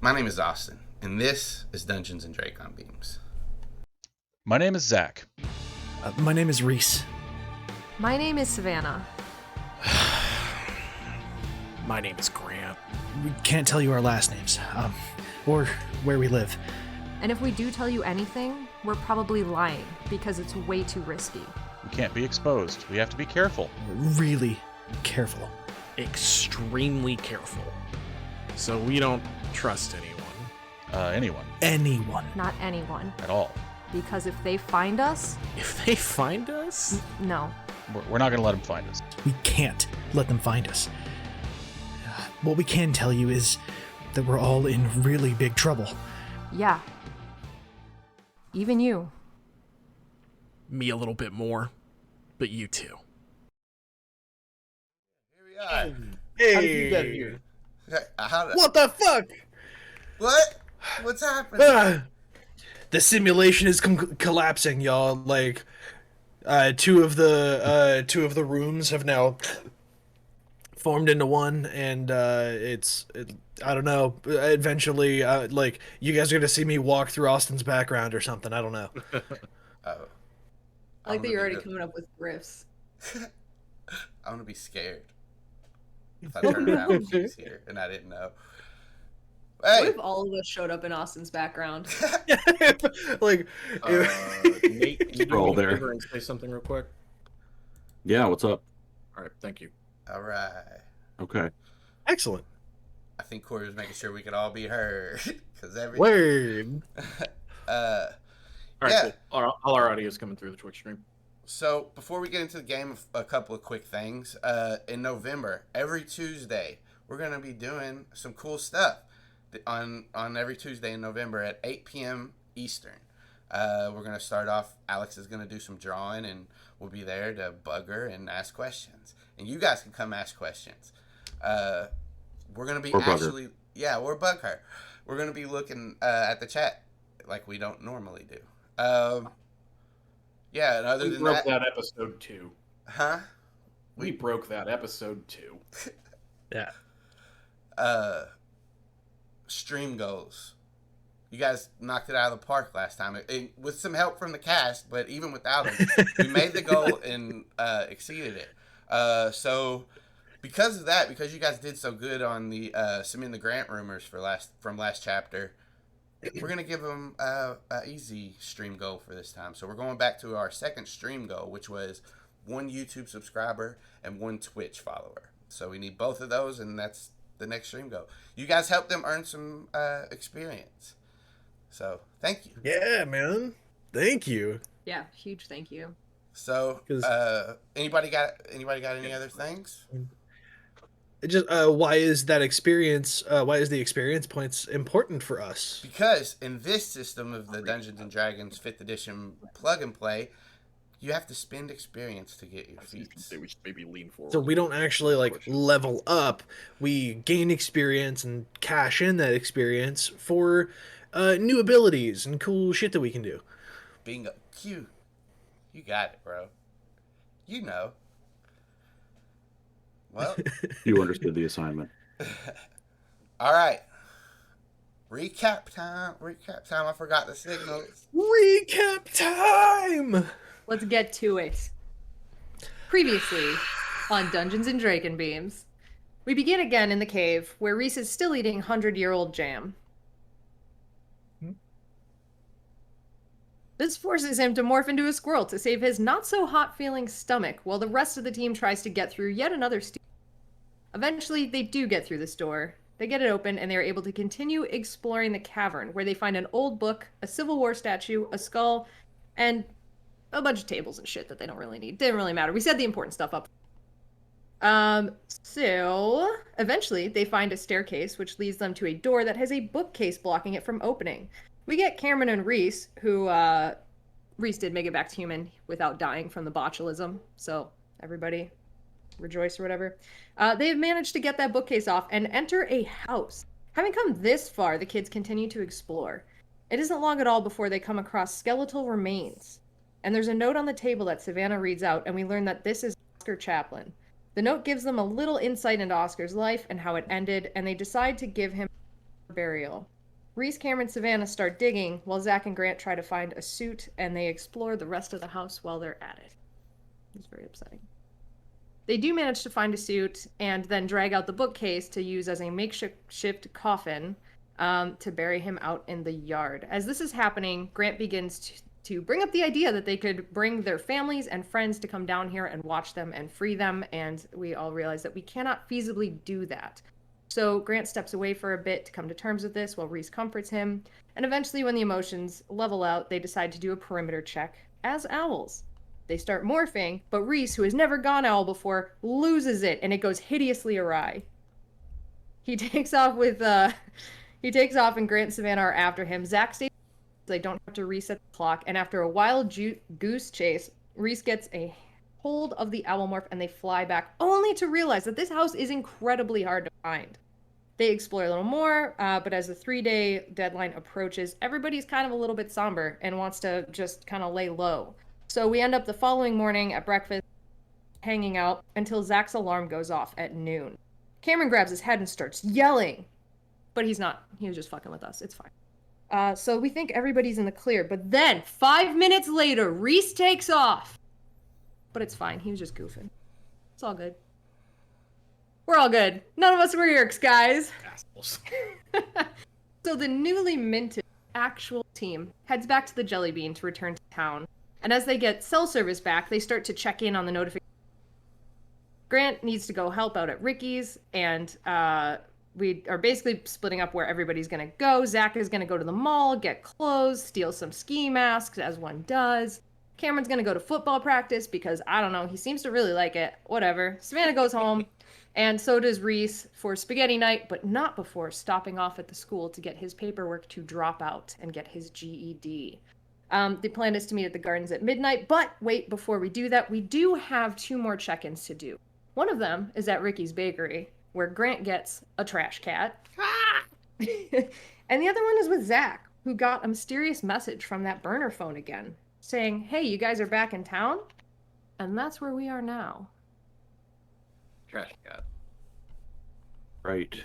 My name is Austin, and this is Dungeons and Dracon Beams. My name is Zac. My name is Reese. My name is Savannah. My name is Grant. We can't tell you our last names, or where we live. And if we do tell you anything, we're probably lying because it's way too risky. We can't be exposed. We have to be careful. Really careful. Extremely careful. So we don't trust anyone. Anyone. Anyone. Not anyone. At all. Because if they find us, If they find us? no. We're not going to let them find us. We can't let them find us. What we can tell you is that we're all in really big trouble. Yeah. Even you. Me a little bit more, but you too. Here we are. Hey. How did you get here? What the fuck? What? What's happening? The simulation is collapsing, y'all. Like, two of the rooms have now formed into one, and I don't know. Eventually, like, you guys are gonna see me walk through Austin's background or something. I don't know. Oh. I like that you're already coming. coming up with riffs. I'm gonna be scared if I turn around and she's here and I didn't know. What Hey, if all of us showed up in Austin's background? Like, Nate, can you do Roll me a there. favor and say something real quick? Yeah, what's up? All right, thank you. all right. Okay. excellent. I think Cory was making sure we could all be heard because every Word. uh. All right, Yeah. cool. All our audio is coming through the Twitch stream. So before we get into the game, a couple of quick things. In November, every Tuesday, we're gonna be doing some cool stuff. On every Tuesday in November at 8 p.m. Eastern. We're gonna start off. Alex is gonna do some drawing, and we'll be there to bug her and ask questions. And you guys can come ask questions. We're gonna be Or bug her. actually, yeah, or bug her. We're gonna be looking at the chat like we don't normally do. Yeah, and other We than broke that, that episode 2. huh? We broke that episode 2. Yeah. Stream goals. You guys knocked it out of the park last time, with some help from the cast, but even without them, we made the goal and exceeded it. So because of that, because you guys did so good on the submitting the grant rumors from last chapter, we're gonna give them a easy stream goal for this time. So we're going back to our second stream goal, which was 1 YouTube subscriber and 1 Twitch follower. So we need both of those, and that's the next stream goal. You guys helped them earn some experience. So thank you. Yeah, man. Thank you. Yeah, huge thank you. So 'Cause- anybody got any other things? Just why is that experience? Why is the experience points important for us? Because in this system of the Dungeons and Dragons 5th edition plug and play, you have to spend experience to get your feats. We should maybe lean forward. So we don't actually like level up. We gain experience and cash in that experience for new abilities and cool shit that we can do. Bingo. Q. You got it, bro. You know. Well, You understood the assignment. all right. Recap time. I forgot the signals. Recap time. Let's get to it. Previously on Dungeons and Dracon Beams, we begin again in the cave where Reese is still eating 100-year-old jam. This forces him to morph into a squirrel to save his not-so-hot-feeling stomach while the rest of the team tries to get through yet another Eventually, they do get through this door. They get it open, and they are able to continue exploring the cavern, where they find an old book, a Civil War statue, a skull, and a bunch of tables and shit that they don't really need. Didn't really matter. We said the important stuff up. So eventually they find a staircase which leads them to a door that has a bookcase blocking it from opening. We get Cameron and Reese, who Reese did make it back to human without dying from the botulism. So everybody rejoice or whatever. They've managed to get that bookcase off and enter a house. Having come this far, the kids continue to explore. It isn't long at all before they come across skeletal remains. And there's a note on the table that Savannah reads out, and we learn that this is Oscar Chaplin. The note gives them a little insight into Oscar's life and how it ended, and they decide to give him burial. Reese, Cameron, and Savannah start digging while Zac and Grant try to find a suit, and they explore the rest of the house while they're at it. It's very upsetting. They do manage to find a suit and then drag out the bookcase to use as a makeshift coffin to bury him out in the yard. As this is happening, Grant begins to bring up the idea that they could bring their families and friends to come down here and watch them and free them, and we all realize that we cannot feasibly do that. So Grant steps away for a bit to come to terms with this while Reese comforts him, and eventually when the emotions level out, they decide to do a perimeter check as owls. They start morphing, but Reese, who has never gone owl before, loses it, and it goes hideously awry. He takes off and Grant and Savannah are after him. Zac stays so they don't have to reset the clock, and after a wild goose chase, Reese gets a hold of the owl morph and they fly back, only to realize that this house is incredibly hard to find. They explore a little more, but as the 3-day deadline approaches, everybody's kind of a little bit somber and wants to just kind of lay low. So we end up the following morning at breakfast, hanging out until Zac's alarm goes off at noon. Cameron grabs his head and starts yelling, but he's not. He was just fucking with us. It's fine. So we think everybody's in the clear, but then 5 minutes later, Reese takes off. But it's fine. He was just goofing. It's all good. We're all good. None of us were Yeerks, guys. Assholes. So the newly minted actual team heads back to the Jelly Bean to return to town. And as they get cell service back, they start to check in on the notification. Grant needs to go help out at Ricky's, and we are basically splitting up where everybody's going to go. Zac is going to go to the mall, get clothes, steal some ski masks, as one does. Cameron's going to go to football practice because, I don't know, he seems to really like it. Whatever. Savannah goes home, and so does Reese for spaghetti night, but not before stopping off at the school to get his paperwork to drop out and get his GED. The plan is to meet at the gardens at midnight, but wait, before we do that, we do have 2 more check-ins to do. One of them is at Ricky's Bakery, where Grant gets a trash cat. And the other one is with Zac, who got a mysterious message from that burner phone again, saying, hey, you guys are back in town? And that's where we are now. Trash cat. Right.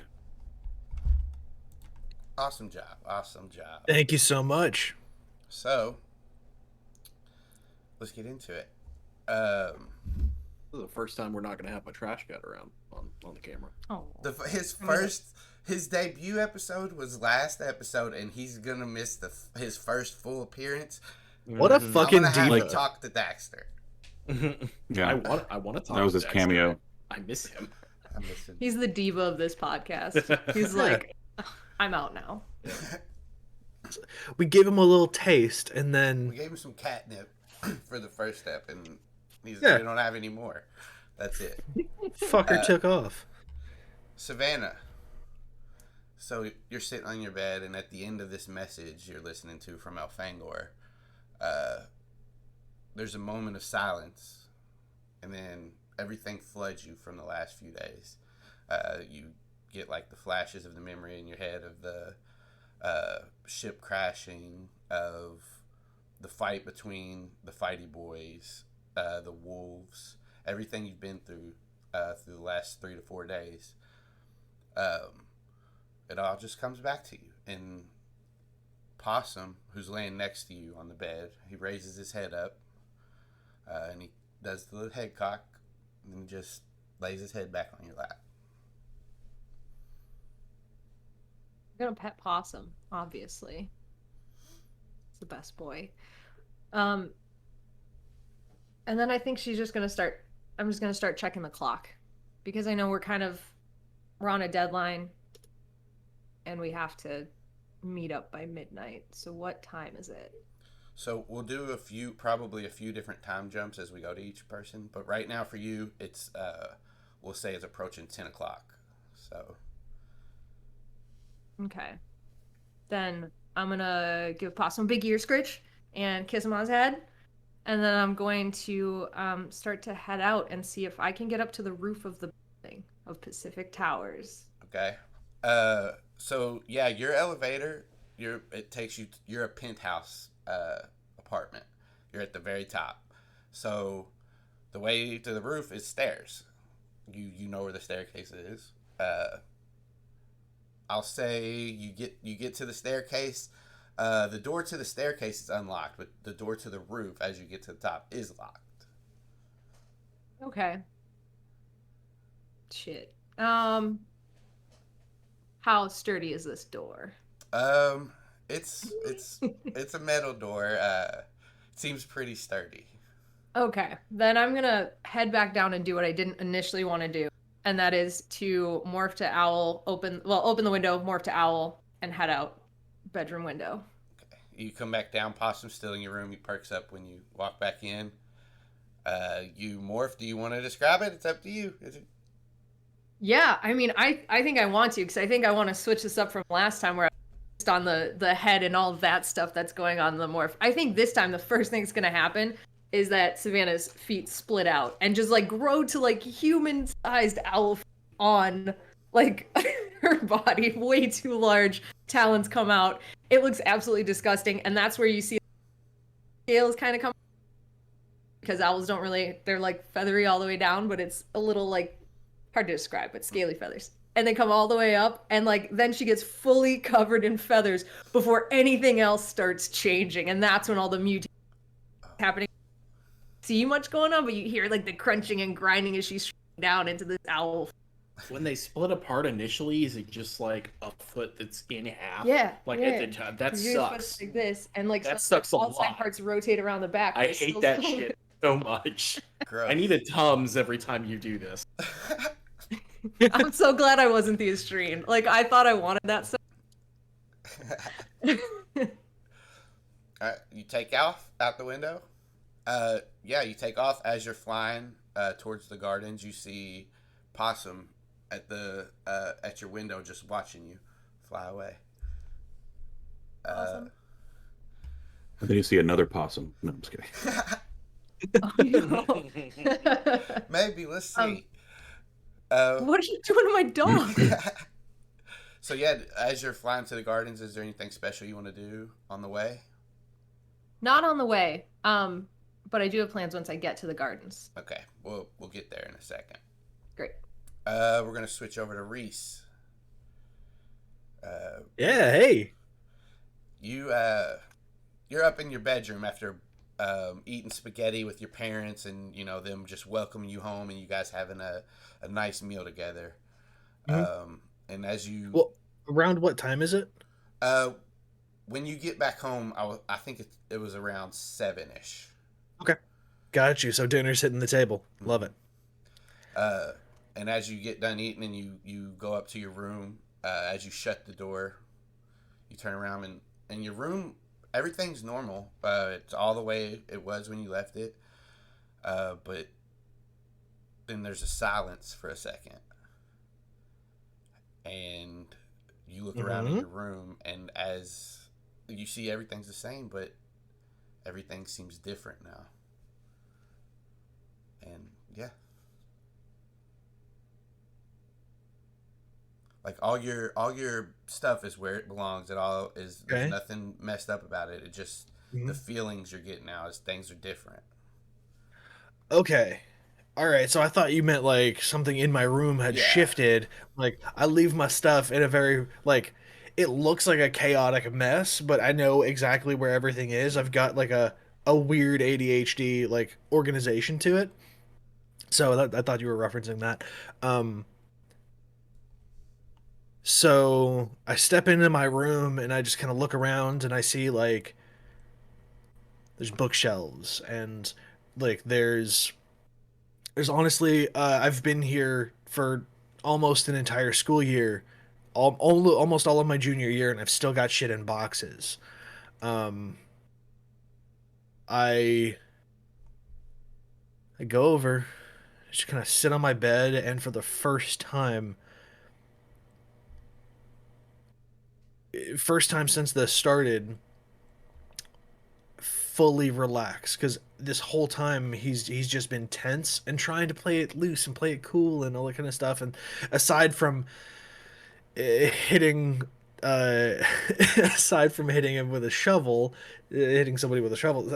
Awesome job. Awesome job. Thank you so much. So, let's get into it. This is the first time we're not going to have my trash cat around on the camera. Oh. His debut episode was last episode, and he's gonna miss his first full appearance. What a fucking I'm gonna have diva. to talk to Daxter. Yeah. I want to talk. That was to his Dexter. cameo. I miss him. I'm missing. He's the diva of this podcast. He's like, I'm out now. We gave him a little taste, and then We gave him some catnip for the first step, and we Yeah. don't have any more. That's it. fucker took off. Savannah. So you're sitting on your bed, and at the end of this message you're listening to from Elfangor, there's a moment of silence, and then everything floods you from the last few days. You get like the flashes of the memory in your head of the ship crashing, of the fight between the Fighty Boys, the wolves, everything you've been through the last 3 to 4 days. It all just comes back to you. And Possum, who's laying next to you on the bed, he raises his head up, and he does the little head cock, and just lays his head back on your lap. I'm gonna pet Possum, obviously. It's the best boy. And then I think she's just gonna start. I'm just gonna start checking the clock, because I know we're on a deadline, and we have to meet up by midnight. So what time is it? So we'll do probably a few different time jumps as we go to each person. But right now for you, it's we'll say it's approaching 10 o'clock. So. Okay. Then I'm gonna give Possum a big ear scritch and kiss him on his head. And then I'm going to start to head out and see if I can get up to the roof of the building of Pacific Towers. Okay. So yeah, your elevator, you're a penthouse apartment. You're at the very top. So the way to the roof is stairs. You know where the staircase is. I'll say you get to the staircase. The door to the staircase is unlocked, but the door to the roof, as you get to the top, is locked. Okay. Shit. How sturdy is this door? It's it's a metal door. It seems pretty sturdy. Okay, then I'm gonna head back down and do what I didn't initially want to do, and that is to morph to owl, open the window, morph to owl, and head out bedroom window. Okay. You come back down. Possum's still in your room. He perks up when you walk back in. You morph. Do you want to describe it? It's up to you. Is it? Yeah, I mean, I think I want to, because I think I want to switch this up from last time where I focused on the head and all that stuff that's going on in the morph. I think this time the first thing that's gonna happen is that Savannah's feet split out and just like grow to like human-sized owl feet on like her body, way too large. Talons come out. It looks absolutely disgusting, and that's where you see scales kind of come, because owls don't really, they're like feathery all the way down, but it's a little like hard to describe, but scaly feathers. And they come all the way up, and like then she gets fully covered in feathers before anything else starts changing, and that's when all the mutations happening. See much going on, but you hear like the crunching and grinding as she's down into this owl. When they split apart initially, is it just like a foot that's in half? Yeah, Like yeah. at the time, that sucks. Like this, and like That sucks a all side lot. parts rotate around the back. I hate that shit so much. Gross. I need a Tums every time you do this. I'm so glad I wasn't the Estrine. Like I thought I wanted that so. Alright, you take off out the window. Yeah, you take off. As you're flying towards the gardens, you see Possum at your window, just watching you fly away. Awesome. And then you see another possum. No, I'm just kidding. Oh, no. Maybe, let's see. What are you doing to my dog? So yeah, as you're flying to the gardens, is there anything special you want to do on the way? Not on the way. But I do have plans once I get to the gardens. Okay, we'll get there in a second. Great. We're gonna switch over to Reese. Yeah, hey. You're up in your bedroom after eating spaghetti with your parents, and you know them just welcoming you home, and you guys having a nice meal together. Mm-hmm. And as you around what time is it? When you get back home, I think it was around 7-ish. Okay, got you. So dinner's hitting the table. Love it. And as you get done eating and you go up to your room, as you shut the door, you turn around and in your room, everything's normal. It's all the way it was when you left it. But then there's a silence for a second. And you look around in your room, and as you see everything's the same, but everything seems different now. And yeah. Like all your stuff is where it belongs. It all is. Okay. There's nothing messed up about it. It just the feelings you're getting now is things are different. Okay. All right. So I thought you meant like something in my room had shifted. Like I leave my stuff in a very like it looks like a chaotic mess, but I know exactly where everything is. I've got like a weird ADHD like organization to it. So I thought you were referencing that. So I step into my room and I just kind of look around and I see like there's bookshelves and like there's honestly I've been here for almost an entire school year, almost all of my junior year, and I've still got shit in boxes. I go over, just kind of sit on my bed, and for the first time since this started, fully relax, because this whole time he's just been tense and trying to play it loose and play it cool and all that kind of stuff. And aside from hitting him with a shovel, hitting somebody with a shovel,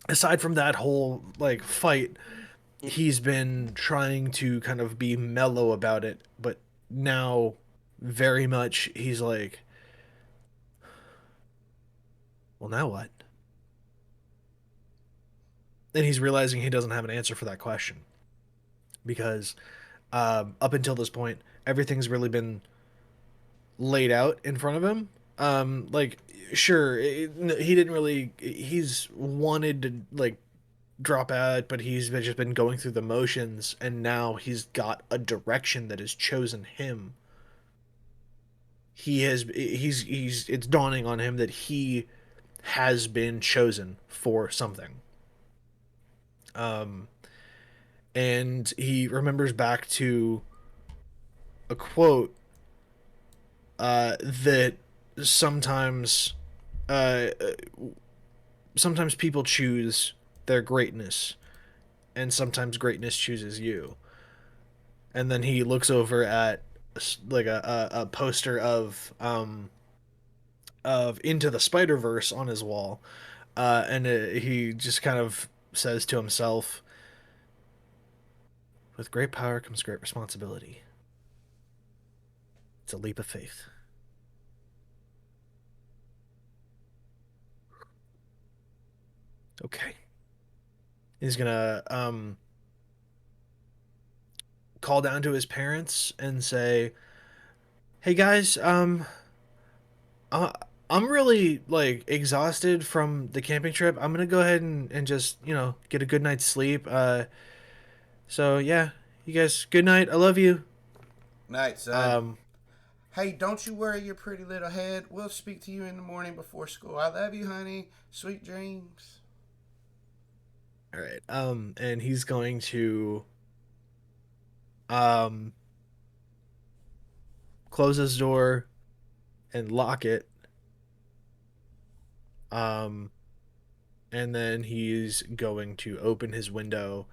aside from that whole like fight, he's been trying to kind of be mellow about it, but now very much he's like, well, now what? And he's realizing he doesn't have an answer for that question because up until this point, everything's really been laid out in front of him. Like, sure, he didn't really. He's wanted to like drop out, but just been going through the motions, and now he's got a direction that has chosen him. He's it's dawning on him that he has been chosen for something. Um, and he remembers back to a quote that sometimes uh, sometimes people choose their greatness and sometimes greatness chooses you. And then he looks over at like a poster of Into the Spider-Verse on his wall, and he just kind of says to himself, with great power comes great responsibility. It's a leap of faith. Okay. He's gonna call down to his parents and say, "Hey guys, I'm really like exhausted from the camping trip. I'm gonna go ahead and just get a good night's sleep. So yeah, you guys, good night. I love you." Night, son. Hey, don't you worry your pretty little head. We'll speak to you in the morning before school. I love you, honey. Sweet dreams. All right. And he's going to um close his door and lock it. Um and then he's going to open his window,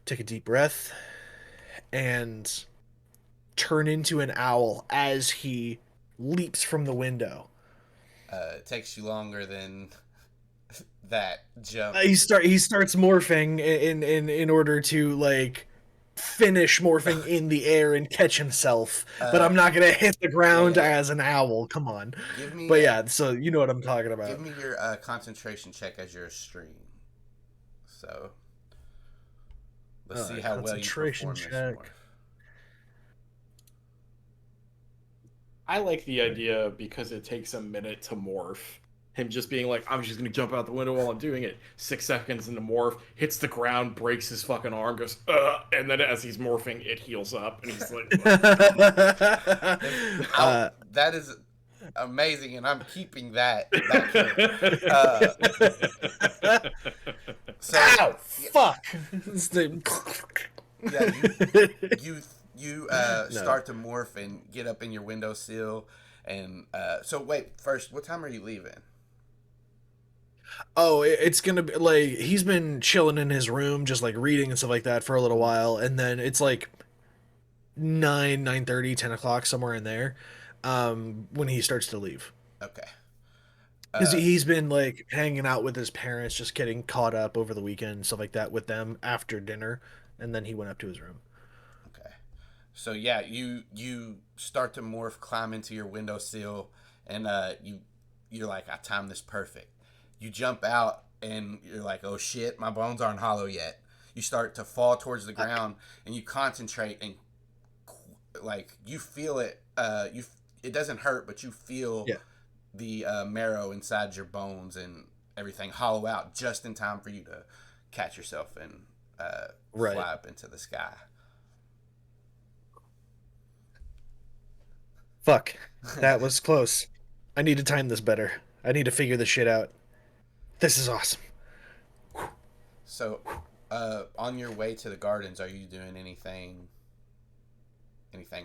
take a deep breath, and turn into an owl as he leaps from the window. It takes you longer than that jump. He starts morphing in order to like finish morphing in the air and catch himself. But I'm not gonna hit the ground as an owl. Come on. But yeah, so you know what I'm talking about. Give me your concentration check as your stream. So let's see how well you perform this morph. I like the idea because it takes a minute to morph. Him just being like, I'm just gonna jump out the window while I'm doing it. 6 seconds into morph, hits the ground, breaks his fucking arm, goes, and then as he's morphing, it heals up, and he's like, that is amazing, and I'm keeping that. So, ow! Fuck! Yeah, you start to morph and get up in your windowsill, and so wait. First, what time are you leaving? Oh, it's gonna be like he's been chilling in his room, just like reading and stuff like that for a little while, and then it's like 9:30, 10 o'clock, somewhere in there, when he starts to leave. Okay. Because he's been like hanging out with his parents, just getting caught up over the weekend, stuff like that, with them after dinner, and then he went up to his room. Okay. So yeah, you start to morph, climb into your windowsill, and you're like, I timed this perfect. You jump out and you're like, oh shit, my bones aren't hollow yet. You start to fall towards the ground and you concentrate and like you feel it. It doesn't hurt, but you feel the marrow inside your bones and everything hollow out just in time for you to catch yourself and fly up into the sky. Fuck, that was close. I need to time this better. I need to figure this shit out. This is awesome. So, on your way to the gardens, are you doing anything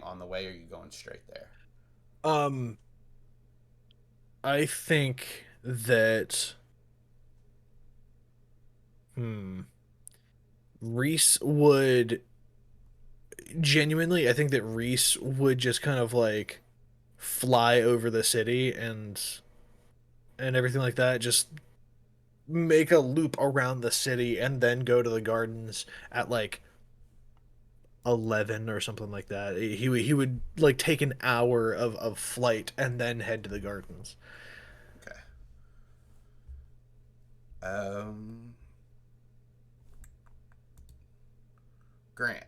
on the way, or are you going straight there? I think that Reese would genuinely, I think that Reese would just kind of like fly over the city and everything like that, just make a loop around the city and then go to the gardens at like 11 or something like that. He would like take an hour of flight and then head to the gardens. Okay. Grant.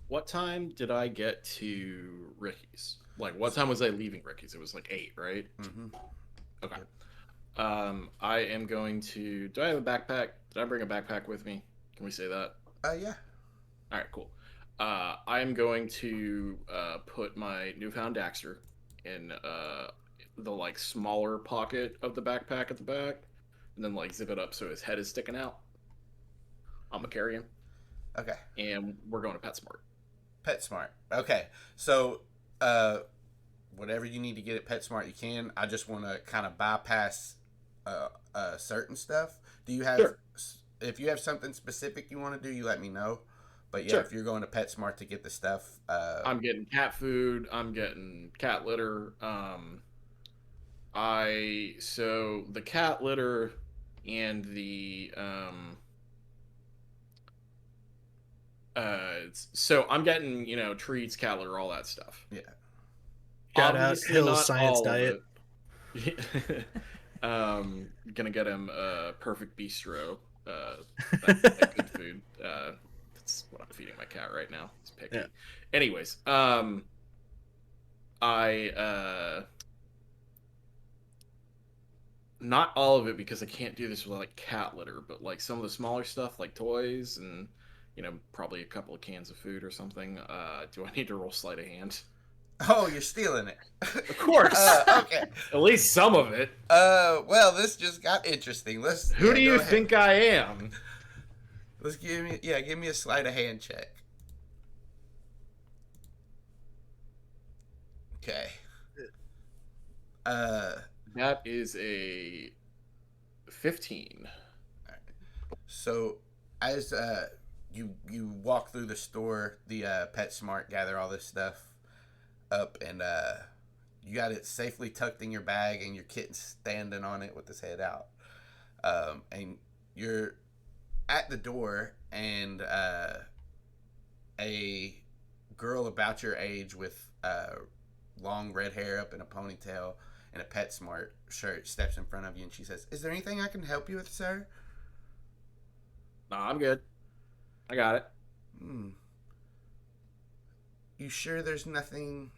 What time did I get to Ricky's? Like, what time was I leaving Ricky's? It was like 8, right? Mm-hmm. Okay. I am going to. Do I have a backpack? Did I bring a backpack with me? Can we say that? Yeah. All right, cool. I am going to put my newfound Daxter in the like smaller pocket of the backpack at the back, and then like zip it up so his head is sticking out. I'm gonna carry him. Okay. And we're going to PetSmart. PetSmart. Okay. So, whatever you need to get at PetSmart, you can. I just want to kind of bypass certain stuff. Do you have? Sure. If you have something specific you want to do, you let me know. But yeah, Sure. if you're going to PetSmart to get the stuff, I'm getting cat food. I'm getting cat litter. So the cat litter and the so I'm getting, treats, cat litter, all that stuff. yeah. Shout out Obviously Hill's not Science all of Diet. it. Gonna get him Perfect Bistro. That good food. That's what I'm feeding my cat right now. It's picky. Yeah. Anyways, I not all of it because I can't do this with like cat litter, but like some of the smaller stuff like toys and probably a couple of cans of food or something. Do I need to roll sleight of hand? Oh, you're stealing it. Of course. Okay. At least some of it. Well, this just got interesting. Who do you think I am? Let's give me a sleight of hand check. Okay. That is a 15. So as you walk through the store, the PetSmart, gather all this stuff up, and you got it safely tucked in your bag, and your kitten's standing on it with his head out. And you're at the door, and a girl about your age with long red hair up in a ponytail and a PetSmart shirt steps in front of you, and she says, "Is there anything I can help you with, sir?" No, I'm good. I got it. You sure there's nothing,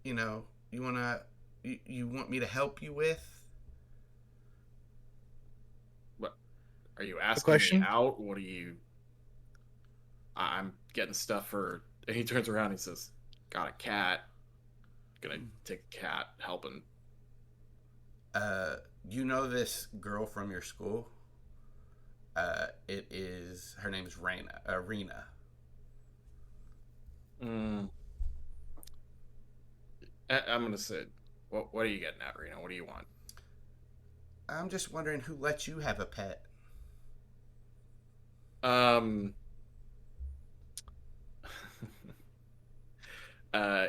you want me to help you with? What? Are you asking question? me out? What are you... I'm getting stuff for... And he turns around and he says, got a cat. Gonna take a cat, helping. You know this girl from your school? Her name is Rena. I'm gonna say, what are you getting at, Rena? What do you want? I'm just wondering who let you have a pet.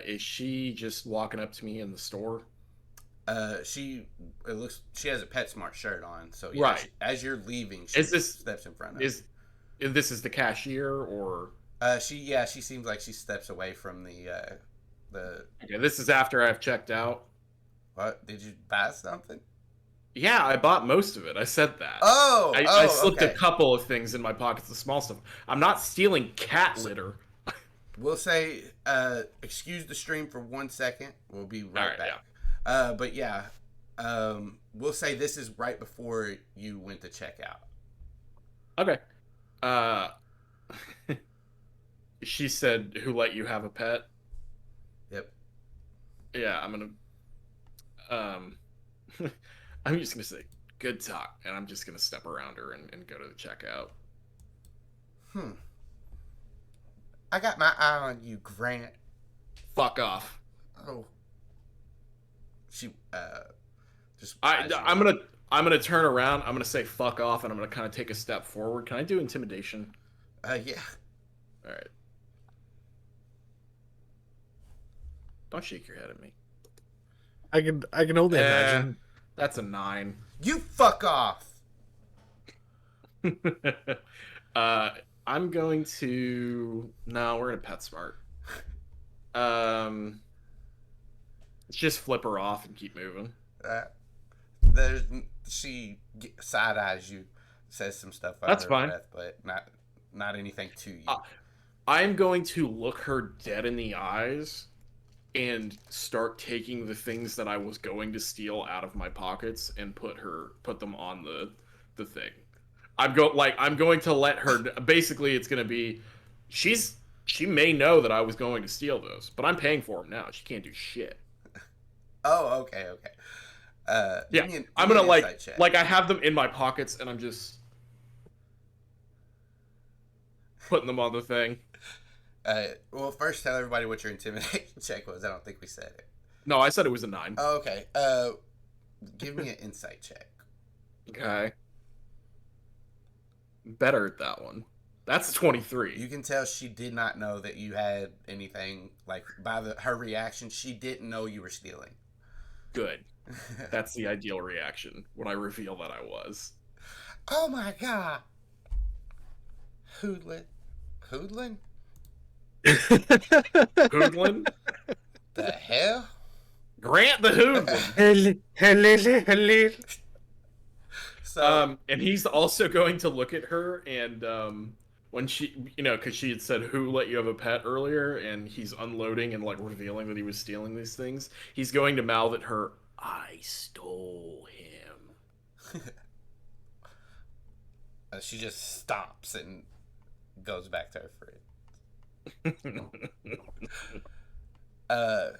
Is she just walking up to me in the store? She has a PetSmart shirt on, so yeah, Right. As you're leaving, she steps in front of you. This is the cashier, or She seems like she steps away from the okay, this is after I've checked out. What? Did you buy something? Yeah, I bought most of it. I said that. I slipped okay. a couple of things in my pockets, the small stuff. I'm not stealing cat litter. We'll say, excuse the stream for 1 second. We'll be right back. Yeah. But yeah, we'll say this is right before you went to check out. Okay. She said, "Who let you have a pet?" Yep. Yeah, I'm gonna. I'm just gonna say, "Good talk," and I'm just gonna step around her and go to the checkout. I got my eye on you, Grant. Fuck off. Oh. She just. I'm gonna turn around. I'm gonna say "fuck off," and I'm gonna kind of take a step forward. Can I do intimidation? Yeah. All right. Don't shake your head at me. I can only imagine. That's a 9. You fuck off. I'm going to. No, we're gonna PetSmart. Um, let's just flip her off and keep moving. Uh, she side eyes you, says some stuff under That's her fine. breath, but not anything to you. I'm going to look her dead in the eyes and start taking the things that I was going to steal out of my pockets and put them on the thing. I'm going to let her. Basically, it's going to be, she may know that I was going to steal those, but I'm paying for them now. She can't do shit. Oh, okay. Yeah, I'm gonna like I have them in my pockets and I'm just putting them on the thing. Well, first tell everybody what your intimidation check was. I don't think we said it. No, I said it was a 9. Oh, okay. Give me an insight check. Okay. Better at that one. That's 23. You can tell she did not know that you had anything, like, by her reaction, she didn't know you were stealing. Good. That's the ideal reaction when I reveal that I was. Oh my god. Hoodlin? Hoodlin? The hell? Grant the Hoodlin. So, and he's also going to look at her and when she, because she had said, "Who let you have a pet?" earlier, and he's unloading and like revealing that he was stealing these things. He's going to mouth at her, "I stole him." She just stops and goes back to her fridge.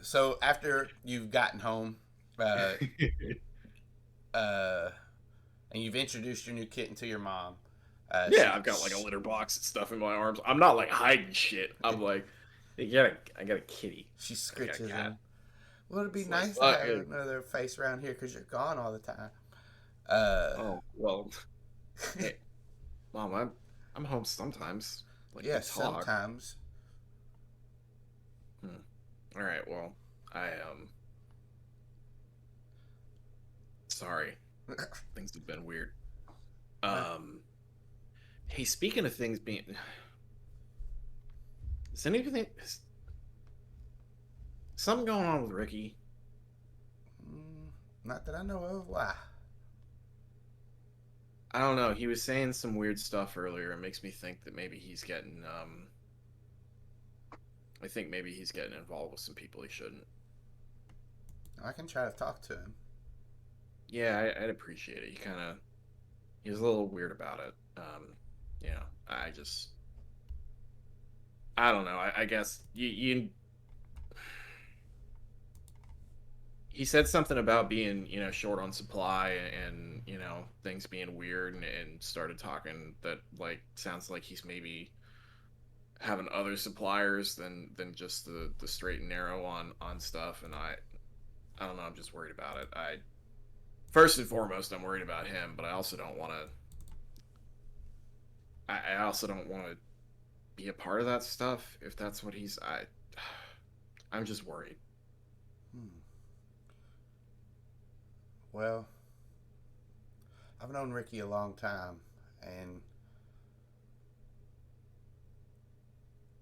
So after you've gotten home, and you've introduced your new kitten to your mom. Yeah, I've got like a litter box and stuff in my arms. I'm not like hiding shit. I'm like, I got a kitty. She scritches him. Well, it'd be It's nice like, to have another face around here because you're gone all the time. Oh well. Hey, Mom, I'm home sometimes. Like, yeah, we talk. sometimes. All right. Well, sorry. Things have been weird. Hey, speaking of things being, is something going on with Ricky? Not that I know of. Why? I don't know. He was saying some weird stuff earlier. It makes me think that maybe he's getting, I think maybe he's getting involved with some people he shouldn't. I can try to talk to him. Yeah, I'd appreciate it. He was a little weird about it. I don't know. I guess he said something about being, short on supply and, things being weird and started talking that like sounds like he's maybe having other suppliers than just the straight and narrow on stuff, and I don't know, I'm just worried about it. First and foremost, I'm worried about him, but I also don't want to be a part of that stuff if that's what I'm just worried. Well, I've known Ricky a long time, and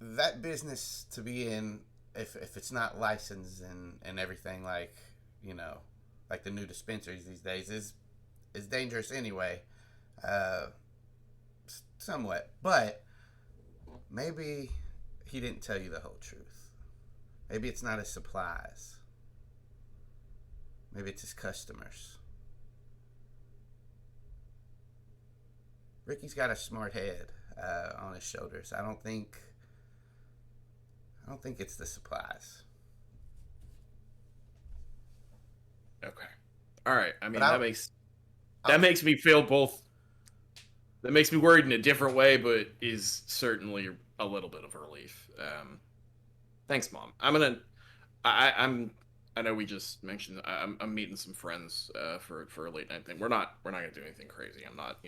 that business to be in, if it's not licensed and everything, like, like the new dispensaries these days, is dangerous anyway, somewhat. But maybe he didn't tell you the whole truth. Maybe it's not his supplies. Maybe it's his customers. Ricky's got a smart head on his shoulders. I don't think it's the supplies. Okay. All right. I mean, But that makes me feel both. That makes me worried in a different way, but is certainly a little bit of a relief. Thanks, Mom. I know we just mentioned I'm meeting some friends for a late night thing. We're not gonna do anything crazy. I'm not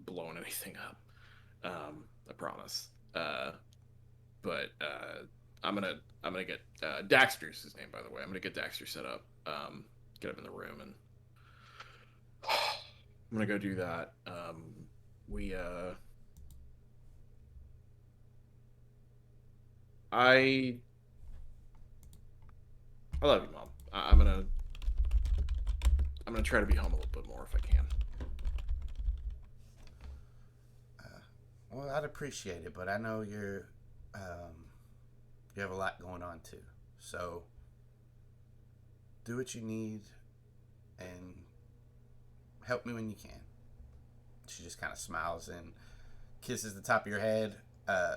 blowing anything up. I promise. But I'm gonna get Daxter's his name, by the way. I'm gonna get Daxter set up. Get him in the room, and I'm gonna go do that. we I love you, Mom. I'm gonna try to be home a little bit more if I can. Well, I'd appreciate it, but I know you have a lot going on too. So do what you need and help me when you can. She just kind of smiles and kisses the top of your head.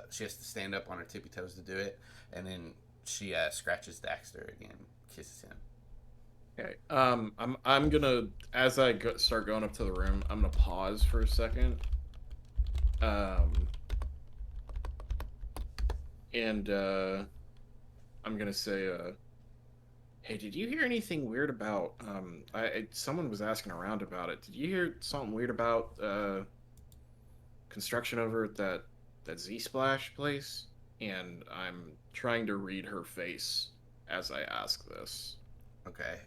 She has to stand up on her tippy toes to do it, and then she scratches Daxter again, kisses him. Okay. I'm gonna, as I start going up to the room, I'm gonna pause for a second. And I'm gonna say, hey, did you hear anything weird about? Someone was asking around about it. Did you hear something weird about construction over at that Z Splash place? And I'm trying to read her face as I ask this. Okay.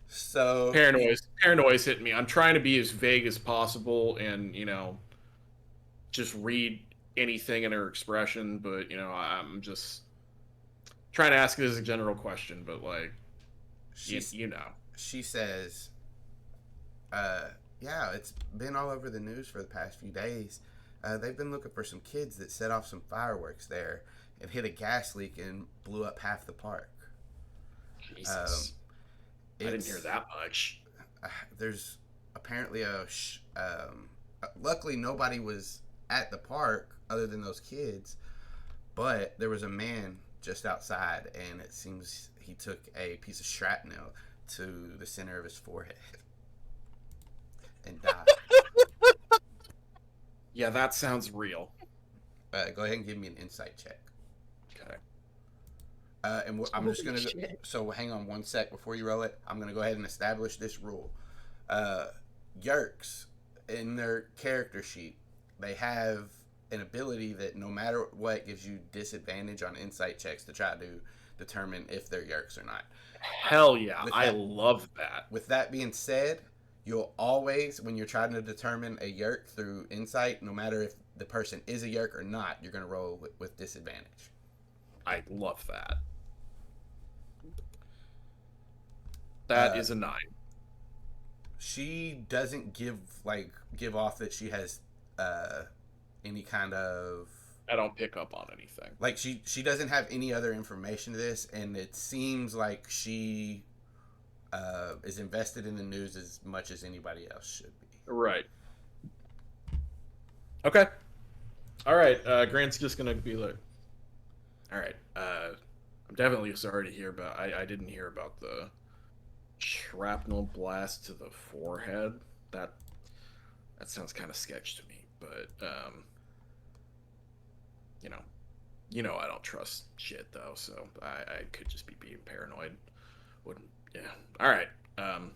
So Paranoia's hitting me. I'm trying to be as vague as possible and, just read anything in her expression, but, I'm just trying to ask it as a general question, but, like, she says, yeah, it's been all over the news for the past few days. They've been looking for some kids that set off some fireworks there and hit a gas leak and blew up half the park. Jesus. I didn't hear that much. There's apparently luckily nobody was at the park other than those kids, but there was a man just outside, and it seems he took a piece of shrapnel to the center of his forehead and died. Yeah, that sounds real. Go ahead and give me an insight check. Okay. I'm just going to... So hang on one sec before you roll it. I'm going to go ahead and establish this rule. Yeerks, in their character sheet, they have an ability that no matter what gives you disadvantage on insight checks to try to determine if they're Yeerks or not. Hell yeah, I love that. With that being said, you'll always, when you're trying to determine a Yeerk through insight, no matter if the person is a Yeerk or not, you're going to roll with disadvantage. I love that. That is a 9. She doesn't give off that she has any kind of... I don't pick up on anything. Like, she doesn't have any other information to this, and it seems like she is invested in the news as much as anybody else should be. Right. Okay. All right. Grant's just gonna be like, all right. I'm definitely sorry to hear about. I didn't hear about the shrapnel blast to the forehead. That sounds kind of sketch to me, but I don't trust shit though, so I could just be being paranoid. Wouldn't. Yeah. All right. All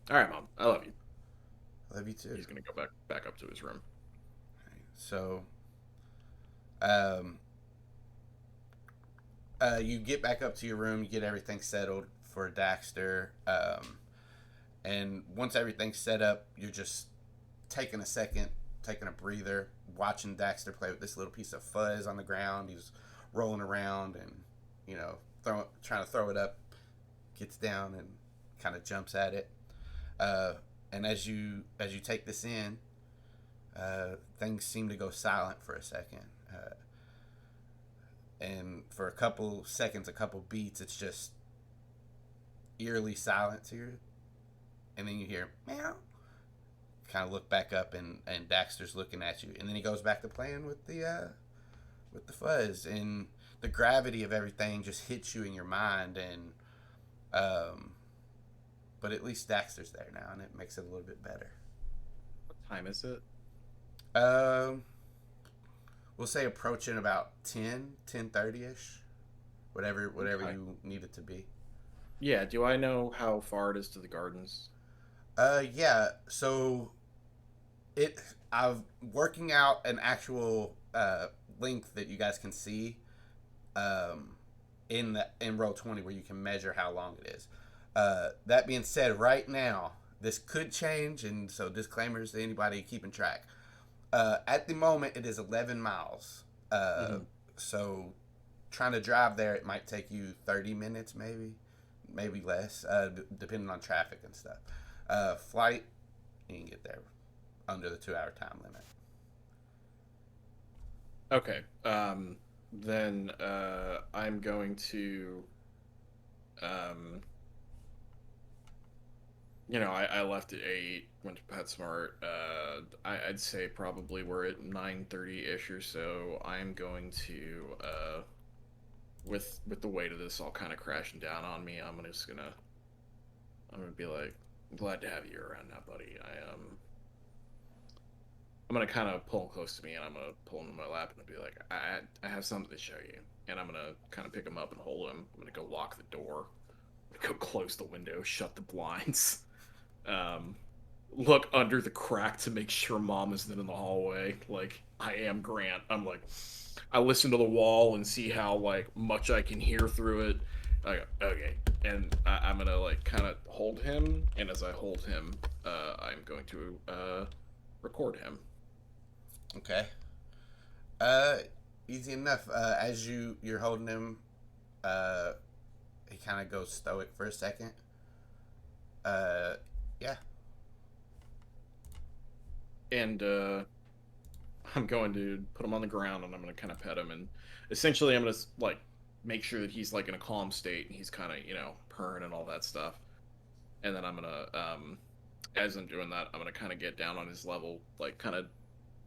right, Mom. I love you. I love you too. He's gonna go back up to his room. So, you get back up to your room, you get everything settled for Daxter, and once everything's set up, you're just taking a second, taking a breather, watching Daxter play with this little piece of fuzz on the ground. He's rolling around and, trying to throw it up, gets down and kind of jumps at it. And as you take this in, things seem to go silent for a second. And for a couple seconds, a couple beats, it's just eerily silent here. And then you hear, meow. Kind of look back up, and Daxter's looking at you. And then he goes back to playing with the fuzz. And the gravity of everything just hits you in your mind. And but at least Daxter's there now, and it makes it a little bit better. What time is it? We'll say approaching about 10:30ish. Whatever okay. You need it to be. Yeah, do I know how far it is to the gardens? Yeah, so I'm working out an actual length that you guys can see in Roll20 where you can measure how long it is. That being said, right now, this could change, and so disclaimers to anybody keeping track. At the moment, it is 11 miles. So trying to drive there, it might take you 30 minutes, maybe less, depending on traffic and stuff. Flight, you can get there under the 2-hour time limit. Okay. Then I'm going to I left at 8, went to PetSmart. I'd say probably we're at 9:30-ish or so. I'm going to with the weight of this all kind of crashing down on me, I'm gonna be like, I'm glad to have you around now, buddy. I'm gonna kind of pull him close to me, and I'm gonna pull him in my lap and be like, I have something to show you. And I'm gonna kind of pick him up and hold him. I'm gonna go lock the door, go close the window, shut the blinds, look under the crack to make sure Mom isn't in the hallway. Like, I am Grant. I'm like, I listen to the wall and see how like much I can hear through it. I go, okay, and I'm gonna like kind of hold him, and as I hold him, I'm going to record him. Okay. Easy enough. As you're holding him, he kind of goes stoic for a second. Yeah. And I'm going to put him on the ground, and I'm going to kind of pet him, and essentially I'm going to like make sure that he's like in a calm state, and he's kind of purring and all that stuff. And then I'm going to as I'm doing that, I'm going to kind of get down on his level, like kind of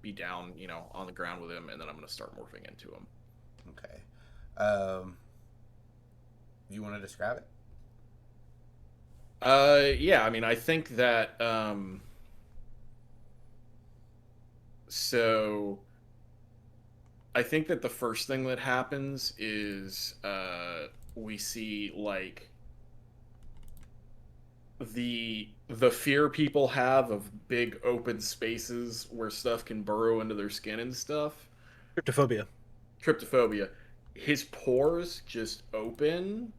be down on the ground with him, and then I'm going to start morphing into him. Okay. You want to describe it? Yeah, I mean, I think that so I think that the first thing that happens is we see like the fear people have of big open spaces where stuff can burrow into their skin and stuff. Tryptophobia. His pores just open,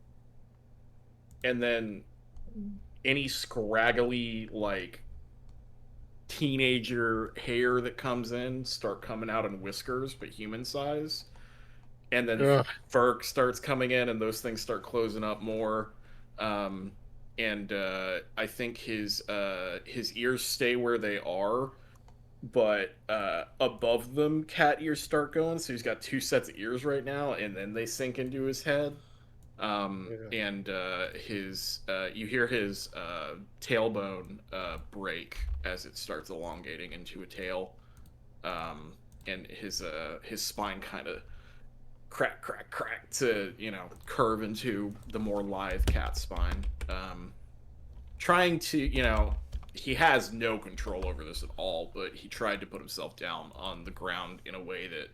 and then any scraggly like teenager hair that comes in start coming out in whiskers, but human size. And then fur starts coming in, and those things start closing up more. And I think his ears stay where they are, but above them cat ears start going, so he's got 2 sets of ears right now, and then they sink into his head. And you hear his tailbone break as it starts elongating into a tail, and his spine kind of crack to curve into the more lithe cat spine. Trying to he has no control over this at all, but he tried to put himself down on the ground in a way that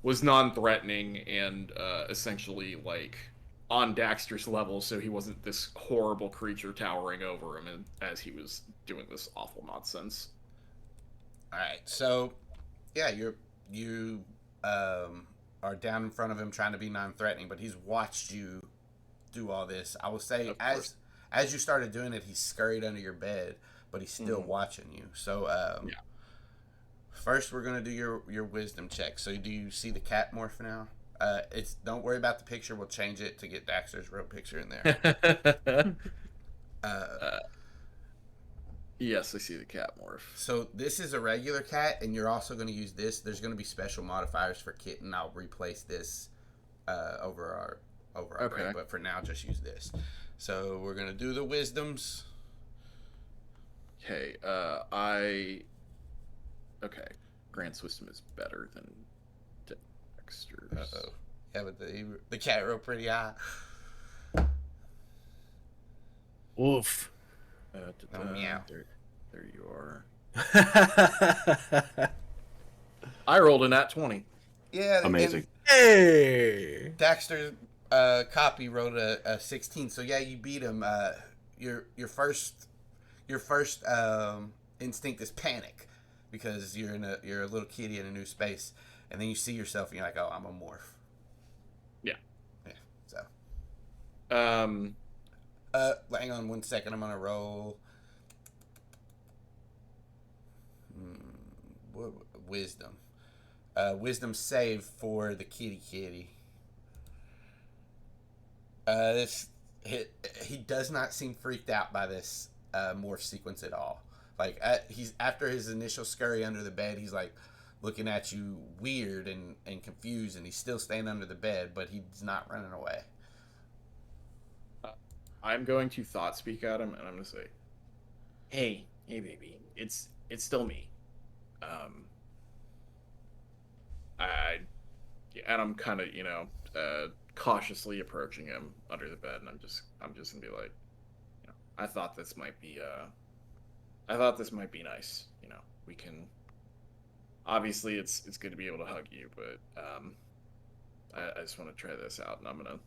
was non-threatening and essentially like on Daxter's level, so he wasn't this horrible creature towering over him as he was doing this awful nonsense. All right, so yeah, you are down in front of him trying to be non-threatening, but he's watched you do all this. I will say, as you started doing it, he scurried under your bed, but he's still watching you. So first we're gonna do your wisdom check. So do you see the cat morph now? Don't worry about the picture. We'll change it to get Daxter's real picture in there. Yes, I see the cat morph. So this is a regular cat, and you're also going to use this. There's going to be special modifiers for kitten. I'll replace this over our break, but for now, just use this. So we're going to do the wisdoms. Okay, Grant's wisdom is better than Dexter's. Yeah, but the cat rolled pretty high. Oof. Meow. There you are. I rolled a nat 20. Yeah, amazing. Hey, Daxter's copy rolled a 16. So yeah, you beat him. Your first instinct is panic because you're a little kitty in a new space, and then you see yourself and you're like, oh, I'm a morph. Yeah. So. Hang on 1 second. I'm gonna roll. Wisdom. Wisdom save for the kitty. He does not seem freaked out by this morph sequence at all. Like he's after his initial scurry under the bed, he's like looking at you weird and confused, and he's still staying under the bed, but he's not running away. I'm going to thought speak at him, and I'm gonna say, "Hey, baby, it's still me." I'm kind of cautiously approaching him under the bed, and I'm just gonna be like, I thought this might be nice. We can. Obviously, it's good to be able to hug you, but I just want to try this out, and I'm gonna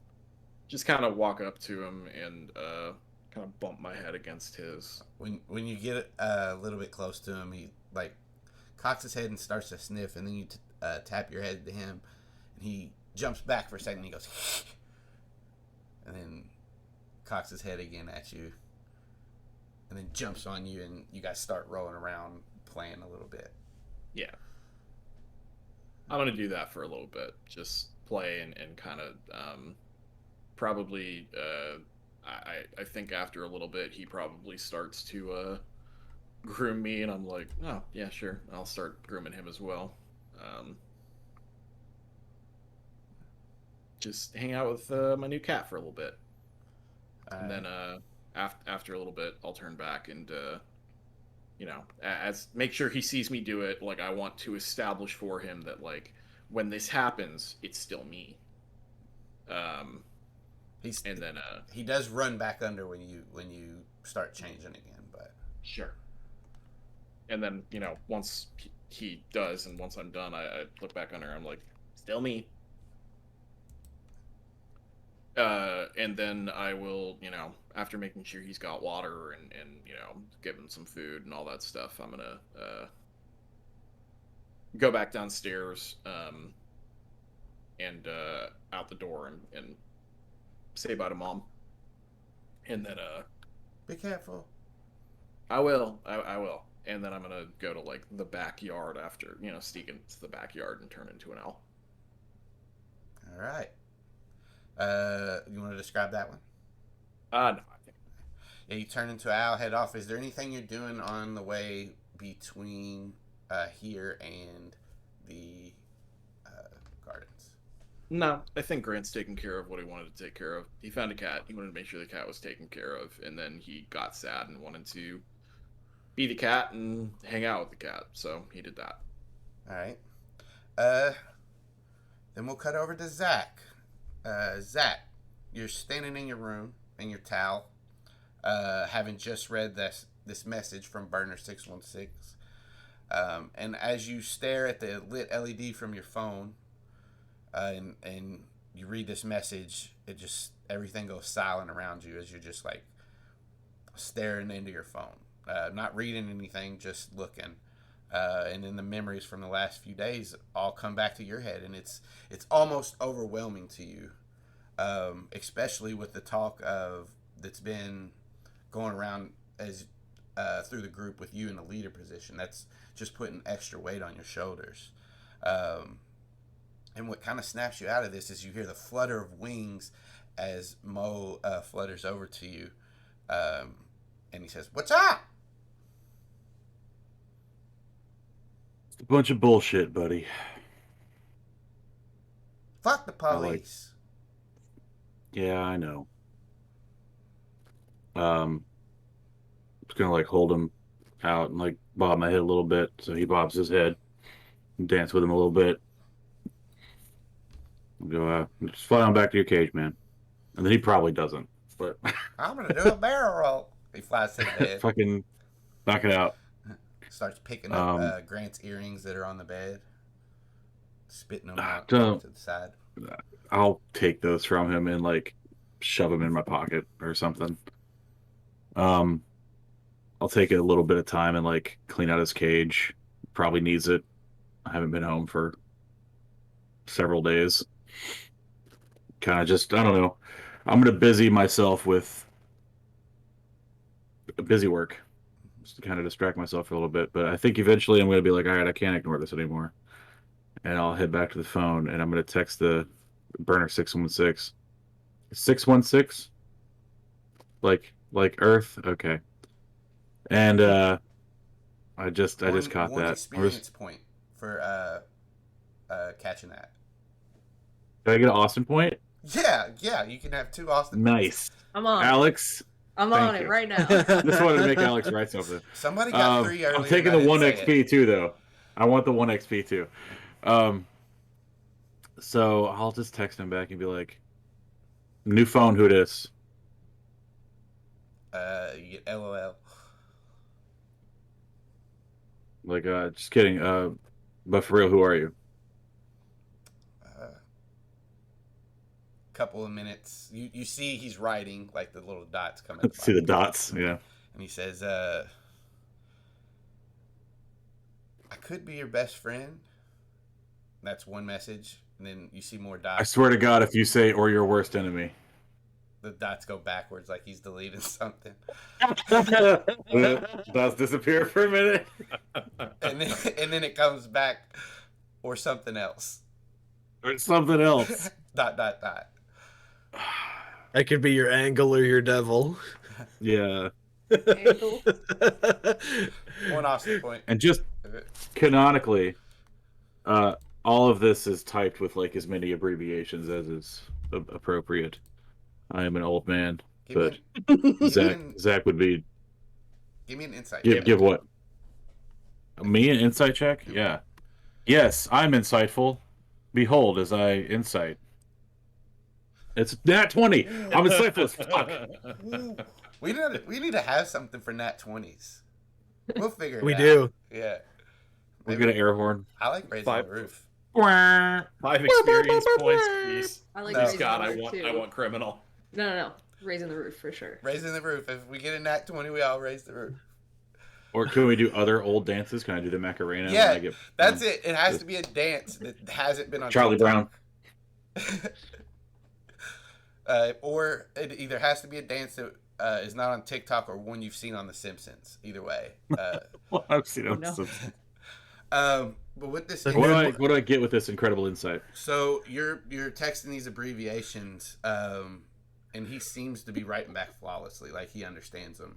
just kind of walk up to him and kind of bump my head against his. When you get a little bit close to him, he like cocks his head and starts to sniff, and then you tap your head to him, and he jumps back for a second. And he goes, and then cocks his head again at you, and then jumps on you, and you guys start rolling around, playing a little bit. Yeah, I'm gonna do that for a little bit, just play and kind of probably. I think after a little bit, he probably starts to groom me, and I'm like, oh yeah, sure, I'll start grooming him as well. Just hang out with my new cat for a little bit, and then after a little bit, I'll turn back and as make sure he sees me do it. Like I want to establish for him that like when this happens, it's still me. He does run back under when you start changing again, but sure. And then once he does, and once I'm done, I look back under. I'm like, still me. And then I will, after making sure he's got water and give him some food and all that stuff, I'm gonna go back downstairs and out the door and say bye to Mom. And then be careful. I will. And then I'm gonna go to like the backyard after sneak into the backyard and turn into an owl. All right. You want to describe that one? No, I think. Yeah, you turn into an owl, head off. Is there anything you're doing on the way between here and the gardens? No, I think Grant's taking care of what he wanted to take care of. He found a cat. He wanted to make sure the cat was taken care of, and then he got sad and wanted to be the cat and hang out with the cat. So he did that. All right. Then we'll cut over to Zac. Zac, you're standing in your room in your towel, having just read this message from Burner 616, and as you stare at the lit LED from your phone, and you read this message, everything goes silent around you as you're just like staring into your phone, not reading anything, just looking. And then the memories from the last few days all come back to your head, and it's almost overwhelming to you, especially with the talk that's been going around as through the group with you in the leader position. That's just putting extra weight on your shoulders. And what kind of snaps you out of this is you hear the flutter of wings as Mo flutters over to you, and he says, "What's up?" It's a bunch of bullshit, buddy. Fuck the police. Yeah, I know. Just gonna like hold him out and like bob my head a little bit, so he bobs his head, and dance with him a little bit. Go, just fly on back to your cage, man. And then he probably doesn't, but I'm gonna do a barrel roll. He flies to the bed. fucking knock it out. Starts picking up Grant's earrings that are on the bed, spitting them out to the side. I'll take those from him and like shove them in my pocket or something. I'll take a little bit of time and like clean out his cage. Probably needs it. I haven't been home for several days. Kind of just, I don't know. I'm gonna busy myself with busy work, just to kind of distract myself for a little bit. But I think eventually I'm going to be like, all right, I can't ignore this anymore, and I'll head back to the phone and I'm going to text the burner 616. 616, like Earth. Okay, and I just caught one that. experience point for catching that. Did I get an Austin point? Yeah, you can have 2 Austin points. Nice, I'm on. Alex. I'm thank on it you. right now. Just wanted to make Alex write something. Somebody got 3 earlier. I'm taking and the I 1 didn't say XP too, though. I want the 1 XP too. So I'll just text him back and be like, "New phone, who dis?" You get LOL. Like, just kidding. But for real, who are you? Couple of minutes. You see he's writing, like the little dots come at the See the bottom. dots, yeah. And he says, I could be your best friend. That's one message. And then you see more dots. I swear to God, if you say "or your worst enemy," The dots go backwards like he's deleting something. the dots disappear for a minute. And then it comes back, or something else. Or something else. ... I could be your angle or your devil. Yeah. Angle. 1 Austin point. And just canonically, all of this is typed with like as many abbreviations as is appropriate. I am an old man, but Zach would be. Give me an insight. Give what? Me an insight check? Yeah. Yes, I'm insightful. Behold, as I insight. It's nat 20. I'm insightful as fuck. We need to have something for nat 20s. We'll figure it out. We do. Yeah. We're gonna air horn. I like raising the roof. 5 experience points, please. I like No. raising God, the I roof want too. I want criminal. No. Raising the roof for sure. Raising the roof. If we get a nat 20, we all raise the roof. Or can we do other old dances? Can I do the Macarena? Yeah, when I get, that's it. It has to be a dance that hasn't been on Charlie TikTok. Or it either has to be a dance that is not on TikTok or one you've seen on The Simpsons. Either way. Well, I've seen it. No. But with this, What do I get with this incredible insight? so you're texting these abbreviations, and he seems to be writing back flawlessly, like he understands them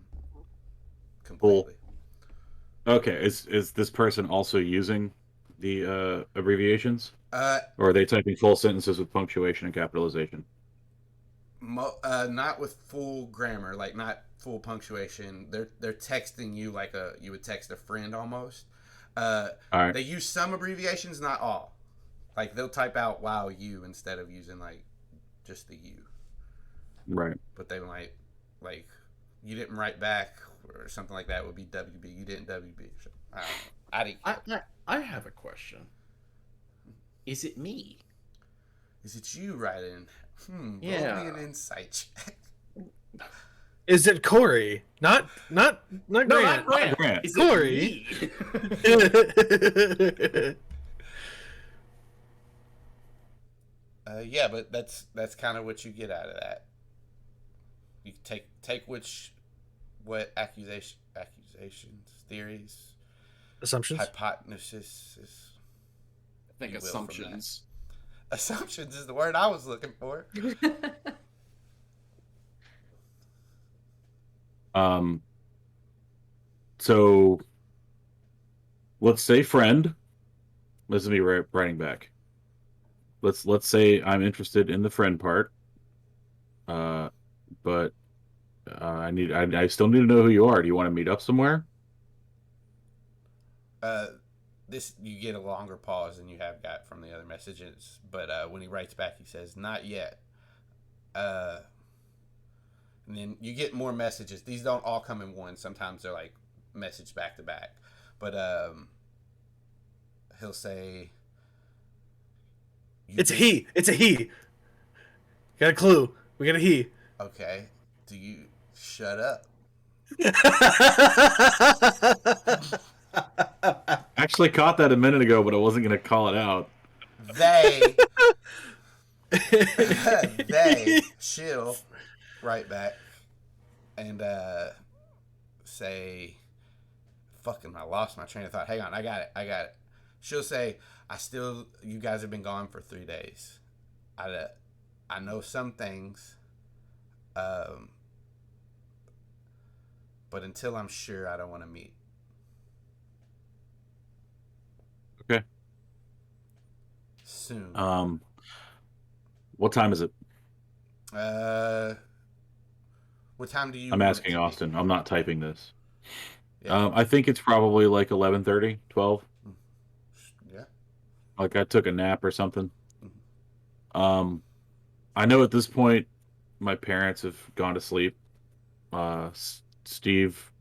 completely. Okay, is this person also using the abbreviations? Or are they typing full sentences with punctuation and capitalization? Not with full grammar, like not full punctuation. They're texting you like you would text a friend almost. All right. They use some abbreviations, not all. Like they'll type out "wow you" instead of using like just the "you." Right. But they might like you didn't write back or something like that would be WB. You didn't WB. So, I don't know. I have a question. Is it me? Is it you writing? Yeah. Roll me an insight check. Is it Cory? Not Grant. Not Grant. Grant. Is Cory. it me? Yeah, but that's kind of what you get out of that. You take what accusations, theories, Assumptions. hypotheses. I think You will from assumptions. Assumptions is the word I was looking for. So let's say friend. This is me writing back. Let's say I'm interested in the friend part. But I still need to know who you are. Do you want to meet up somewhere? This you get a longer pause than you have got from the other messages, but when he writes back, he says, "Not yet." And then you get more messages. These don't all come in one. Sometimes they're like message back to back. But he'll say, It's a he. It's a he. Got a clue. We got a he. Okay. Do you shut up? I actually caught that a minute ago, but I wasn't going to call it out. They she'll write back, and say, fucking, I lost my train of thought. Hang on, I got it. She'll say, you guys have been gone for 3 days. I know some things, but until I'm sure, I don't want to meet. Okay. Soon. What time is it? What time do you I'm want asking it to Austin. be? I'm not typing this. Yeah. I think it's probably like 11:30, 12. Yeah. Like I took a nap or something. Mhm. I know at this point my parents have gone to sleep. Steve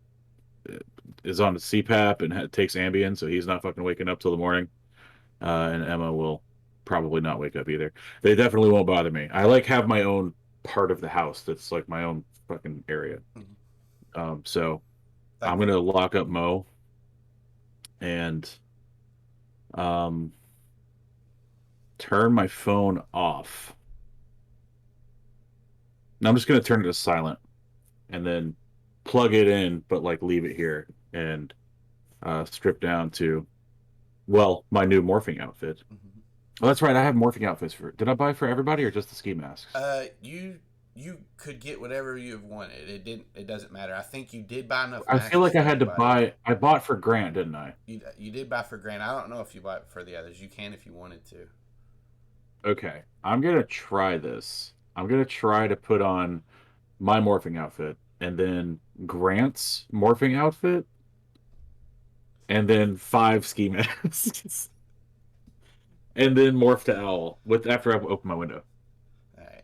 is on the CPAP and takes Ambien, so he's not fucking waking up till the morning. And Emma will probably not wake up either. They definitely won't bother me. I like have my own part of the house that's like my own fucking area. So I'm gonna lock up Mo and turn my phone off. Now I'm just gonna turn it to silent and then plug it in, but like leave it here and strip down to my new morphing outfit. Oh, that's right. I have morphing outfits for. Did I buy for everybody or just the ski masks? You could get whatever you have wanted. It doesn't matter. I think you did buy enough. I feel like I had to buy. I bought for Grant, didn't I? You did buy for Grant. I don't know if you bought for the others. You can if you wanted to. Okay, I'm gonna try this. I'm gonna try to put on my morphing outfit and then Grant's morphing outfit, and then 5 ski masks, and then morph to owl after I open my window. All right.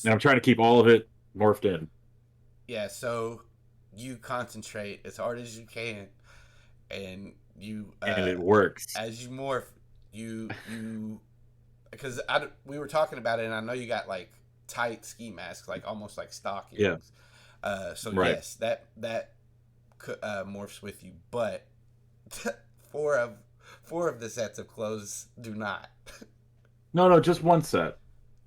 And I'm trying to keep all of it morphed in. Yeah. So you concentrate as hard as you can, and and it works as you morph. You because we were talking about it, and I know you got like tight ski masks, like almost like stockings. Yeah. So right. yes, that morphs with you, but four of the sets of clothes do not. No, just one set.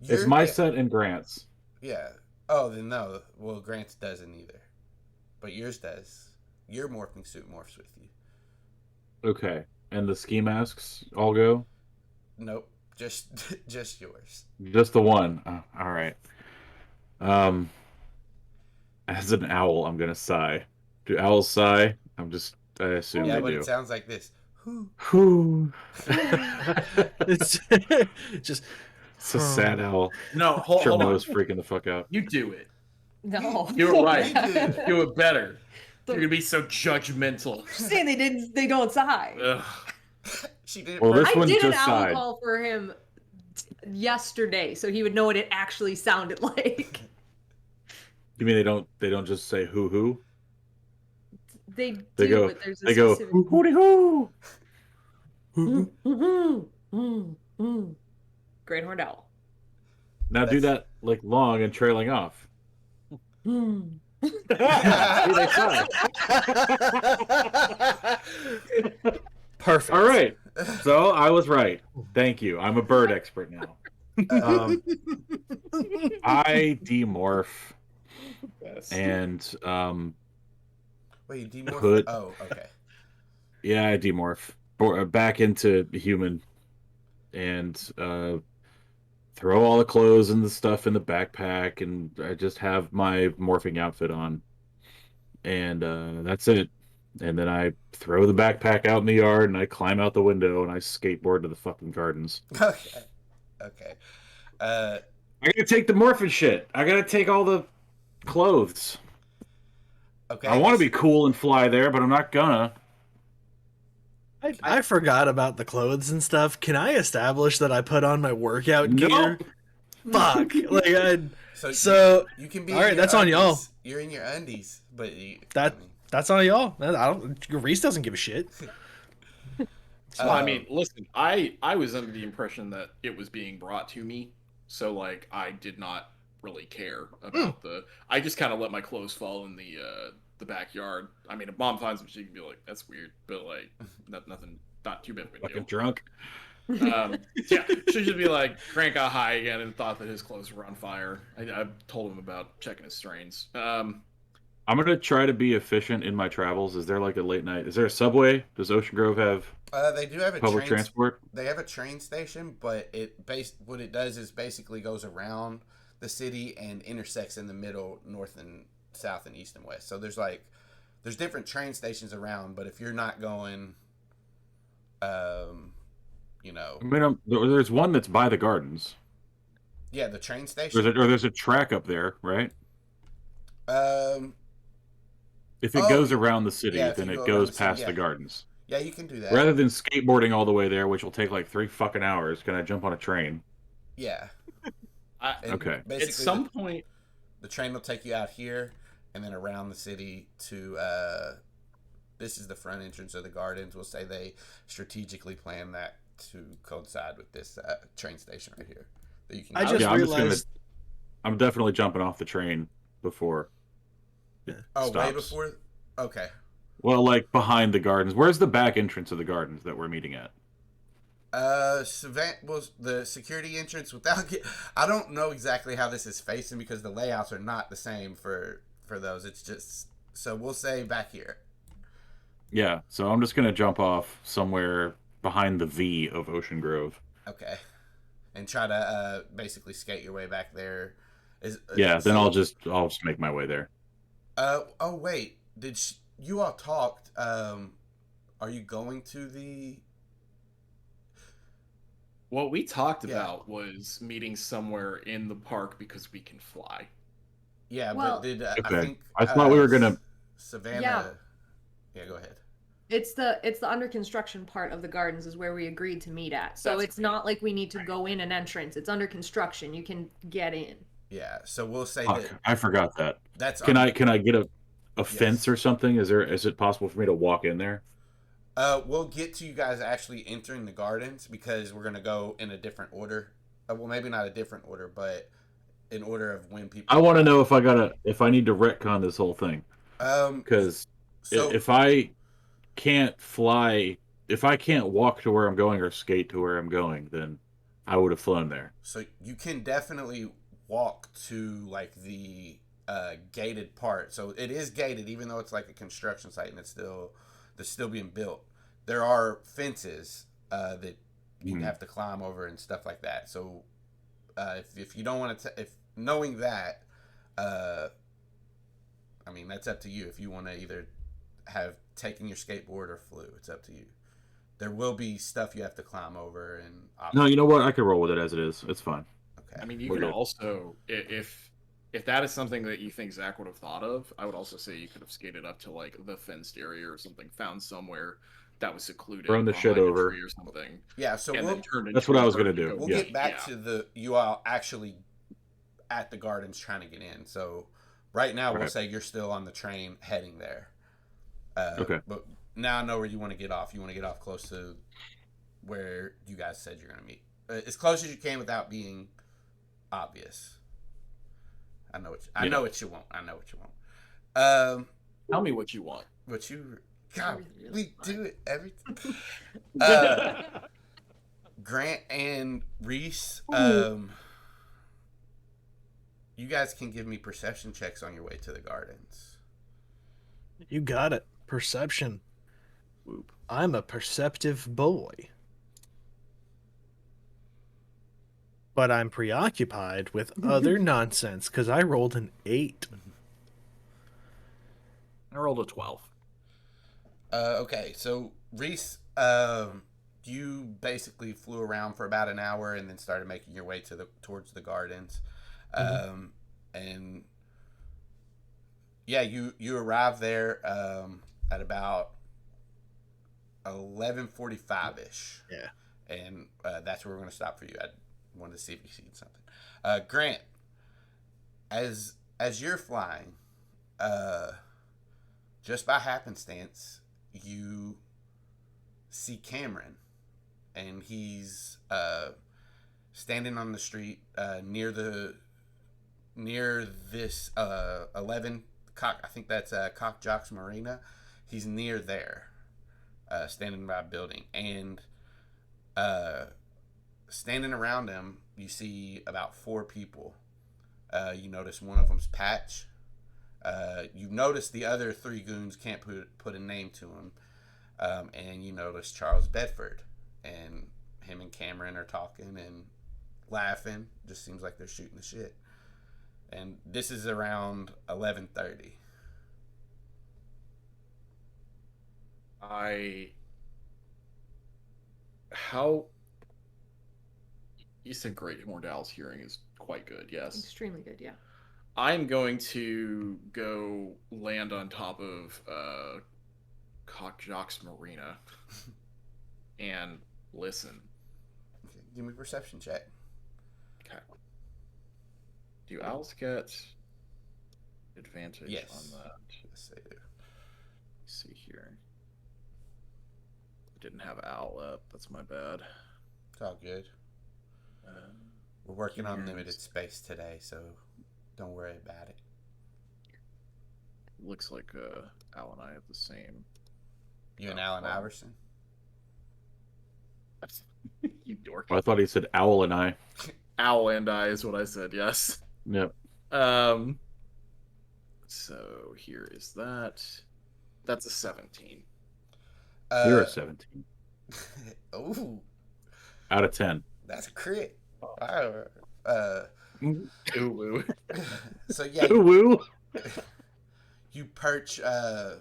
It's my set and Grant's. Yeah. Oh, then no. Well, Grant's doesn't either, but yours does. Your morphing suit morphs with you. Okay, and the ski masks all go? Nope, just yours. Just the one. All right. As an owl, I'm gonna sigh. Do owls sigh? I assume yeah, they but do. It sounds like this. Whoo. It's just. It's a sad owl. No, hold on. Mo's freaking the fuck out. You do it. No. Do it right. Do it better. You're gonna be so judgmental. Saying they don't sigh. Ugh. She did. Well, this I one did an just owl sighed. call for him yesterday, so he would know what it actually sounded like. You mean they don't just say hoo? They They do, go. but there's a They go. specific... Hoo. Great horned owl. Now do that like long and trailing off. See, they sigh. Perfect. All right. So I was right. Thank you. I'm a bird expert now. I demorph and Wait, you demorph? Hood. Oh, okay. Yeah, I demorph back into human and throw all the clothes and the stuff in the backpack, and I just have my morphing outfit on, and that's it. And then I throw the backpack out in the yard, and I climb out the window, and I skateboard to the fucking gardens. Okay. I gotta take the morphin shit. I gotta take all the clothes. Okay. I want to be cool and fly there, but I'm not gonna. I forgot about the clothes and stuff. Can I establish that I put on my workout gear? Fuck. So you can be all right. That's on y'all. You're in your undies, but that's on y'all. Reese doesn't give a shit. Well, I mean, listen, I was under the impression that it was being brought to me, so like I did not really care about I just kind of let my clothes fall in the backyard. I mean, if Mom finds them, she can be like, "That's weird," but like, nothing, not too big of a deal. Fucking drunk. Yeah, she'd just be like, Crank got high again and thought that his clothes were on fire. I told him about checking his strains. I'm gonna try to be efficient in my travels. Is there like a late night? Is there a subway? Does Ocean Grove have They do have a public transport? They have a train station, but what it does is basically goes around the city and intersects in the middle, north and south and east and west. So there's different train stations around, but if you're not going, you know, I mean, there's one that's by the gardens. yeah, the train station. There's a track up there, right? Um, If it Oh, goes around the city, yeah, if then you it go around goes the city, past yeah. the gardens. yeah, you can do that. Rather than skateboarding all the way there, which will take like 3 fucking hours, can I jump on a train? Yeah. And Okay. Basically, At some point, the train will take you out here and then around the city to. This is the front entrance of the gardens. We'll say they strategically plan that to coincide with this train station right here. That you can. I just realized. I'm definitely jumping off the train before. It way stops. before. Okay. Well, like behind the gardens. Where's the back entrance of the gardens that we're meeting at? Savannah was the security entrance I don't know exactly how this is facing because the layouts are not the same for those. It's just so we'll say back here. Yeah, so I'm just gonna jump off somewhere behind the V of Ocean Grove. Okay. And try to basically skate your way back there. Then I'll just make my way there. Oh wait, you all talked? Are you going to the? what we talked about was meeting somewhere in the park because we can fly. Yeah, Well- but did Okay. I thought we were gonna. Savannah? Yeah. Yeah, go ahead. It's the under construction part of the gardens is where we agreed to meet at. So That's it's not like we need to go in an entrance. It's under construction. You can get in. Yeah, so we'll say Fuck, that I forgot that. that's. Can I get a fence or something? Is it possible for me to walk in there? We'll get to you guys actually entering the gardens because we're gonna go in a different order. Well, maybe not a different order, but in order of when people. I want to know if I need to retcon this whole thing. Because So if I can't fly, if I can't walk to where I'm going or skate to where I'm going, then I would have flown there. So you can definitely walk to like the gated part. So it is gated, even though it's like a construction site and it's still being built. There are fences that you have to climb over and stuff like that. So if you don't want to, if knowing that, I mean that's up to you. If you want to either have taken your skateboard or flew, it's up to you. There will be stuff you have to climb over and. No, you know what? I can roll with it as it is. It's fine. Okay. I mean, you We're could good. also, if that is something that you think Zach would have thought of, I would also say you could have skated up to like the fenced area or something, found somewhere that was secluded, Thrown the shit behind a over. tree or something. Yeah. So And we'll then turned That's into what a I was gonna bird to do. go we'll Yeah. get back to you all actually at the gardens trying to get in. So right now we'll Right. say you're still on the train heading there. Okay. But now I know where you want to get off. You want to get off close to where you guys said you're going to meet. As close as you can without being obvious. I know what you want. I know what you want. Tell me what you want. But you, God, we do it every time. Grant and Reese, you guys can give me perception checks on your way to the gardens. You got it. Perception. Whoop. I'm a perceptive boy. But I'm preoccupied with other nonsense because I rolled an 8. I rolled a 12. Okay, so Reese, you basically flew around for about an hour and then started making your way towards the gardens, and yeah, you arrived there at about 11:45 ish. Yeah, and that's where we're going to stop for you. I wanted to see if you seen something. Grant, as you're flying, just by happenstance, you see Cameron, and he's standing on the street near this 11 cock. I think that's Cock Jocks Marina. He's near there, standing by a building, and standing around him, you see about 4 people. You notice one of them's Patch. You notice the other 3 goons can't put a name to him, and you notice Charles Bedford, and him and Cameron are talking and laughing. Just seems like they're shooting the shit. And this is around 11:30. You said Great Mordal's hearing is quite good, yes. Extremely good, yeah. I'm going to go land on top of Cockjock's Marina and listen. Okay, give me a perception check. Okay. Do owls get advantage Yes. on that? Yes, they do. Let's see here. I didn't have owl up. That's my bad. It's all good. We're working on limited space today, so don't worry about it. Looks like Al and I have the same. You and Alan Iverson? You dork. I thought he said owl and I. Owl and I is what I said, yes. Yep. So here is that. That's a 17. You're a 17. Ooh, Out of 10. that's a crit. Wow. Ooh. So yeah, Ooh, woo. you perch. You're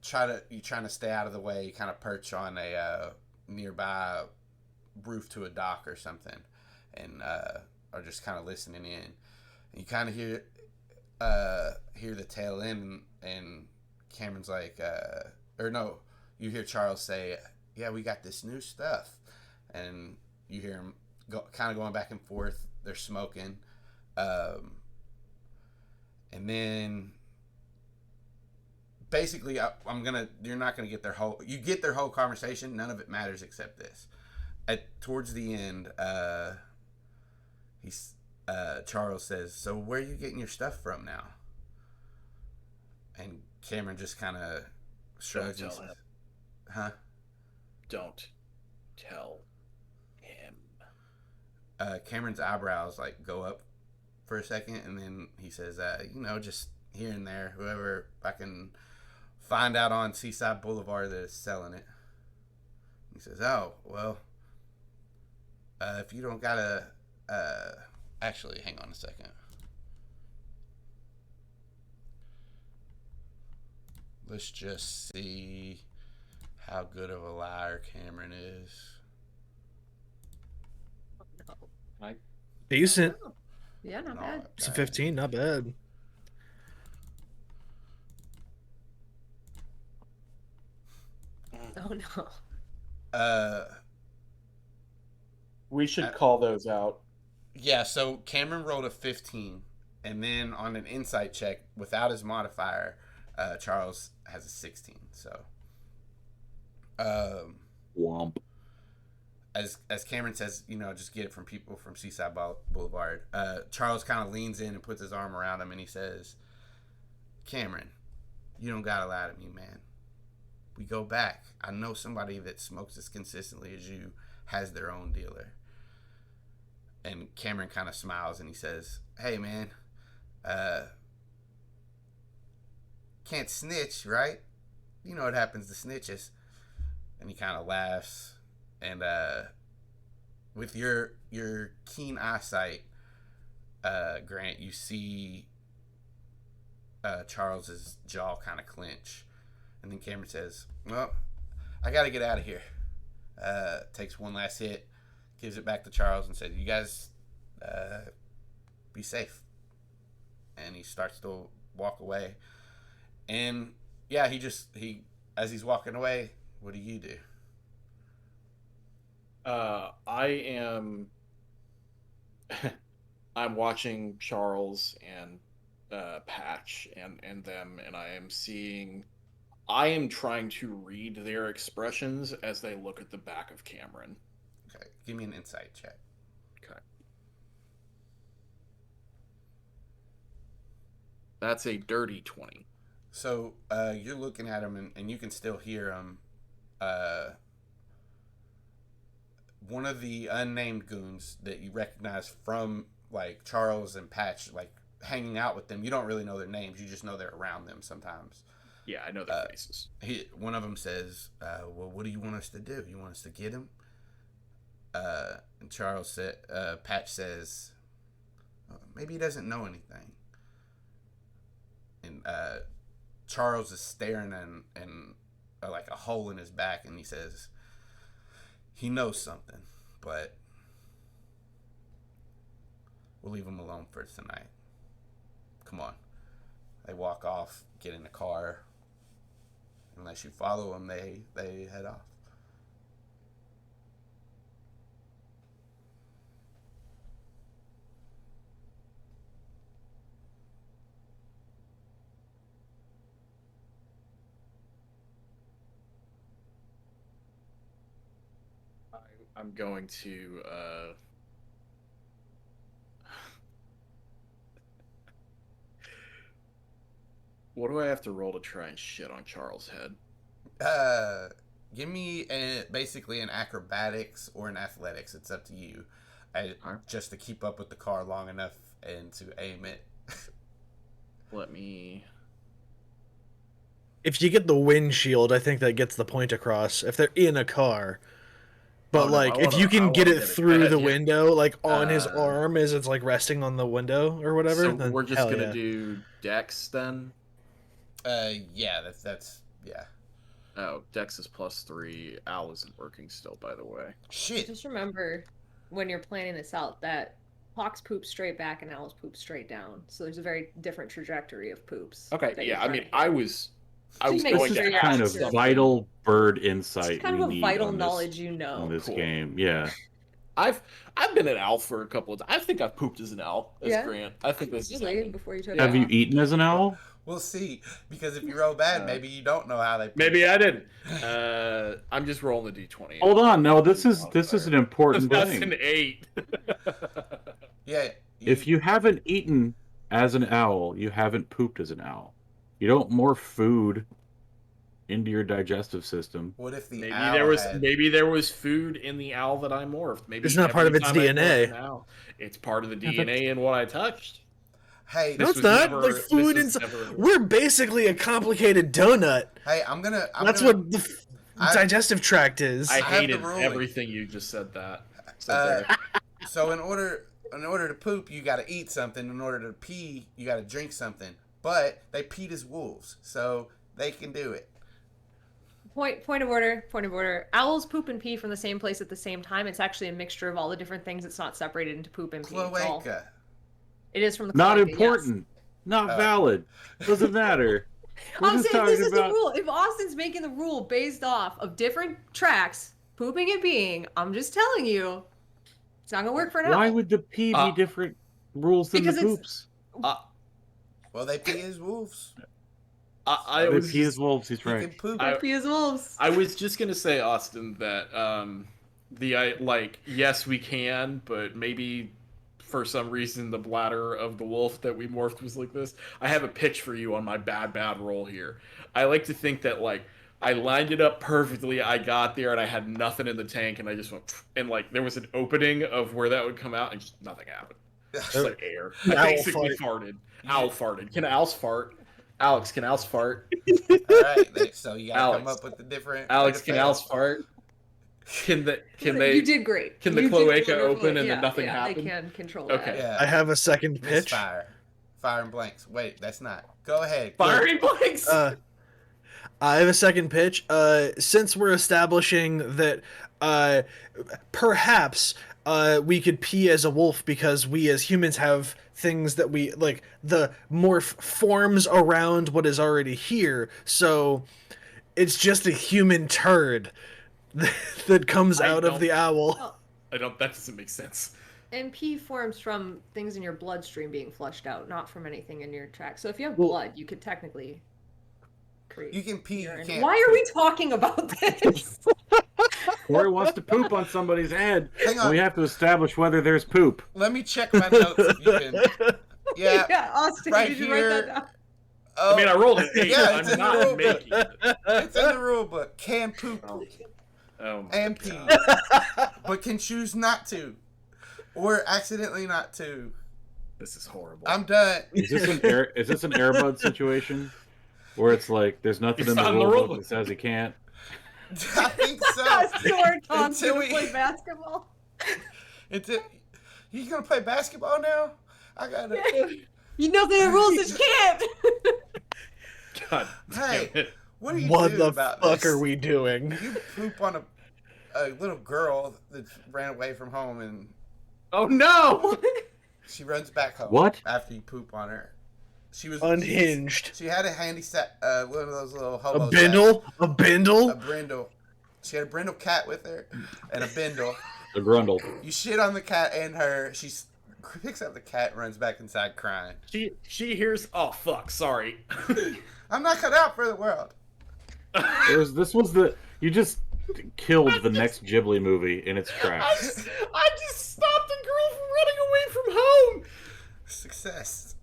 trying to stay out of the way. You kind of perch on a nearby roof to a dock or something, and are just kind of listening in. And you kind of hear the tail end, and Cameron's like, or no, you hear Charles say, "Yeah, we got this new stuff," and you hear him kind of going back and forth. They're smoking, and then basically, you're not gonna get their whole. You get their whole conversation. None of it matters except this. Towards the end, Charles says, "So where are you getting your stuff from now?" And Cameron just kind of shrugs and Don't tell says, him. "Huh?" Don't tell him. Cameron's eyebrows like go up for a second, and then he says, just here and there, whoever I can find out on Seaside Boulevard that is selling it." He says, "Oh, well, if you don't gotta, actually, hang on a second. Let's just see how good of a liar Cameron is." Decent. Yeah, not No, bad. It's a 15, not bad. Oh no. We should call those out. Yeah, so Cameron rolled a 15, and then on an insight check without his modifier, Charles has a 16. So, Womp. as Cameron says, just get it from people from Seaside Boulevard. Charles kind of leans in and puts his arm around him, and he says, "Cameron, you don't gotta lie to me, man. We go back. I know somebody that smokes as consistently as you has their own dealer." And Cameron kind of smiles and he says, "Hey, man, can't snitch, right? You know what happens to snitches." And he kind of laughs. And with your keen eyesight, Grant, you see Charles's jaw kind of clench. And then Cameron says, "Well, I got to get out of here." Takes one last hit, gives it back to Charles, and said, "You guys be safe." And he starts to walk away. And yeah, he as he's walking away, what do you do? I'm watching Charles and Patch and them, and I am trying to read their expressions as they look at the back of Cameron. Okay, give me an insight check. Okay. That's a dirty 20. So you're looking at him, and you can still hear him. One of the unnamed goons that you recognize from like Charles and Patch, like hanging out with them. You don't really know their names. You just know they're around them sometimes. Yeah, I know their faces. One of them says, well, what do you want us to do? You want us to get him? And Patch says, maybe he doesn't know anything. And Charles is staring in like a hole in his back, and he says, he knows something, but we'll leave him alone for tonight. Come on. They walk off, get in the car. Unless you follow them, they head off. I'm going to what do I have to roll to try and shit on Charles' head? Give me basically an acrobatics or an athletics. It's up to you. Just to keep up with the car long enough and to aim it. Let me. If you get the windshield, I think that gets the point across. If they're in a car. But if you can get it through the window, like on his arm as it's like resting on the window or whatever, So then we're just gonna do Dex then? Yeah, that's yeah. Oh, Dex is +3. Al isn't working still, by the way. Shit. Just remember, when you're planning this out, that Hawks poop straight back and Owls poop straight down. So there's a very different trajectory of poops. Okay, yeah, I mean, I was Just make going sure to you're kind of accurate. vital bird insight. It's kind we of a need vital on this- knowledge you know. on this Cool. game. Yeah. I've been an owl for a couple of times. I think I've pooped as an owl as Yeah. Grant. I think this is Usually before you took Yeah. Have you eaten as an owl? We'll see. Because if you roll bad, maybe you don't know how they. Maybe I didn't. I'm just rolling the d20. Hold on, no. This is an important That's thing. an 8. Yeah. If you haven't eaten as an owl, you haven't pooped as an owl. You don't morph food into your digestive system. What if the maybe owl there was food in the owl that I morphed. Maybe It's not part of every its time I DNA. morphed an owl, it's part of the DNA in what I touched. Hey, No, This it's was not. never- Like this food was inside. never- We're basically a complicated donut. hey, That's what the digestive tract is. I have the hated ruling. everything you just said. So in order to poop, you got to eat something. In order to pee, you got to drink something. But they peed as wolves, so they can do it. Point of order. Owls poop and pee from the same place at the same time. It's actually a mixture of all the different things. It's not separated into poop and pee. Cloaca. It is from the Not cloaca, important. Not valid. Doesn't matter. We're I'm just saying talking this is about. the rule. If Austin's making the rule based off of different tracks, pooping and peeing, I'm just telling you, it's not gonna work for now. Why would the pee be different rules than the because it's- poops? Well, they pee as wolves. They pee as wolves. He's You right. can poop. Pee as wolves? I was just gonna say, Austin, that yes, we can, but maybe for some reason the bladder of the wolf that we morphed was like this. I have a pitch for you on my bad roll here. I like to think that I lined it up perfectly. I got there and I had nothing in the tank, and I just went and there was an opening of where that would come out, and just nothing happened. Just like air. I Owl basically farted. Owl farted. Can owls fart? Alex, can owls fart? All right, so you gotta come Alex. up with the different. Alex, way to can fail. owls fart? Can they? You did great. Can the You did cloaca wonderful. open and then Yeah, nothing yeah, happen? They can control that. Okay. Yeah. I have a second pitch. Misfire. Fire and blanks. Wait, that's not. Go ahead. Firing blanks. I have a second pitch. Since we're establishing that perhaps we could pee as a wolf because we as humans have things that we like, the morph forms around what is already here. So it's just a human turd that comes out of the owl. Well, That doesn't make sense. and pee forms from things in your bloodstream being flushed out, not from anything in your tract. So if you have Well- blood, you could technically create. You can pee. You urine. can't. Why are we talking about this? Cory wants to poop on somebody's head. Hang And on. we have to establish whether there's poop. Let me check my notes. If you can. Yeah. Yeah, Austin, right did you write here. that down? Oh, I mean, I rolled an 8. Yeah, it's in I'm the not rule book. making it. It's in the rule book. Can poop Oh my and pee, God. but can choose not to, or accidentally not to. This is horrible. I'm done. Is this an Airbud situation where it's like there's nothing It's in the not in the rule rule book that says he can't? I think so. Sword taunts Until to we- play basketball. You gonna play basketball now? I gotta. You know there are rules that you can't. God damn Hey, it. what are you What doing the about fuck this? are we doing? You poop on a little girl that ran away from home, and Oh no! she runs back home. What? After you poop on her? She was Unhinged. She had a handy set, one of those little A hobo bindle? A sets. bindle? A brindle. She had a brindle cat with her, and a bindle. A grundle. You shit on the cat and her. She picks up the cat and runs back inside crying. She hears. Oh fuck! Sorry. I'm not cut out for the world. This was the you just killed the next Ghibli movie in its tracks. I just stopped a girl from running away from home. Success.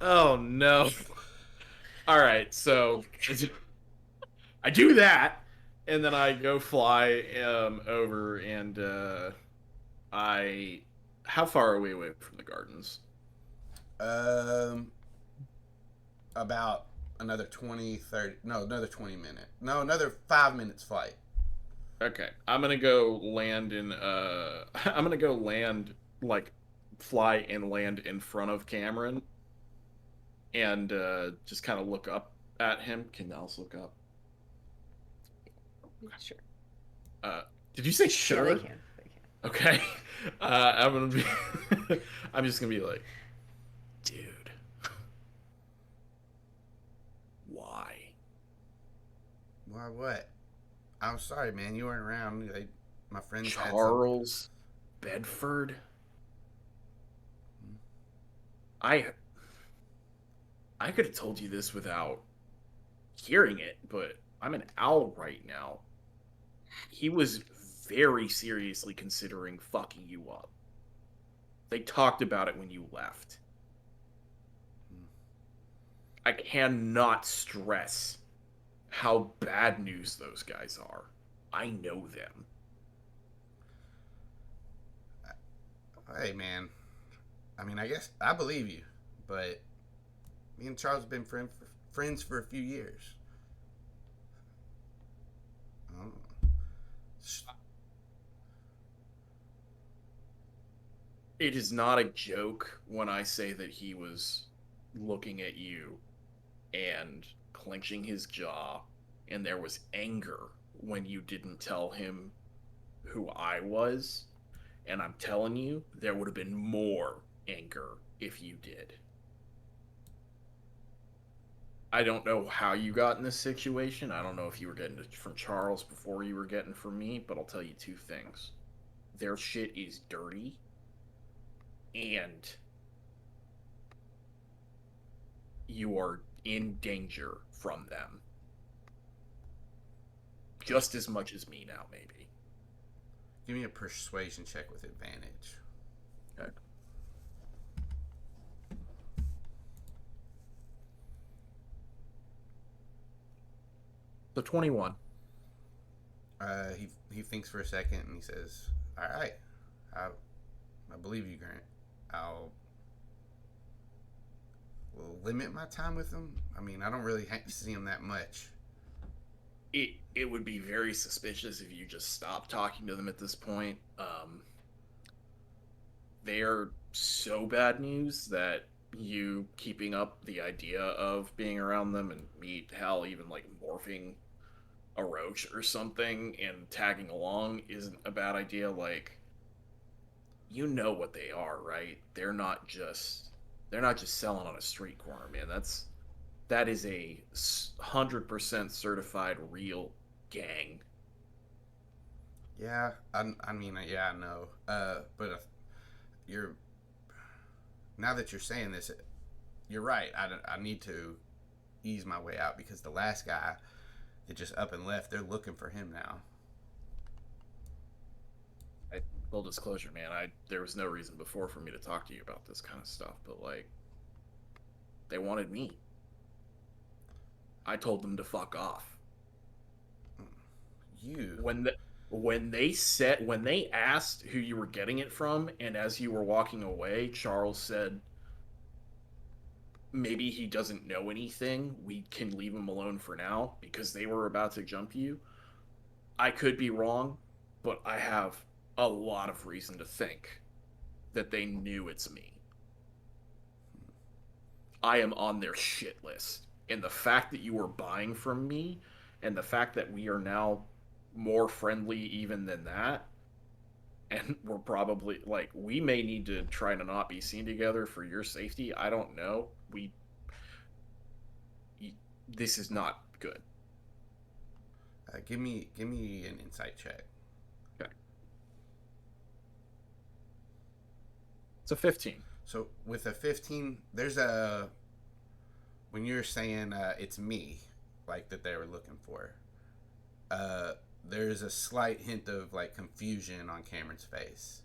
Oh no. All right, so I do that, and then I go fly over, and how far are we away from the gardens? About another 20, 30, no, another 20 minutes. No, another 5 minutes flight. Okay, I'm gonna go land in. I'm gonna go land, like, fly and land in front of Cameron, and just kind of look up at him. Can Nels look up? Sure. Did you say Yeah, sure? they can. They can. Okay. I'm gonna be. I'm just gonna be like, dude. Why? Why, what? I'm sorry, man. You weren't around. My friends had some. Charles Bedford? I could have told you this without hearing it, but I'm an owl right now. He was very seriously considering fucking you up. They talked about it when you left. I cannot stress how bad news those guys are. I know them. Hey, man. I mean, I guess I believe you, but me and Charles have been friends for a few years. I don't know. It is not a joke when I say that he was looking at you and clenching his jaw, and there was anger when you didn't tell him who I was. And I'm telling you, there would have been more anger if you did. I don't know how you got in this situation. I don't know if you were getting it from Charles before you were getting from me, but I'll tell you two things. Their shit is dirty, and you are in danger from them. Just as much as me now, maybe. Give me a persuasion check with advantage. Okay. The 21. He thinks for a second and he says, "All right, I believe you, Grant. Will limit my time with him. I mean, I don't really see him that much." It would be very suspicious if you just stopped talking to them at this point. They are so bad news that you keeping up the idea of being around them, and me, hell, even like morphing a roach or something and tagging along isn't a bad idea. Like, you know what they are, right? They're not just selling on a street corner, man. That is a 100% certified real gang. Yeah, I mean, yeah, I know. But now that you're saying this, you're right. I need to ease my way out because the last guy that just up and left, they're looking for him now. Full disclosure, man, there was no reason before for me to talk to you about this kind of stuff, but like, they wanted me. I told them to fuck off. You When when they asked who you were getting it from, and as you were walking away, Charles said, maybe he doesn't know anything. We can leave him alone for now because they were about to jump you. I could be wrong, but I have a lot of reason to think that they knew it's me. I am on their shit list. And the fact that you were buying from me, and the fact that we are now more friendly even than that, and we're probably, like, we may need to try to not be seen together for your safety. I don't know. This is not good. Give me an insight check. Okay. It's a 15. So with a 15, when you're saying it's me, like that they were looking for, there's a slight hint of like confusion on Cameron's face.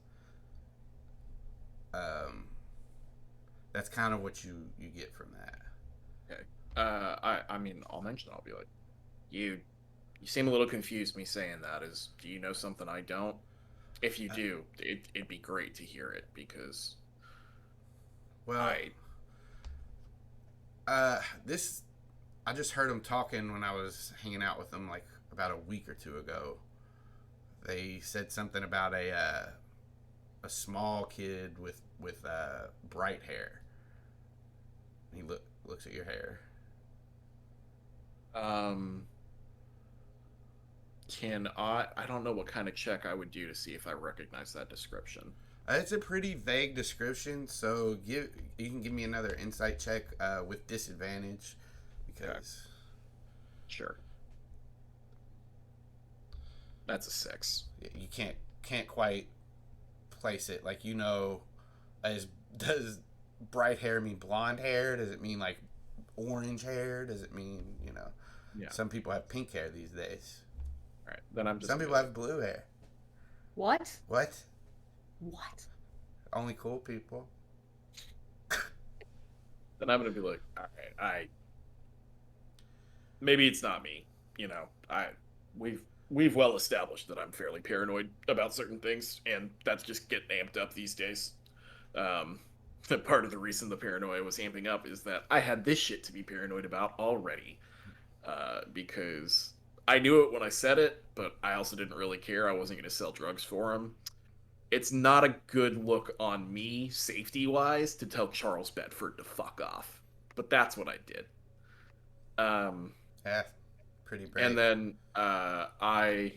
That's kind of what you get from that. Okay. I mean, I'll mention. I'll be like, you seem a little confused. Me saying that is, do you know something I don't? If you do, it'd be great to hear it because. Well, I just heard them talking when I was hanging out with them like about a week or two ago. They said something about a small kid with bright hair. He looks at your hair. I don't know what kind of check I would do to see if I recognize that description. It's a pretty vague description, so you can give me another insight check with disadvantage because. Sure. That's a 6. You can't quite place it. Like, does bright hair mean blonde hair? Does it mean like orange hair? Does it mean, Yeah. Some people have pink hair these days. All right, then I'm just. Some people have blue hair. What? What? What? Only cool people. Then I'm gonna be like, all right, maybe it's not me. We've well established that I'm fairly paranoid about certain things, and that's just getting amped up these days. That part of the reason the paranoia was amping up is that I had this shit to be paranoid about already, because I knew it when I said it, but I also didn't really care. I wasn't going to sell drugs for him. It's not a good look on me, safety-wise, to tell Charles Bedford to fuck off. But that's what I did. Yeah, pretty brave. And then I'm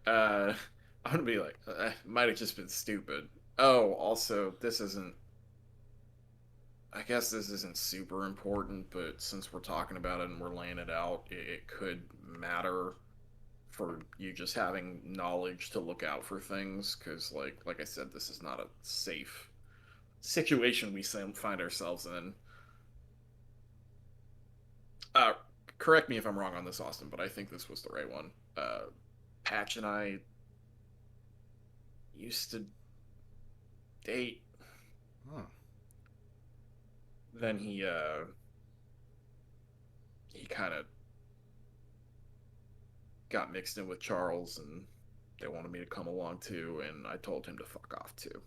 gonna be like, might have just been stupid. Oh, also, I guess this isn't super important, but since we're talking about it and we're laying it out, it could matter for you just having knowledge to look out for things, because like I said, this is not a safe situation we find ourselves in. Correct me if I'm wrong on this, Austin, but I think this was the right one. Patch and I used to date. Huh. Then he kind of got mixed in with Charles, and they wanted me to come along too, and I told him to fuck off too.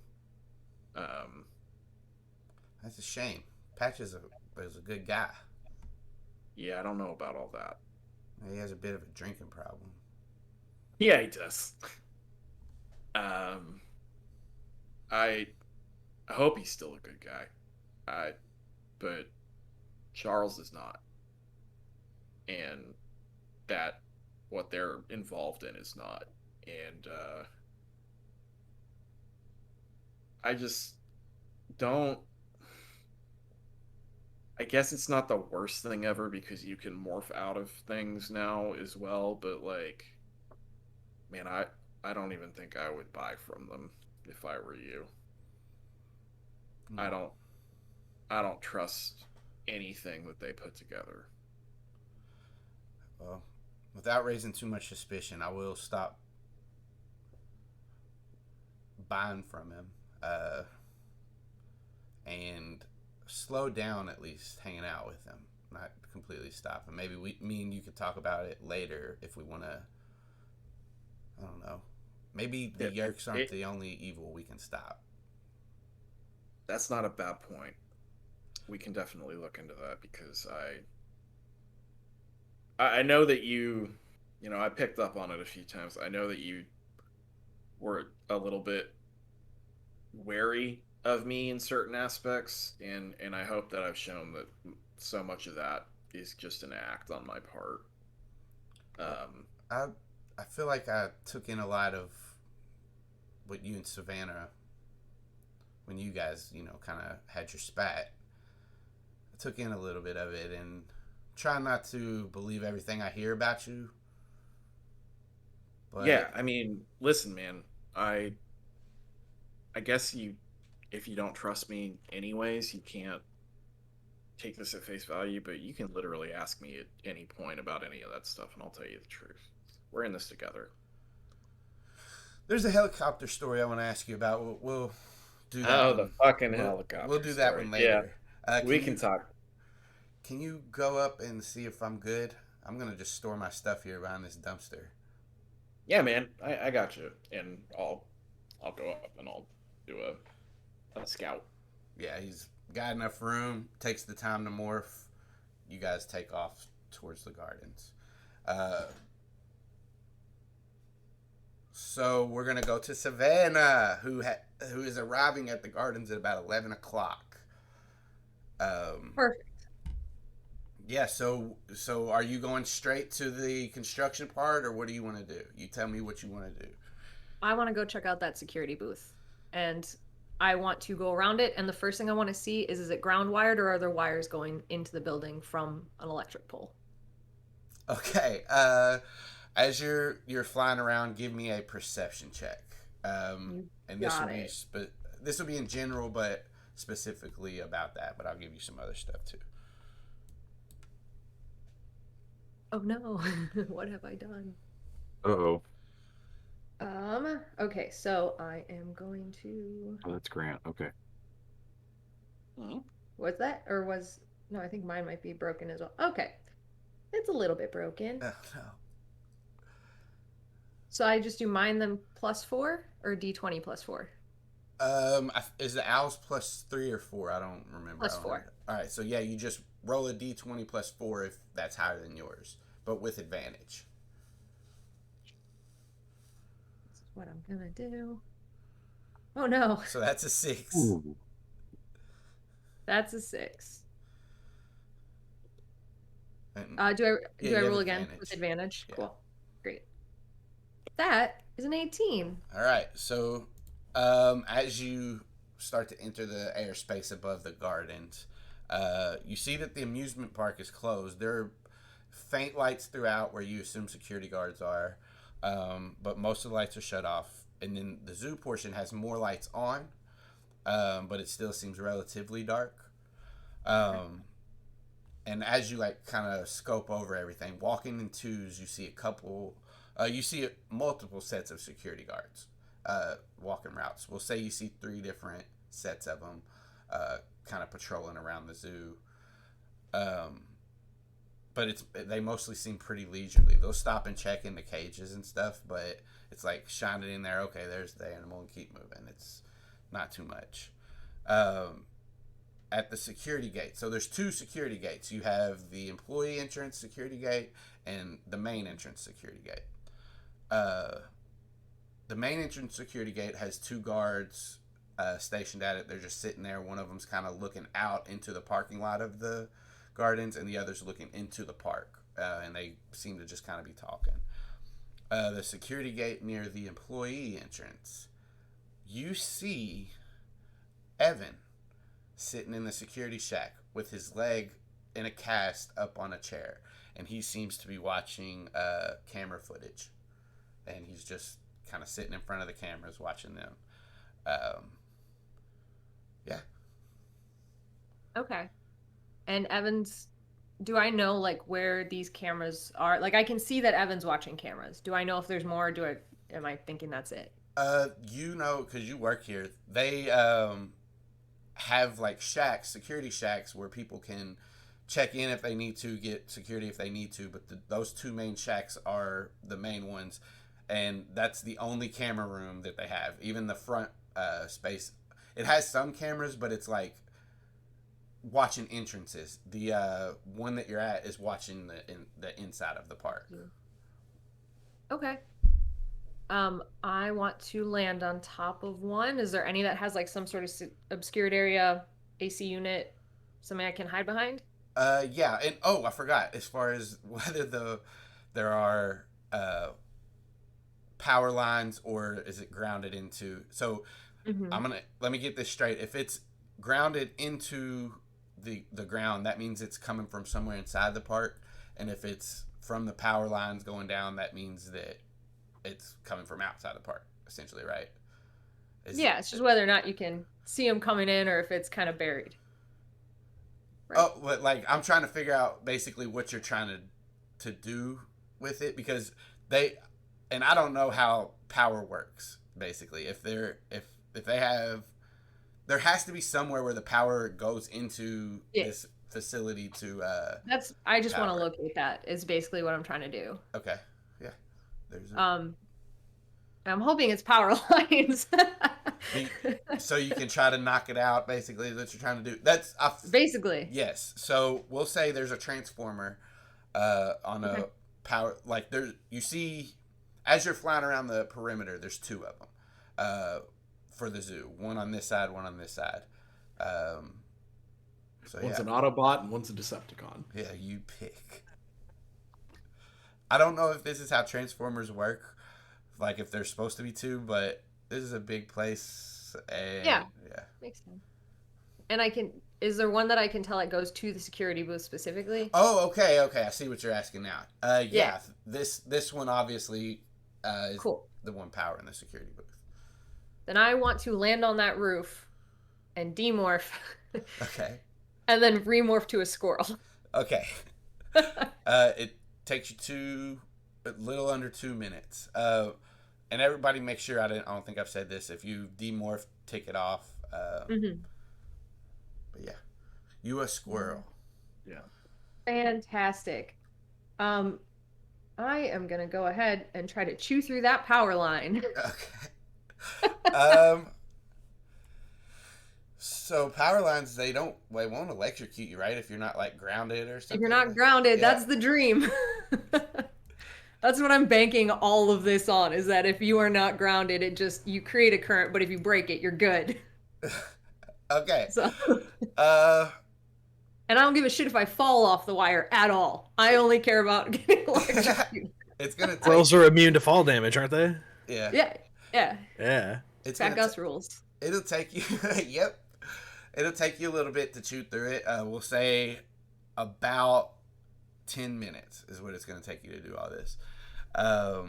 That's a shame. Patch is a good guy. Yeah, I don't know about all that. He has a bit of a drinking problem. Yeah, he does. I hope he's still a good guy. But Charles is not. And that what they're involved in is not. And I just don't. I guess it's not the worst thing ever because you can morph out of things now as well, but man, I don't even think I would buy from them if I were you. I don't trust anything that they put together. Well, without raising too much suspicion, I will stop buying from him and slow down, at least hanging out with him. Not completely stop. And maybe me and you could talk about it later if we want to I don't know. Maybe the Yeerks aren't the only evil we can stop. That's not a bad point. We can definitely look into that because I know that you know, I picked up on it a few times. I know that you were a little bit wary of me in certain aspects, and I hope that I've shown that so much of that is just an act on my part. I feel like I took in a lot of what you and Savannah, when you guys, you know, kind of had your spat. I took in a little bit of it and try not to believe everything I hear about you. But Yeah, I mean, listen, man, I guess if you don't trust me anyways, you can't take this at face value, but you can literally ask me at any point about any of that stuff and I'll tell you the truth. We're in this together. there's a helicopter story I want to ask you about. We'll do that. Oh, one. the fucking helicopter. We'll do that story. one later. We can talk. Can you go up and see if I'm good? I'm gonna just store my stuff here behind this dumpster. Yeah, man, I got you, and I'll go up and I'll do a scout. Yeah, he's got enough room. Takes the time to morph. You guys take off towards the gardens. So we're gonna go to Savannah, who is arriving at the gardens at about 11 o'clock. Perfect. Yeah. So are you going straight to the construction part, or what do you want to do? You tell me what you want to do. I want to go check out that security booth, and I want to go around it. And the first thing I want to see is it ground wired or are there wires going into the building from an electric pole? Okay. As you're flying around, give me a perception check. And this will be in general, but specifically about that. But I'll give you some other stuff too. Oh no, what have I done? Uh-oh. Okay, so I am going to... Oh, that's Grant. Okay. Was that? Or was... No, I think mine might be broken as well. Okay. It's a little bit broken. Oh, no. So I just do mine then +4 or D20 +4? Is the owls +3 or 4? I don't remember. +4. All right, so yeah, you just roll a D20 +4 if that's higher than yours, but with advantage. This is what I'm gonna do. Oh no. So that's a 6. Ooh. That's a 6. And, Do I you have roll again advantage. with advantage? Yeah. Cool. Great. That is an 18. All right, so as you start to enter the airspace above the gardens, you see that the amusement park is closed. There are faint lights throughout where you assume security guards are, but most of the lights are shut off. And then the zoo portion has more lights on, but it still seems relatively dark. And as you kind of scope over everything, walking in twos, you see multiple sets of security guards walking routes. We'll say you see 3 different sets of them kind of patrolling around the zoo. But they mostly seem pretty leisurely. They'll stop and check in the cages and stuff, but it's like shine it in there. Okay, there's the animal and keep moving. It's not too much. At the security gate. So there's 2 security gates. You have the employee entrance security gate and the main entrance security gate. The main entrance security gate has 2 guards stationed at it. They're just sitting there. One of them's kind of looking out into the parking lot of the gardens, and the other's looking into the park. And they seem to just kind of be talking. The security gate near the employee entrance, you see Evan sitting in the security shack with his leg in a cast up on a chair, and he seems to be watching camera footage, and he's just kind of sitting in front of the cameras watching them. Yeah. Okay. And Evan's, do I know like where these cameras are? Like I can see that Evan's watching cameras. Do I know if there's more? Am I thinking that's it? You know, because you work here, they have like shacks, security shacks, where people can check in if they need to, get security if they need to. But those 2 main shacks are the main ones. and that's the only camera room that they have. Even the front space, it has some cameras, but it's like watching entrances. The one that you're at is watching the inside of the park. Okay. I want to land on top of one. Is there any that has like some sort of obscured area, AC unit, something I can hide behind? Yeah, and I forgot, as far as whether there are power lines or is it grounded into. So let me get this straight. If it's grounded into the ground, that means it's coming from somewhere inside the park, and if it's from the power lines going down, that means that it's coming from outside the park, essentially, right? It's just whether or not you can see them coming in or if it's kind of buried. Right. Oh, but like I'm trying to figure out basically what you're trying to do with it, because and I don't know how power works. Basically, if they have, there has to be somewhere where the power goes into this facility to. I just want to locate that. Is basically what I'm trying to do. Okay. Yeah. There's. I'm hoping it's power lines. So you can try to knock it out, basically, is what you're trying to do. That's basically. Yes. So we'll say there's a transformer on a power, like you see, as you're flying around the perimeter, there's two of them for the zoo. One on this side, one on this side. One's an Autobot and one's a Decepticon. Yeah, you pick. I don't know if this is how Transformers work, like if they're supposed to be two, but this is a big place. And yeah. Makes sense. And is there one that I can tell it goes to the security booth specifically? Oh, okay. I see what you're asking now. Yeah. This one obviously is the one powering the security booth. Then I want to land on that roof and demorph. Okay. And then remorph to a squirrel. Okay. It takes you a little under 2 minutes. And everybody make sure, I don't think I've said this, if you demorph, take it off. But yeah, you a squirrel. Yeah. Fantastic. I am going to go ahead and try to chew through that power line. Okay. So power lines, they won't electrocute you, right? If you're not like grounded or something. If you're not grounded, that's the dream. That's what I'm banking all of this on, is that if you are not grounded, you create a current, but if you break it, you're good. Okay. So, and I don't give a shit if I fall off the wire at all. I only care about getting electrocuted. It's gonna take... Squirrels are immune to fall damage, aren't they? Yeah. Yeah. It's Fat Gus rules. It'll take you. Yep. It'll take you a little bit to chew through it. We'll say about 10 minutes is what it's going to take you to do all this. I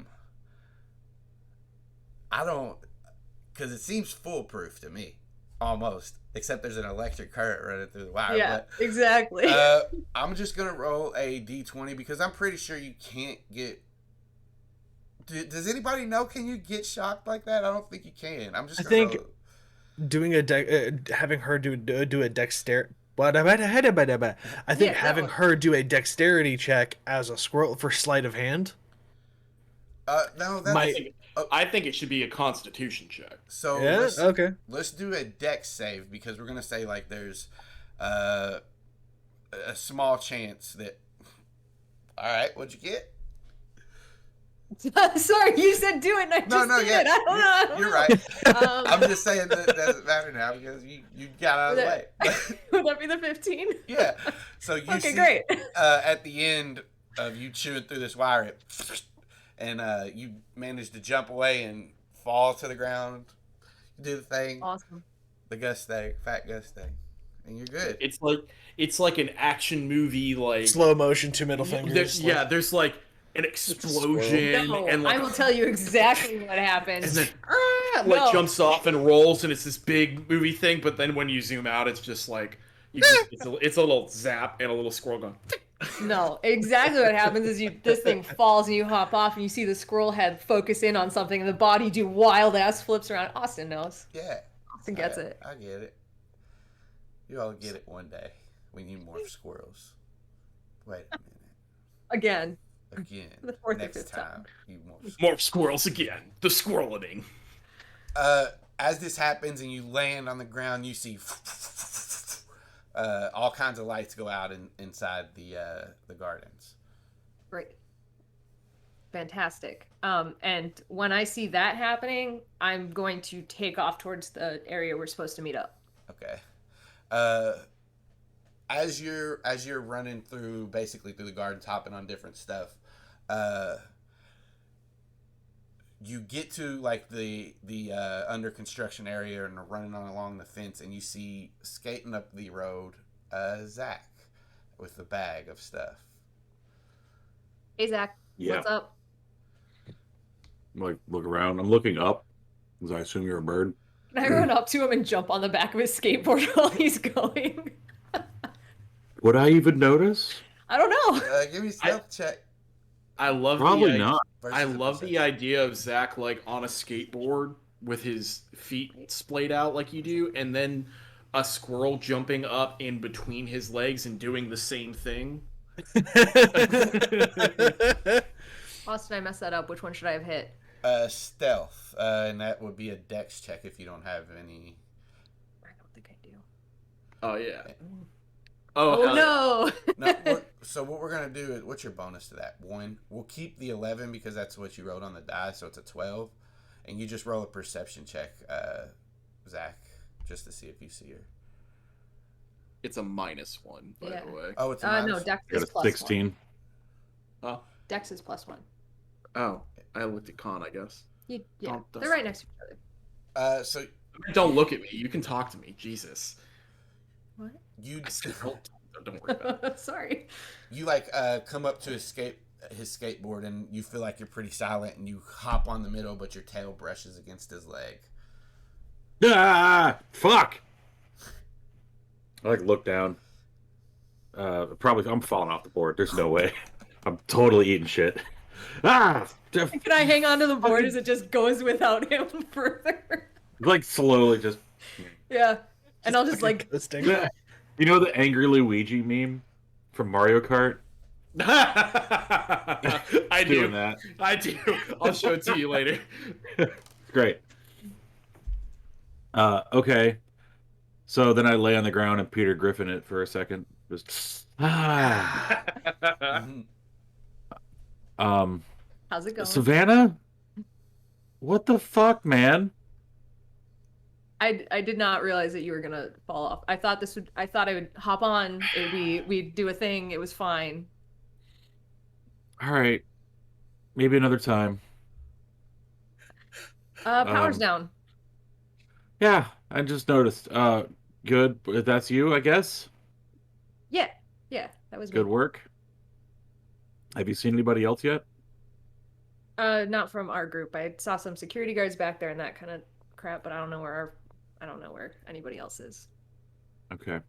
don't, because it seems foolproof to me, almost, except there's an electric current running through the wire. Yeah, exactly. I'm just going to roll a D20 because I'm pretty sure you can't get. Does anybody know? Can you get shocked like that? I don't think you can. I'm just. Doing having her do a dexterity. I think having her do a dexterity check as a squirrel for sleight of hand. No, that's. I think it should be a Constitution check. So let's do a dex save, because we're gonna say like there's a small chance that. All right, what'd you get? Sorry, you said do it, and I just did it. I don't know. You're right. I'm just saying that it doesn't matter now because you got out of the way. Would that be the 15? Yeah. So you see, great. At the end of you chewing through this wire, and you manage to jump away and fall to the ground. You do the thing. Awesome. The Gus thing, Fat Gus thing, and you're good. It's like an action movie, like slow motion, two middle fingers. There's like an explosion, and like, I will tell you exactly what happens. And then jumps off and rolls, and it's this big movie thing. But then when you zoom out, it's just like it's a little zap and a little squirrel going. No, exactly what happens is this thing falls and you hop off and you see the squirrel head focus in on something and the body do wild ass flips around. Austin knows. Yeah. Austin gets it. I get it. You all get it one day when you morph squirrels. Wait a minute. Again. again The fourth or next fifth time. time. You morph. Morph squirrels again. The squirrelining. As this happens and you land on the ground, you see all kinds of lights go out inside the gardens. Great. Fantastic. And when I see that happening, I'm going to take off towards the area we're supposed to meet up. Okay. As you're running through the gardens, hopping on different stuff, you get to like the under construction area and are running along the fence, and you see skating up the road Zac with the bag of stuff. Hey, Zac. Yeah. What's up? Like, look around. I'm looking up, because I assume you're a bird. Can I run up to him and jump on the back of his skateboard while he's going? Would I even notice? I don't know. Give me a stealth check. I love Probably the not. I love the idea of Zac like on a skateboard with his feet splayed out like you do, and then a squirrel jumping up in between his legs and doing the same thing. Austin, I messed that up. Which one should I have hit? Stealth, and that would be a dex check if you don't have any. I don't think I do. Oh yeah. Oh no! So what we're gonna do is, what's your bonus to that? 1. We'll keep the 11 because that's what you rolled on the die, so it's a 12, and you just roll a perception check, Zac, just to see if you see her. It's a -1, by Yeah. the way. Oh, it's a No, minus? Dex I got is a plus 16. one. Dex is +1. Oh, I looked at con, I guess. Yeah, Don't- they're right next to each other. So Don't look at me. You can talk to me. Jesus. What? you I said don't worry about it. Sorry. you like come up to his skateboard, and you feel like you're pretty silent, and you hop on the middle, but your tail brushes against his leg. Ah, fuck! I like look down. Probably I'm falling off the board. There's no way. I'm totally eating shit. Ah! Can I hang on to the board as it just goes without him further? Like slowly just. Yeah. And I'll just like. You know the angry Luigi meme from Mario Kart? I do. Doing that. I do. I'll show it to you later. Great. Okay. So then I lay on the ground and Peter Griffin it for a second. Just Mhm. How's it going? Savannah? What the fuck, man? I did not realize that you were gonna fall off. I thought I would hop on. We'd do a thing. It was fine. All right. Maybe another time. Power's down. Yeah, I just noticed. Good. That's you, I guess. Yeah, that was Good me. work. Have you seen anybody else yet? Not from our group. I saw some security guards back there and that kind of crap, but I don't know where anybody else is. Okay.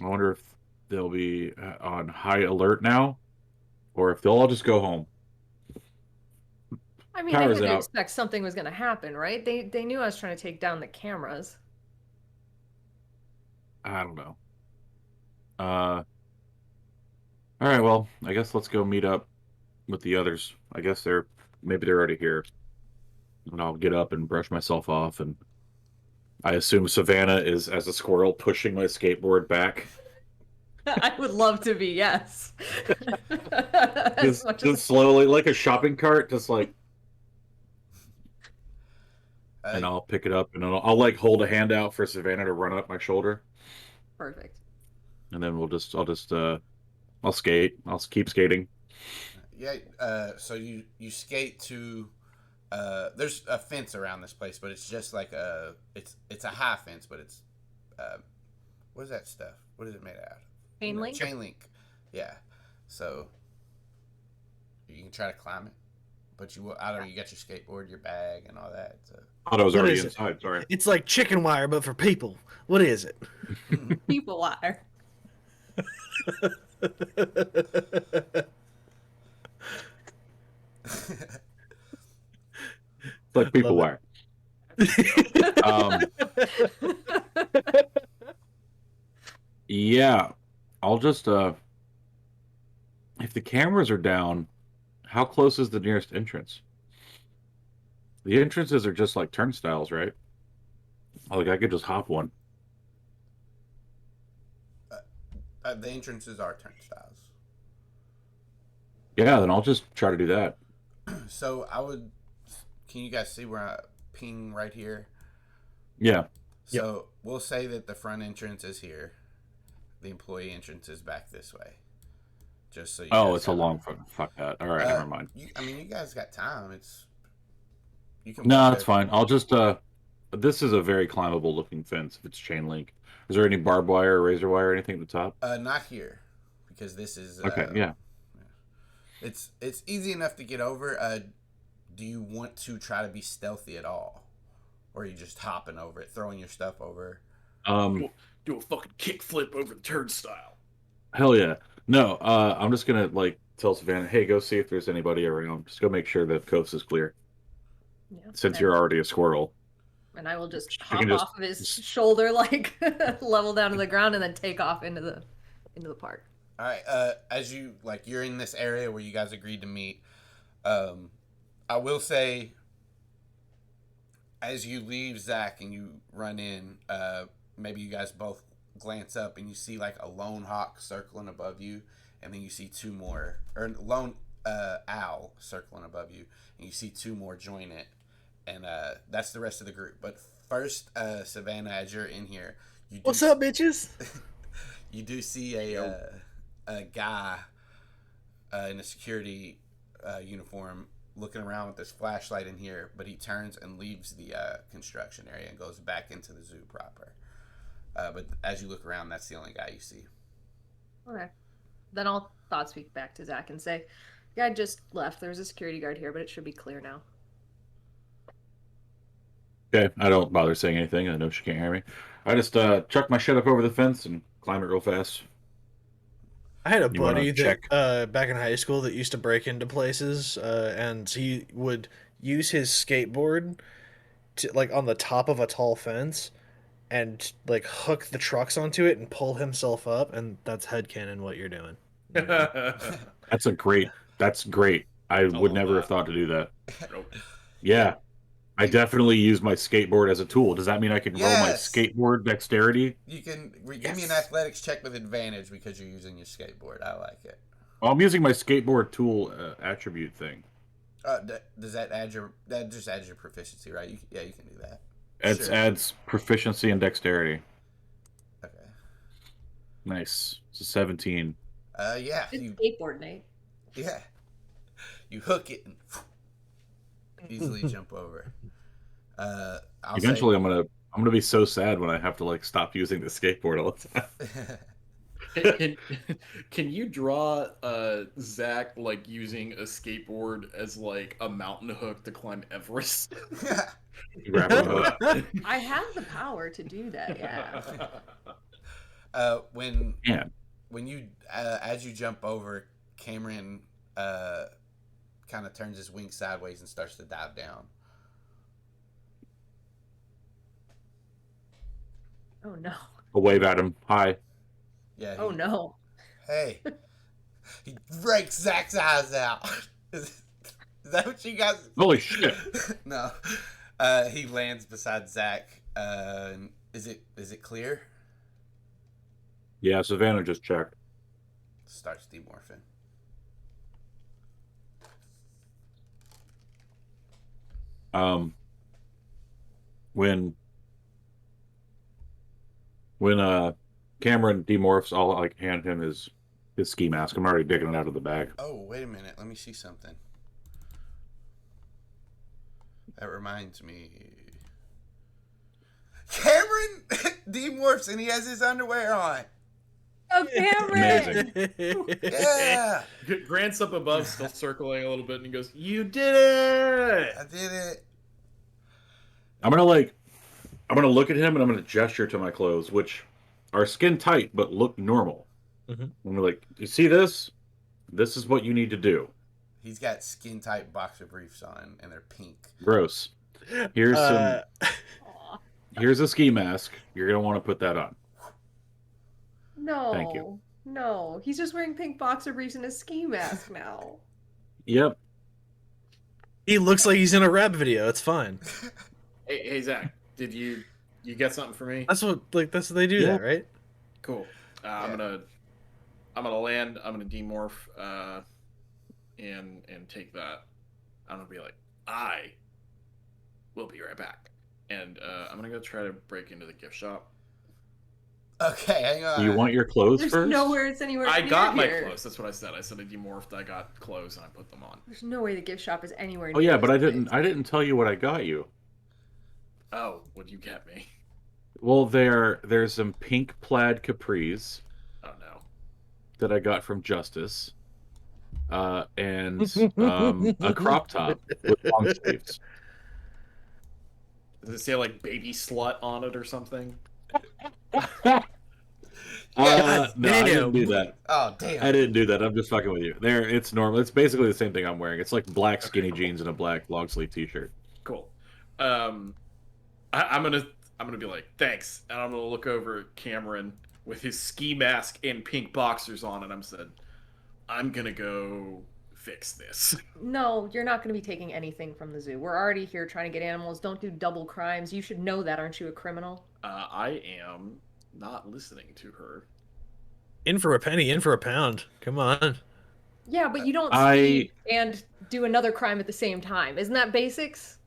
I wonder if they'll be on high alert now, or if they'll all just go home. I mean, they Power's had to out. expect something was gonna happen, right? They knew I was trying to take down the cameras. I don't know. All right, well, I guess let's go meet up with the others. I guess maybe they're already here. And I'll get up and brush myself off, and I assume Savannah is, as a squirrel, pushing my skateboard back. I would love to be, yes. As much Just as slowly, like a shopping cart, just like, and Uh, I'll pick it up, and I'll like hold a hand out for Savannah to run up my shoulder, perfect. and then I'll skate. I'll keep skating. yeah. So you skate to. There's a fence around this place, but it's just like it's a high fence, but it's what is that stuff? What is it made out of? Chain link? Chain link. Yeah. So you can try to climb it, but you got your skateboard, your bag, and all that. So. I thought I was What already is it? inside. Sorry. It's like chicken wire, but for people. What is it? People are. It's like people Love wire. Yeah, I'll just if the cameras are down, How close is the nearest entrance? The entrances are just like turnstiles, right? Like I could just hop one. The entrances are turnstiles. Yeah, then I'll just try to do that. So I would. Can you guys see where I ping right here? Yeah. So we'll say that the front entrance is here. The employee entrance is back this way. Just so you Oh, guys it's a have long fuck that. All right, never mind. I mean, you guys got time. You can. No, walk it's it. fine. I'll just this is a very climbable looking fence if it's chain link. Is there any barbed wire or razor wire or anything at the top? Not here, because this is. Okay, yeah. It's easy enough to get over. Do you want to try to be stealthy at all, or are you just hopping over it, throwing your stuff over? Do a fucking kickflip over the turnstile. Hell yeah. No, I'm just gonna like tell Savannah, hey, go see if there's anybody around. Just go make sure the coast is clear. Yeah. Since you're already a squirrel. And I will just You hop can just- off of his shoulder, like level down to the ground, and then take off into the park. All right. As you you're in this area where you guys agreed to meet. I will say, as you leave Zac and you run in, maybe you guys both glance up and you see like a lone hawk circling above you, and then you see two more, or lone owl circling above you, and you see two more join it, and that's the rest of the group. But first, Savannah, as you're in here, What's up, bitches? You do see a guy in a security uniform looking around with his flashlight in here, but he turns and leaves the construction area and goes back into the zoo proper. But as you look around, that's the only guy you see. Okay. Then I'll thought speak back to Zac and say, yeah, I just left. There's a security guard here, but it should be clear now. Okay, I don't bother saying anything. I know she can't hear me. I just chuck my shit up over the fence and climb it real fast. I had a You wanna buddy check? that back in high school that used to break into places, and he would use his skateboard to on the top of a tall fence, and hook the trucks onto it and pull himself up, and that's headcanon what you're doing. That's great. I would love never that. have thought to do that. Nope. Yeah. I definitely use my skateboard as a tool. Does that mean I can roll my Yes. skateboard dexterity? You can give me an athletics check with advantage because you're using your skateboard. I like it. Well, I'm using my skateboard tool attribute thing. Does that add that just adds your proficiency, right? You can do that. It Sure. adds proficiency and dexterity. Okay. Nice. It's a 17. Yeah. Good skateboard, Nate. Yeah. You hook it and easily jump over. I'll Eventually, I'm gonna be so sad when I have to stop using the skateboard all the time. Can you draw Zac using a skateboard as a mountain hook to climb Everest? Grab a hook. I have the power to do that, yeah. When Yeah. you as you jump over, Cameron kind of turns his wing sideways and starts to dive down. Oh no. I'll wave at him. Hi. Yeah. Oh no. Hey. He breaks Zac's eyes out. Is that what you guys? Holy shit. No. He lands beside Zac. Is it clear? Yeah, Savannah just checked. Starts demorphing. When Cameron demorphs, I'll hand him his ski mask. I'm already digging it out of the bag. Oh, wait a minute. Let me see something. That reminds me. Cameron demorphs and he has his underwear on. Oh, Cameron! Amazing. Yeah, Grant's up above, still circling a little bit, and he goes, "You did it!" I did it. I'm gonna look at him and I'm gonna gesture to my clothes, which are skin tight but look normal. Mhm. I'm like, you see this? This is what you need to do. He's got skin tight boxer briefs on and they're pink. Gross. Here's here's a ski mask. You're gonna want to put that on. No. Thank you. No. He's just wearing pink boxer briefs and a ski mask now. Yep. He looks like he's in a rap video. It's fine. Hey Zach, did you get something for me? That's what they do that, right? Cool. I'm gonna land. I'm gonna demorph, and take that. I'm gonna be like, I will be right back, and I'm gonna go try to break into the gift shop. Okay, hang on. Do you want your clothes There's first? nowhere it's anywhere. I near got my here. clothes. That's what I said. I said I demorphed. I got clothes and I put them on. There's no way the gift shop is anywhere. Oh near yeah, but this I didn't tell you what I got you. Oh, what'd you get me? Well, there's some pink plaid capris Oh no. that I got from Justice, and a crop top with long sleeves. Does it say like baby slut on it or something? No, I didn't do that. Oh damn! I didn't do that. I'm just fucking with you. It's normal. It's basically the same thing I'm wearing. It's like black skinny jeans and a black long sleeve t-shirt. Cool. I'm gonna be like, thanks, and I'm gonna look over at Cameron with his ski mask and pink boxers on, and I'm gonna go fix this. No, you're not going to be taking anything from the zoo. We're already here trying to get animals. Don't do double crimes. You should know that, aren't you a criminal? I am not listening to her. In for a penny, in for a pound. Come on. Yeah, but you don't I- ski and do another crime at the same time. Isn't that basics?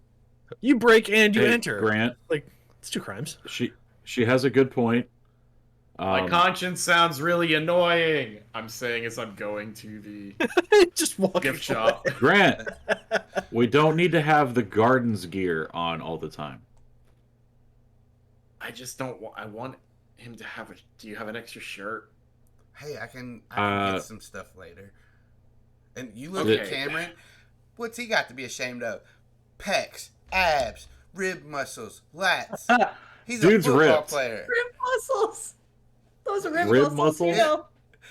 You break and you Hey, enter. Grant, Like, it's 2 crimes. she has a good point. My conscience sounds really annoying. I'm saying as I'm going to the Just walk gift shop. Grant, we don't need to have the garden's gear on all the time. I just don't want. I want him to have a. Do you have an extra shirt? Hey, I can get some stuff later. And you look at Okay. Cameron. What's he got to be ashamed of? Pecs, abs, rib muscles, lats. He's Dude's a football ripped. player. Rib muscles. Those are rib Rib muscles. You muscles? know.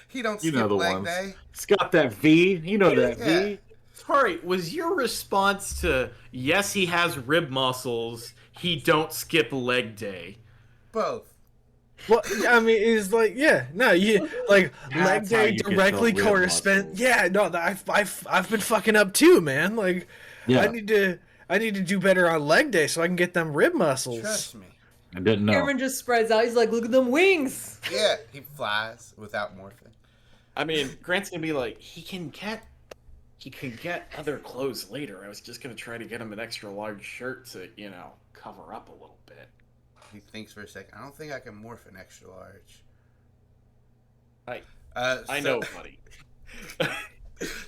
He don't You skip know the leg ones. day. It's got that V. You know that Yeah. V. Sorry, was your response to yes? He has rib muscles. He don't skip leg day. Both. Well, I mean, it's like, yeah, no, you like leg That's how day you get the directly rib correspond. muscles. Yeah, no, I've been fucking up too, man. Like, Yeah, I need to do better on leg day so I can get them rib muscles. Trust me. I didn't know. Cameron just spreads out. He's like, look at them wings. Yeah, he flies without morphing. I mean, Grant's gonna be like, he can get other clothes later. I was just gonna try to get him an extra large shirt to, cover up a little bit. He thinks for a second. I don't think I can morph an extra large. I know, buddy.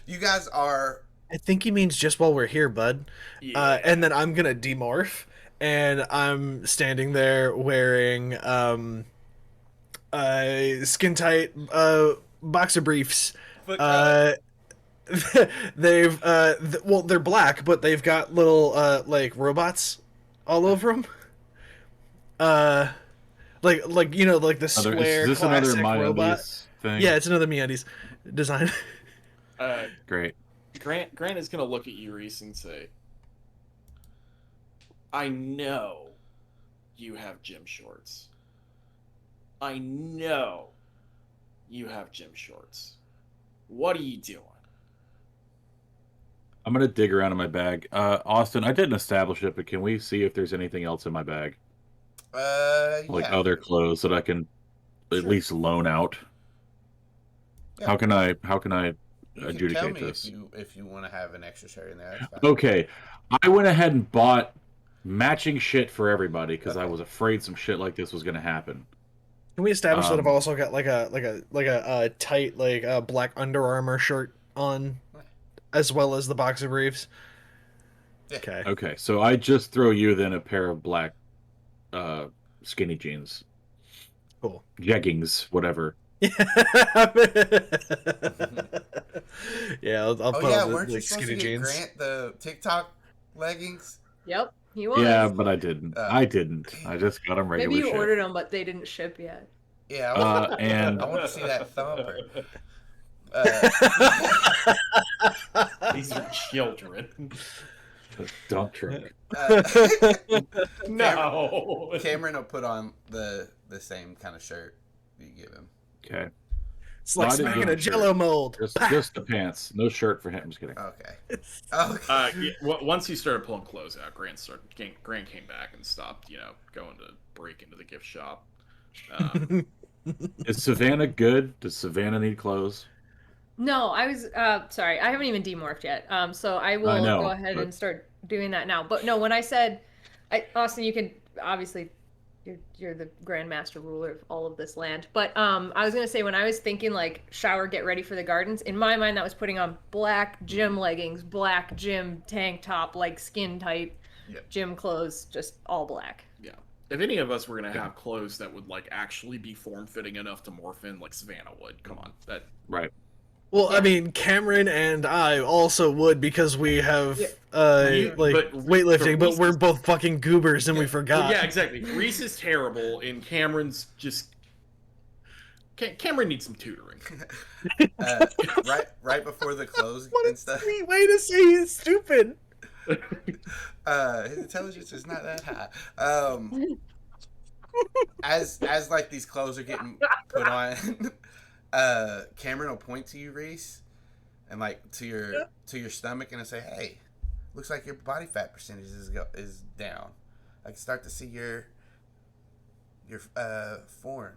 You guys are. I think he means just while we're here, bud. Yeah. And then I'm gonna demorph, and I'm standing there wearing skin tight boxer briefs. They've well, they're black, but they've got little like robots all over them. Like like the square Is this classic another robot. MeUndies thing? Yeah, it's another MeUndies design. Great. Grant is gonna look at you, Reese, and say, I know you have gym shorts. I know you have gym shorts. What are you doing? I'm gonna dig around in my bag. Austin, I didn't establish it, but can we see if there's anything else in my bag? Like Yeah. other clothes that I can at least loan out. Yeah. How can I You can tell adjudicate me this? if you want to have an extra shirt in there. That's fine. Okay, I went ahead and bought matching shit for everybody because I was afraid some shit like this was gonna happen. Can we establish that I've also got like a tight black Under Armour shirt on, as well as the boxer briefs? Yeah. Okay. Okay, so I just throw you then a pair of black skinny jeans. Cool. Jeggings, whatever. Yeah, I'll Oh put yeah, on weren't the you like, supposed to skinny get jeans. Grant the TikTok leggings? Yep, he was. Yeah, but I didn't. I didn't. I just got them regular Maybe you shit. ordered them, but they didn't ship yet. Yeah, And I want to see that thumper. These are children. dump truck. No. Cameron will put on the same kind of shirt you give him. Okay. It's like Not in smacking a the shirt. Jello mold. Just the pants. No shirt for him. I'm just kidding. Okay. Okay. Once he started pulling clothes out, Grant came back and stopped, going to break into the gift shop. Is Savannah good? Does Savannah need clothes? No, I was sorry. I haven't even demorphed yet. So I will know, go ahead but- and start doing that now. But no, when I said, Austin, you can obviously, you're the grandmaster ruler of all of this land. But I was gonna say, when I was thinking like shower, get ready for the gardens, in my mind that was putting on black gym leggings, black gym tank top, like skin tight gym clothes, just all black. Yeah. If any of us were gonna have clothes that would like actually be form fitting enough to morph in, like Savannah would, come on, that. Right. Well, I mean, Cameron and I also would because we have weightlifting, but we're both fucking goobers and we forgot. Yeah, exactly. Reese is terrible, and Cameron's just. Cameron needs some tutoring. Right before the clothes What and a stuff. sweet way to say he's stupid. His intelligence is not that high. As like these clothes are getting put on, Cameron will point to you, Reese, and like to your stomach, and say, "Hey, looks like your body fat percentage is down. I can start to see your form."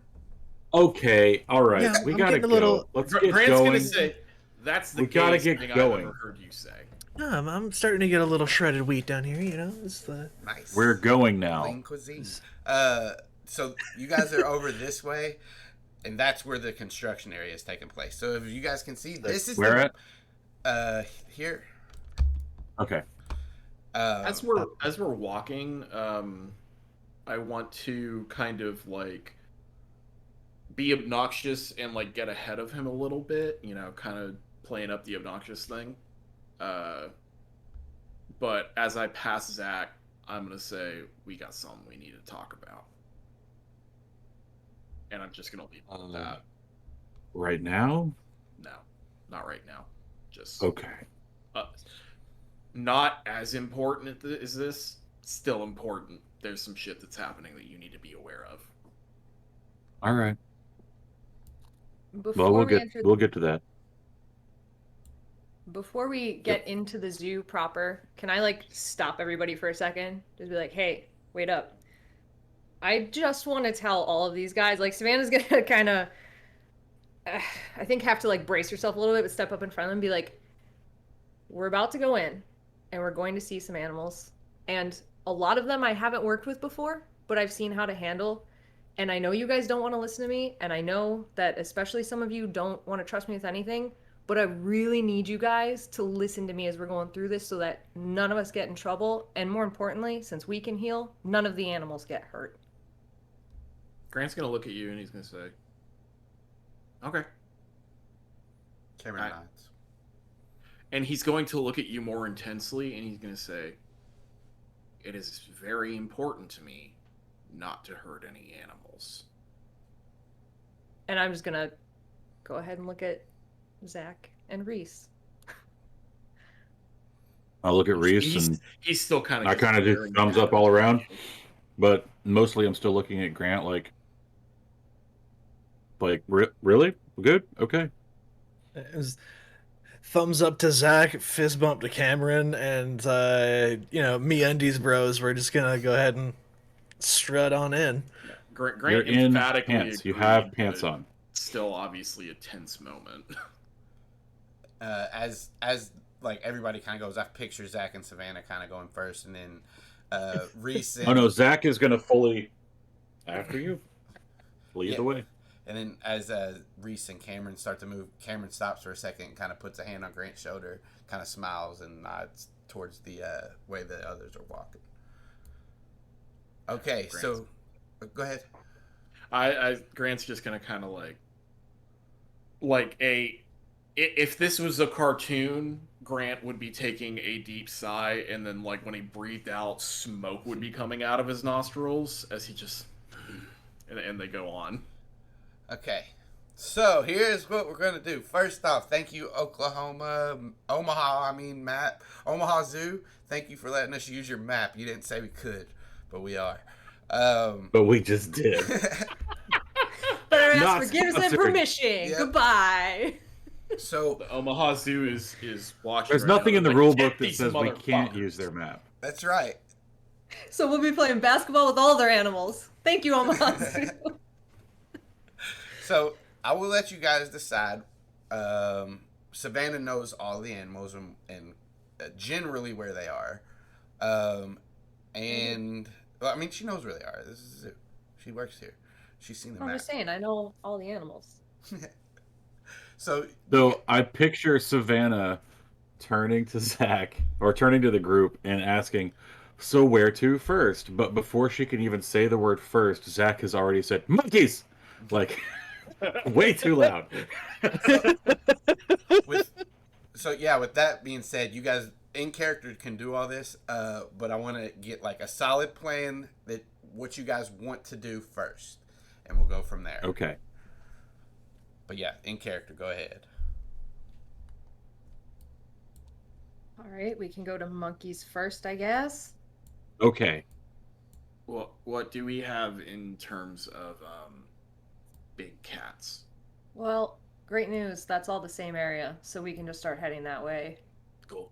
Okay, all right. Yeah, we I'm gotta getting go. a little- Let's get Grant's going. gonna say, "That's the We gotta gayest get thing going. I've ever heard you say." No, I'm starting to get a little shredded wheat down here. It's the Nice. We're going now. Clean cuisine. So you guys are over this way, and that's where the construction area is taking place. So if you guys can see, this is Where here. Okay. As we're walking, I want to kind of like be obnoxious and like get ahead of him a little bit, kind of playing up the obnoxious thing. But as I pass Zac, I'm gonna say we got something we need to talk about, and I'm just gonna leave it at that. Right now? No, not right now. Just Okay. not as important as this. Still important. There's some shit that's happening that you need to be aware of. All right. Before Well, we enter we'll get to that. Before we get into the zoo proper, can I like stop everybody for a second? Just be like, hey, wait up. I just want to tell all of these guys, like Savannah's gonna kind of, I think have to like brace herself a little bit, but step up in front of them and be like, we're about to go in and we're going to see some animals. And a lot of them I haven't worked with before, but I've seen how to handle. And I know you guys don't want to listen to me. And I know that especially some of you don't want to trust me with anything. But I really need you guys to listen to me as we're going through this so that none of us get in trouble. And more importantly, since we can heal, none of the animals get hurt. Grant's gonna look at you and he's gonna say, "Okay." Cameron nods. And he's going to look at you more intensely and he's gonna say, "It is very important to me not to hurt any animals." And I'm just going to go ahead and look at Zac and Reese. I'll look at Reese and he's still kind of. I kind of do thumbs up all around, but mostly I'm still looking at Grant like really good, okay. It was thumbs up to Zac, fist bump to Cameron, and me undies bros. We're just gonna go ahead and strut on in. Grant You're in emphatically pants. You agreed, have pants but on. Still, obviously, a tense moment. As like everybody kind of goes, I picture Zac and Savannah kind of going first, and then Reese. And, Oh no, Zac is gonna fully after you. Lead the way. And then as Reese and Cameron start to move, Cameron stops for a second and kind of puts a hand on Grant's shoulder, kind of smiles and nods towards the way the others are walking. Okay, so go ahead. Grant's just gonna kind of if this was a cartoon, Grant would be taking a deep sigh, and then like when he breathed out, smoke would be coming out of his nostrils as he just and they go on. Okay, so here's what we're gonna do. First off, thank you, Omaha Zoo. Thank you for letting us use your map. You didn't say we could, but we are. But we just did. But ass Not for giving them sponsored. permission. Yep. Goodbye. So The Omaha Zoo is watching. There's right now. nothing in the Like, rule book "Get that these says we can't motherfuckers." use their map. that's right. So we'll be playing basketball with all their animals. Thank you, Omaha Zoo. So I will let you guys decide. Savannah knows all the animals and generally where they are. And well, I mean, she knows where they are. This is a zoo. She works here. She's seen the I'm map. just saying, I know all the animals. So Though I picture Savannah turning to Zac or turning to the group and asking, "So where to first?" But before she can even say the word first, Zac has already said, "Monkeys!" Like, way too loud. with that being said, you guys in character can do all this, but I want to get like a solid plan that what you guys want to do first, and we'll go from there. Okay. But yeah, in character, go ahead. All right, we can go to monkeys first, I guess. Okay. What do we have in terms of big cats? Well, great news. That's all the same area, so we can just start heading that way. Cool.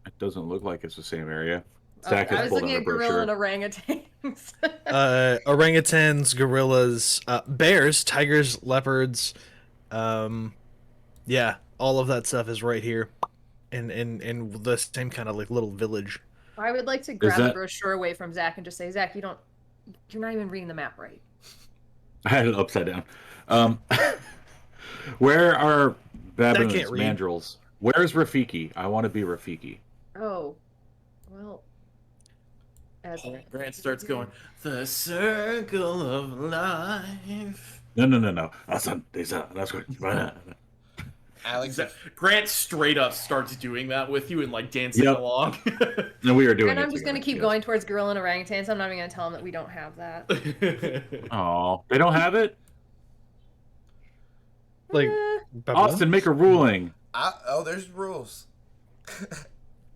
It doesn't look like it's the same area. Zac I has was pulled looking out a at gorilla and brochure. orangutans. Orangutans, gorillas, bears, tigers, leopards. Yeah, all of that stuff is right here, in the same kind of like little village. I would like to grab the that- brochure away from Zac and just say, Zac, you're not even reading the map right. I had it upside down. Where are baboons, can't read. mandrills? Where's Rafiki? I want to be Rafiki. Oh, well. Grant starts going, "The circle of life." No. That's good. Alex, Grant straight up starts doing that with you and like dancing Yep. along. No, we were doing And it I'm just going to together, keep yes. going towards gorilla and orangutans. I'm not even going to tell them that we don't have that. Oh, they don't have it? Like Austin, make a ruling. there's rules.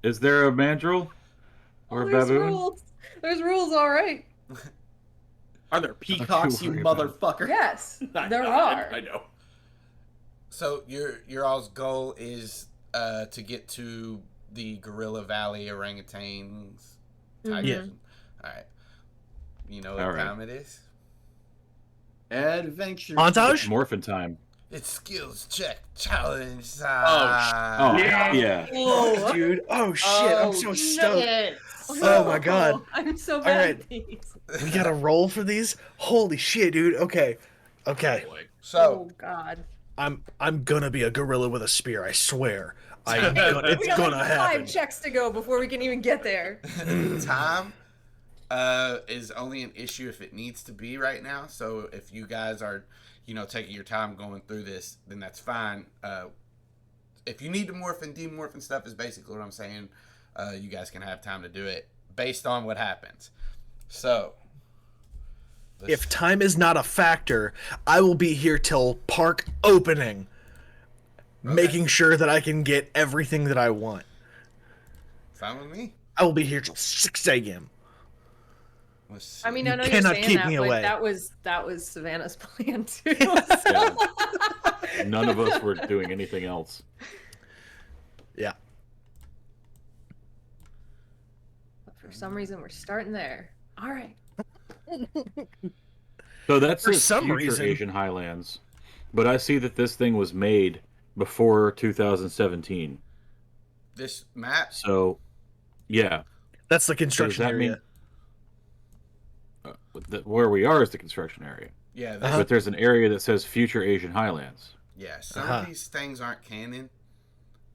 Is there a mandrill? Or a there's baboon? rules. There's rules, all right. Are there peacocks, you worry about it. motherfucker? Yes, I there know, are. I know. So your all's goal is to get to the Gorilla Valley orangutans, tigers. Yeah. All right. You know what All right. time it is? Adventure. Montage? Morphin time. It's skills check challenge Oh, time. yeah. Oh, Dude, oh shit, I'm so stoked. shit. Oh my God. I'm so All bad right. at these. We gotta roll for these? Holy shit, dude. Okay. So Oh God. I'm gonna be a gorilla with a spear, I swear. We It's got gonna like happen. 5 checks to go before we can even get there. time is only an issue if it needs to be right now. So if you guys are, taking your time going through this, then that's fine. If you need to morph and demorph and stuff is basically what I'm saying. You guys can have time to do it based on what happens. So If time is not a factor, I will be here till park opening, making sure that I can get everything that I want. fine with me. I will be here till 6 a.m. Let's see. I mean, I know you're cannot saying keep that, me but away. that was Savannah's plan too. Yeah. None of us were doing anything else. Yeah. But for some reason, we're starting there. All right. So that's For the some future reason. Asian Highlands. But I see that this thing was made before 2017. This map. So, yeah. That's the So does construction that area. mean where we are is the construction area? Yeah. This, Uh-huh. But there's an area that says future Asian Highlands. Yeah. Some Uh-huh. of these things aren't canon.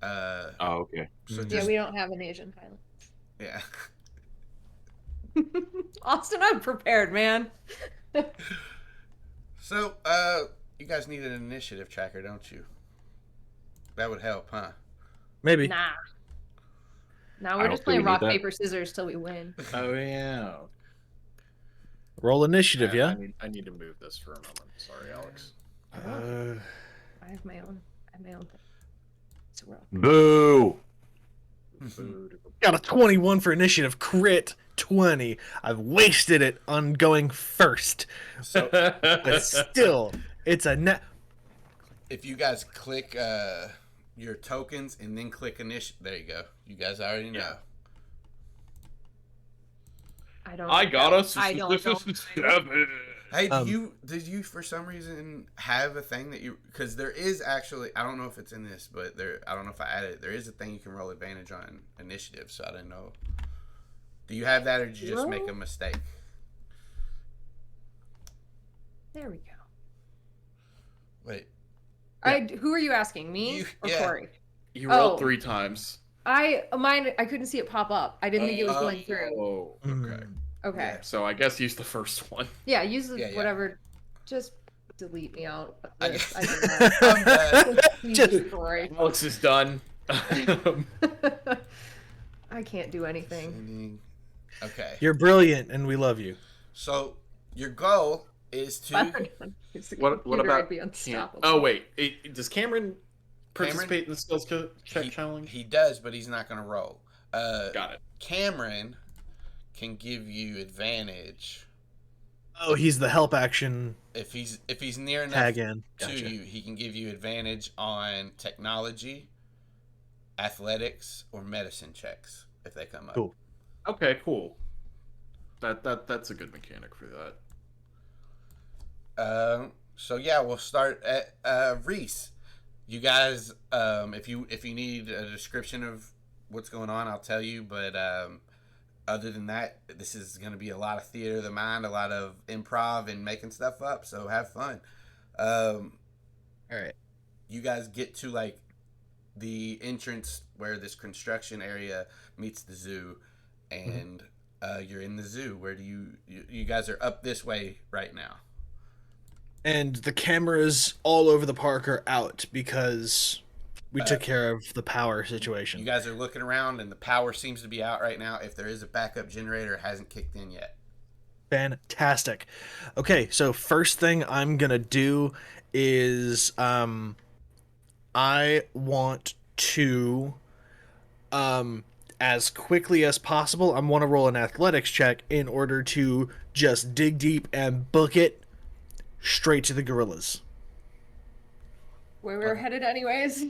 Oh, okay. So Yeah, just we don't have an Asian pilot. yeah. Austin, I'm prepared, man. So you guys need an initiative tracker, don't you? That would help, huh? Maybe. Nah. Now I we're don't just think we playing need rock, that. paper, scissors till we win. Oh yeah. Roll initiative, yeah? I need to move this for a moment. Sorry, Alex. I have my own thing. It's rough. Boo! Got a 21 for initiative. Crit 20. I've wasted it on going first. So But still, It's a net. If you guys click your tokens and then click initiative, there you go. You guys already know. Yeah. I got us. I don't know. 7. Hey, did you for some reason have a thing that you? Because there is actually, I don't know if it's in this, but I don't know if I added it. There is a thing you can roll advantage on initiative, so I didn't know. Do you have that, or did you just make a mistake? There we go. Wait. Who are you asking? Me or Cory? You rolled 3 times. I couldn't see it pop up. I didn't think it was going through. Oh, okay. Okay. Yeah. So I guess use the first one. Yeah, use whatever. Just delete me out of I this. guess- I'm done. Please, Cory. Alex is done. I can't do anything. Okay. You're brilliant, and we love you. So your goal is to. What about? Be unstoppable. Oh wait, does Cameron participate in the skills check challenge? He does, but he's not going to roll. Got it. Cameron can give you advantage. Oh, he's the help action. If he's near enough Tag in. to Gotcha. you, he can give you advantage on technology, athletics, or medicine checks if they come up. Cool. Okay, cool. That's a good mechanic for that. So yeah, we'll start at Reese. You guys, if you need a description of what's going on, I'll tell you. But other than that, this is going to be a lot of theater of the mind, a lot of improv and making stuff up. So have fun. All right. You guys get to like the entrance where this construction area meets the zoo, and you're in the zoo. Where do you guys are up this way right now? And the cameras all over the park are out because we took care of the power situation. You guys are looking around, and the power seems to be out right now. If there is a backup generator, it hasn't kicked in yet. Fantastic. Okay, so first thing I'm gonna do is I want to as quickly as possible, I want to roll an athletics check in order to just dig deep and book it straight to the gorillas. Where we're headed, anyways.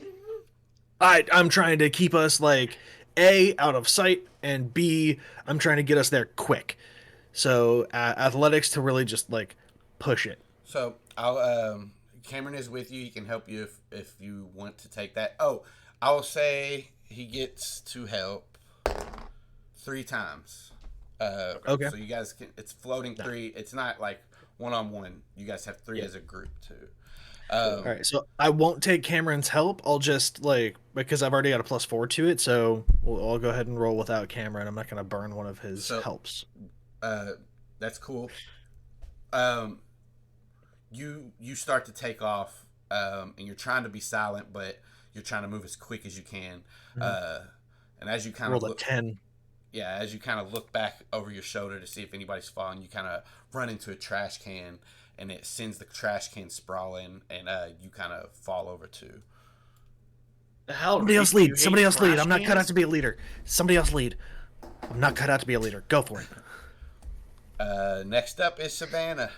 I'm trying to keep us like A, out of sight, and B, I'm trying to get us there quick. So athletics to really just like push it. So I'll Cameron is with you. He can help you if you want to take that. Oh, I'll say he gets to help 3 times. Okay. So you guys can. It's floating 3. It's not like 1-on-1. You guys have 3 as a group too. All right, so I won't take Cameron's help. I'll just like, because I've already got a +4 to it, so I'll go ahead and roll without Cameron. I'm not going to burn one of his helps. That's cool. You start to take off, and you're trying to be silent, but you're trying to move as quick as you can. And as you kind of rolled a 10. Yeah, as you kind of look back over your shoulder to see if anybody's falling, you kind of run into a trash can, and it sends the trash can sprawling, and you kind of fall over too. The hell? Somebody else lead. Somebody else lead. I'm not cans? cut out to be a leader. Somebody else lead. I'm not cut out to be a leader. Go for it. Next up is Savannah.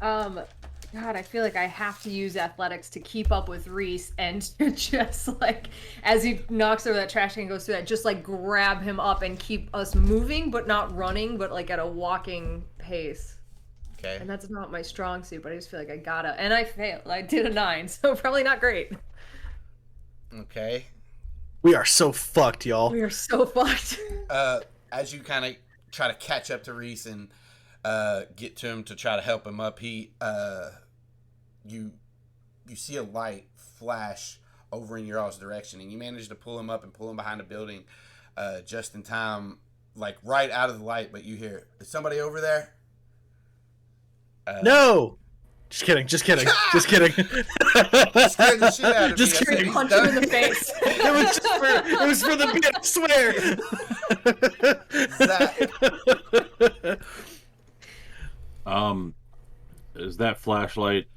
God, I feel like I have to use athletics to keep up with Reese and to just like, as he knocks over that trash can and goes through that, just like grab him up and keep us moving, but not running, but like at a walking pace. Okay. And that's not my strong suit, but I just feel like I gotta. And I failed. I did a 9, so probably not great. Okay. We are so fucked, y'all. We are so fucked. As you kind of try to catch up to Reese and get to him to try to help him up, you see a light flash over in your all's direction, and you manage to pull him up and pull him behind a building just in time, like right out of the light. But you hear, "Is somebody over there?" No! Just kidding. Just kidding. Just kidding. Scared the shit out of Just me. I said, kidding. "He's Punch him done." in the face. It was for the bit, I swear. Zac. Is that flashlight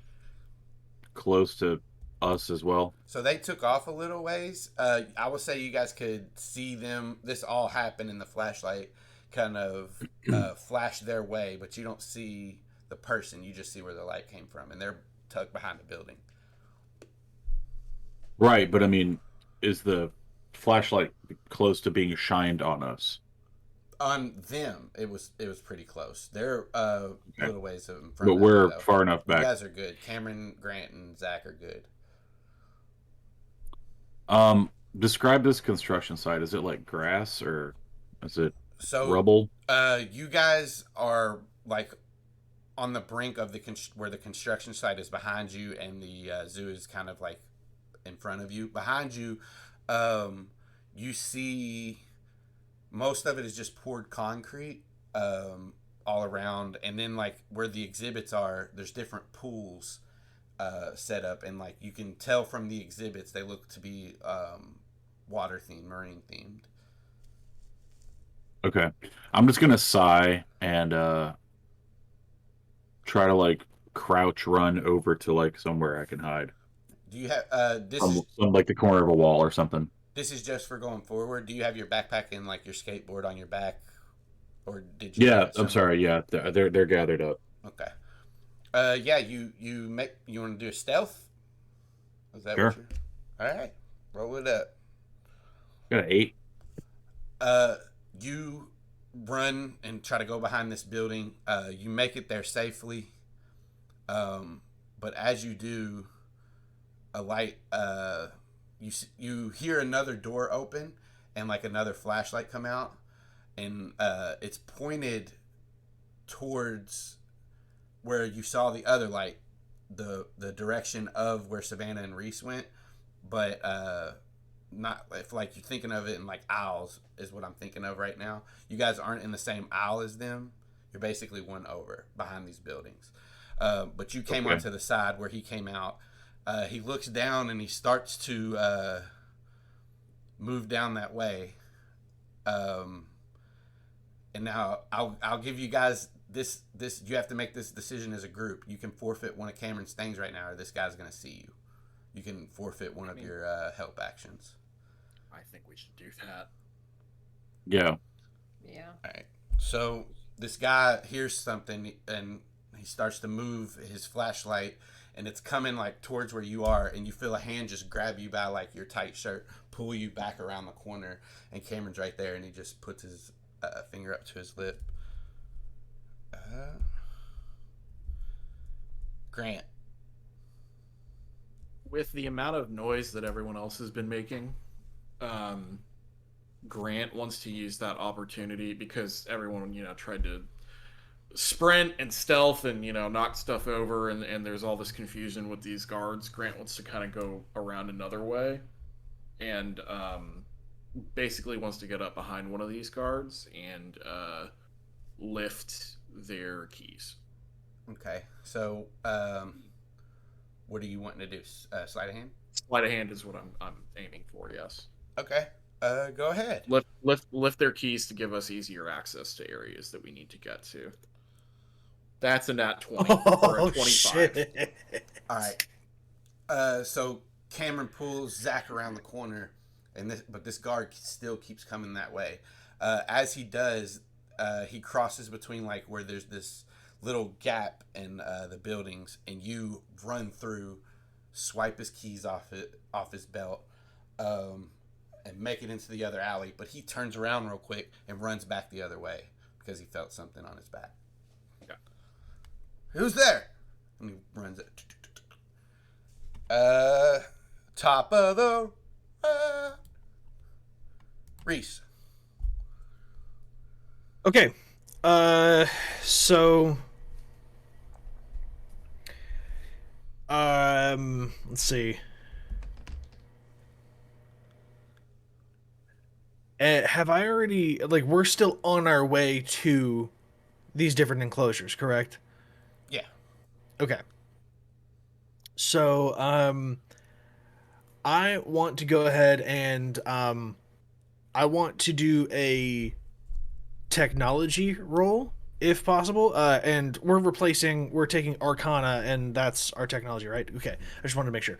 close to us as well? So they took off a little ways. I would say you guys could see them. This all happened in the flashlight. kind of flash their way, but you don't see the person. You just see where the light came from, and they're tucked behind the building. Right, but I mean, is the flashlight close to being shined on us? On them, it was pretty close. They're little ways in front. But of we're them, far enough back. You guys are good. Cameron, Grant, and Zach are good. Describe this construction site. Is it like grass or is it rubble? You guys are like on the brink of where the construction site is behind you, and the zoo is kind of like in front of you. Behind you, you see most of it is just poured concrete all around, and then like where the exhibits are, there's different pools set up, and like you can tell from the exhibits they look to be water themed, marine themed. Okay, I'm just gonna sigh and try to like crouch run over to like somewhere I can hide. Do you have some like the corner of a wall or something? This is just for going forward. Do you have your backpack and like your skateboard on your back, or did you? Yeah, I'm sorry. Yeah, they're gathered up. Okay. Yeah, you want to do a stealth? Is that sure. What you're... All right, roll it up. Got an 8. You run and try to go behind this building. You make it there safely. But as you do, a light. You hear another door open and like another flashlight come out, and it's pointed towards where you saw the other light, the direction of where Savannah and Reese went, but not if like you're thinking of it in like aisles is what I'm thinking of right now. You guys aren't in the same aisle as them. You're basically one over behind these buildings. But you came onto the side where he came out. He looks down and he starts to move down that way. And now I'll give you guys this. You have to make this decision as a group. You can forfeit one of Cameron's things right now, or this guy's gonna see you. You can forfeit one of your help actions. I think we should do that. Yeah. Yeah. All right. So this guy hears something and he starts to move his flashlight, and it's coming like towards where you are, and you feel a hand just grab you by like your tight shirt, pull you back around the corner, and Cameron's right there, and he just puts his finger up to his lip. Grant. With the amount of noise that everyone else has been making, Grant wants to use that opportunity because everyone, tried to sprint and stealth and, knock stuff over, and there's all this confusion with these guards. Grant wants to kind of go around another way and basically wants to get up behind one of these guards and lift their keys. Okay. So, what are you wanting to do? Sleight of hand? Sleight of hand is what I'm aiming for, yes. Okay. Go ahead. Lift their keys to give us easier access to areas that we need to get to. That's a nat 20 or a 25. Shit. All right. So Cameron pulls Zac around the corner, but this guard still keeps coming that way. As he does, he crosses between like where there's this little gap in the buildings, and you run through, swipe his keys off his belt, and make it into the other alley. But he turns around real quick and runs back the other way because he felt something on his back. Okay. Who's there? And he runs it. Top of the Reese. Okay. So let's see. Have I already, like, we're still on our way to these different enclosures, correct? Yeah. Okay. So, I want to go ahead and, I want to do a technology roll, if possible. And we're taking Arcana, and that's our technology, right? Okay. I just wanted to make sure.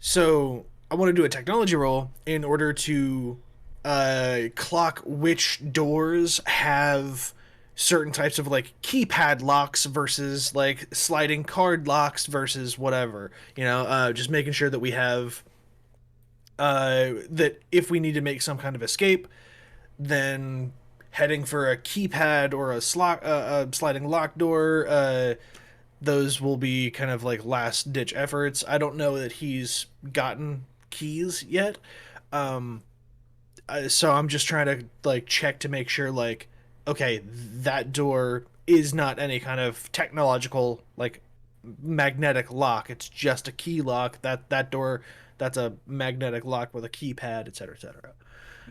So I want to do a technology roll in order to clock which doors have certain types of like keypad locks versus like sliding card locks versus whatever, just making sure that we have that if we need to make some kind of escape, then heading for a keypad or a sliding lock door, those will be kind of like last ditch efforts. I don't know that he's gotten keys yet, so I'm just trying to like check to make sure like, okay, that door is not any kind of technological like magnetic lock. It's just a key lock. That door, that's a magnetic lock with a keypad, etc., etc.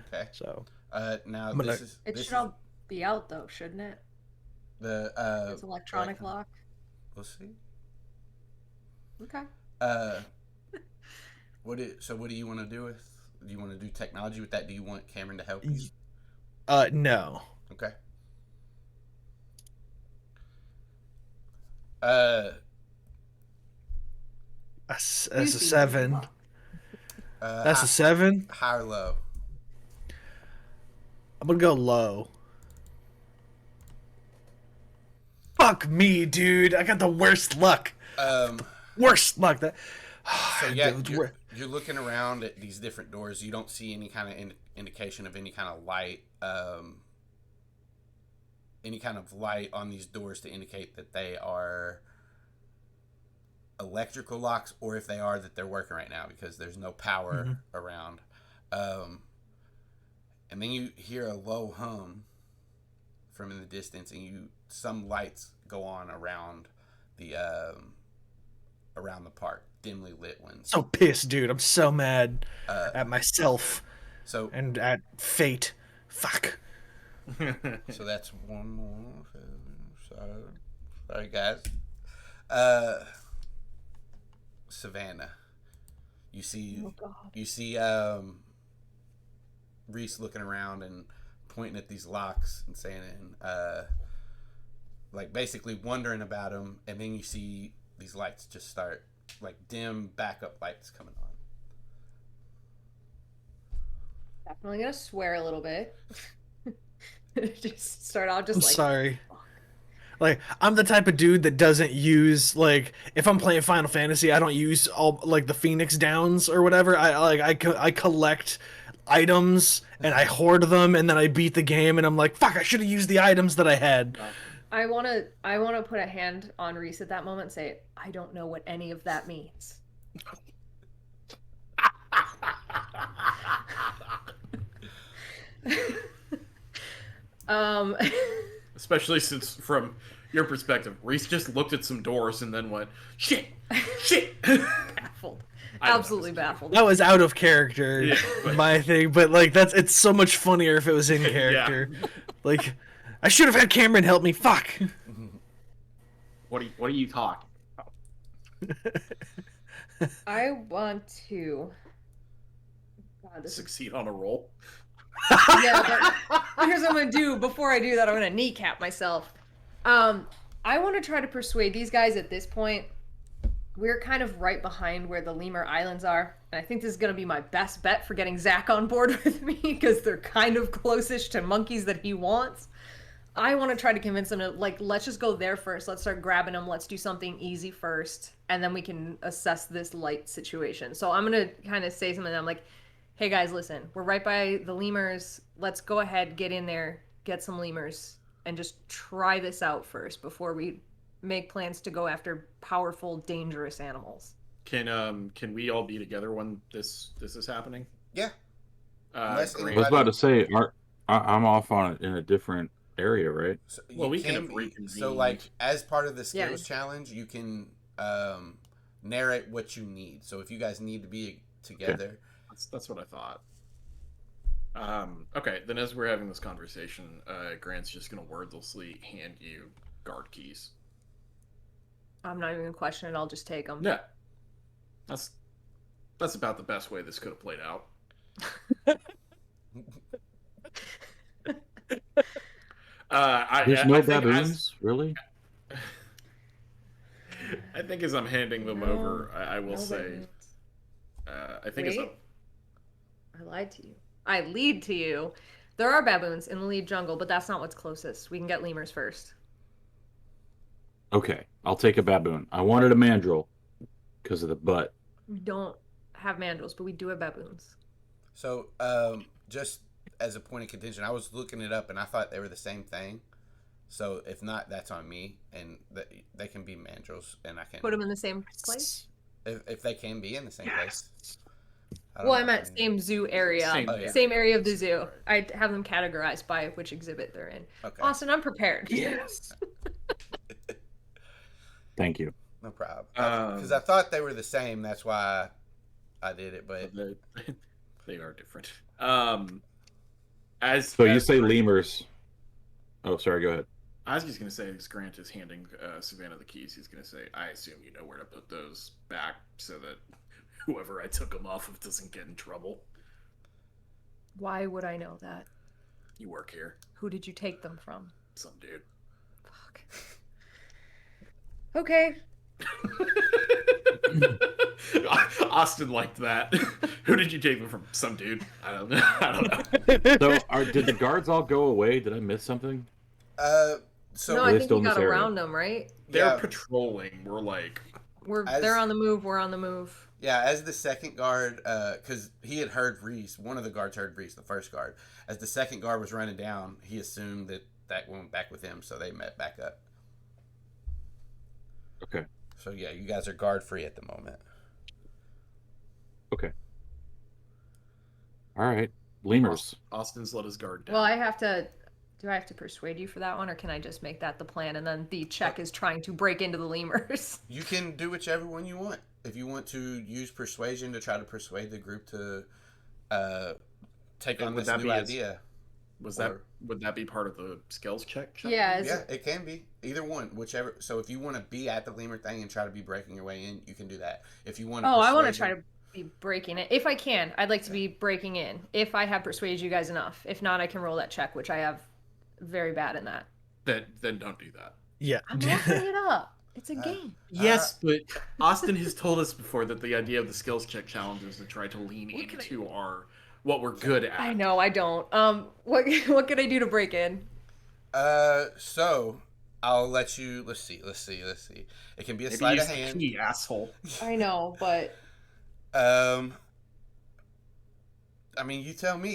Okay. So now gonna- It this should all be out though, shouldn't it? the It's electronic lock. We'll see. Okay. What do you want to do with? Do you want to do technology with that? Do you want Cameron to help you? No. Okay. That's a 7. That's High, a 7. high or low? I'm gonna go low. Fuck me, dude. I got the worst luck. Worst luck. That. So yeah, you're looking around at these different doors. You don't see any kind of indication of any kind of light, on these doors to indicate that they are electrical locks, or if they are, that they're working right now because there's no power around. And then you hear a low hum from in the distance, and some lights go on around the park, dimly lit ones. So pissed, dude. I'm so mad at myself and at fate. Fuck. So that's one more. Sorry, guys. Savannah, you see Reese looking around and pointing at these locks and saying it, and like basically wondering about them, and then you see these lights just start like dim backup lights coming on. Definitely gonna swear a little bit. Just start out just I'm like. sorry. Like, I'm the type of dude that doesn't use, like, if I'm playing Final Fantasy, I don't use all like the Phoenix Downs or whatever. I collect items and I hoard them, and then I beat the game and I'm like, fuck, I should have used the items that I had. I wanna put a hand on Reese at that moment and say, I don't know what any of that means. Especially since, from your perspective, Reese just looked at some doors and then went, shit. Baffled. Absolutely baffled. That was out of character, my thing, but like it's so much funnier if it was in character. Yeah. Like, I should have had Cameron help me. Fuck. What are you talking about? I want to succeed on a roll. Yeah, but here's what I'm gonna do. Before I do that, I'm gonna kneecap myself. I want to try to persuade these guys at this point. We're kind of right behind where the Lemur Islands are, and I think this is gonna be my best bet for getting Zac on board with me, because they're kind of closest to monkeys that he wants. I want to try to convince them to, like, let's just go there first. Let's start grabbing them. Let's do something easy first, and then we can assess this light situation. So I'm gonna kind of say something. I'm like, hey guys, listen, we're right by the lemurs. Let's go ahead, get in there, get some lemurs, and just try this out first before we make plans to go after powerful, dangerous animals. Can we all be together when this is happening? Yeah. I was about to say, I'm off on it in a different area, right? So we can reconvene. So, like, as part of the skills challenge, you can narrate what you need. So if you guys need to be together. Okay. That's what I thought. Okay, then as we're having this conversation, Grant's just gonna wordlessly hand you guard keys. I'm not even gonna question it. I'll just take them. Yeah, that's about the best way this could have played out. There's no baboons, really? I think as I'm handing them over, I will say, I think I lied to you. I lead to you. There are baboons in the lead jungle, but that's not what's closest. We can get lemurs first. Okay, I'll take a baboon. I wanted a mandrill because of the butt. We don't have mandrills, but we do have baboons. So, just as a point of contention, I was looking it up and I thought they were the same thing. So if not, that's on me, and they can be mandrills, and I can Put them in the same place? if they can be in the same place. Well, I meant same zoo area. Same area of the zoo. I have them categorized by which exhibit they're in. Okay. Austin, I'm prepared. Yes. Thank you. No problem. Because I thought they were the same. That's why I did it, but they are different. You say lemurs. Oh, sorry. Go ahead. I was just gonna say, as Grant is handing Savannah the keys, he's gonna say, "I assume you know where to put those back, so that whoever I took them off of doesn't get in trouble." Why would I know that? You work here. Who did you take them from? Some dude. Fuck. Okay. Austin liked that. Who did you take them from? Some dude. I don't know. So, did the guards all go away? Did I miss something? So no, Are I they think still we in this got area? around them, right? They're patrolling. We're like, They're on the move. We're on the move. Yeah, as the second guard, because he had heard Reese. One of the guards heard Reese, the first guard. As the second guard was running down, he assumed that went back with him, so they met back up. Okay. So yeah, you guys are guard free at the moment. Okay. All right. Lemurs. Austin's let his guard down. Well, do I have to persuade you for that one, or can I just make that the plan and then the check is trying to break into the lemurs? You can do whichever one you want. If you want to use persuasion to try to persuade the group to take on this new idea. Would that be part of the skills check? Yeah. Yeah, it can be. Either one, whichever. So if you want to be at the lemur thing and try to be breaking your way in, you can do that. If you want to I want to try to be breaking it. If I can, I'd like to be breaking in. If I have persuaded you guys enough. If not, I can roll that check, which I have very bad in that. Then don't do that. Yeah. I'm offering it up. It's a game. Yes, but Austin has told us before that the idea of the skills check challenge is to try to lean into what we're good at. I know, I don't. What can I do to break in? So I'll let you. Let's see. It can be a sleight of hand. Key, asshole. I know, but I mean, you tell me.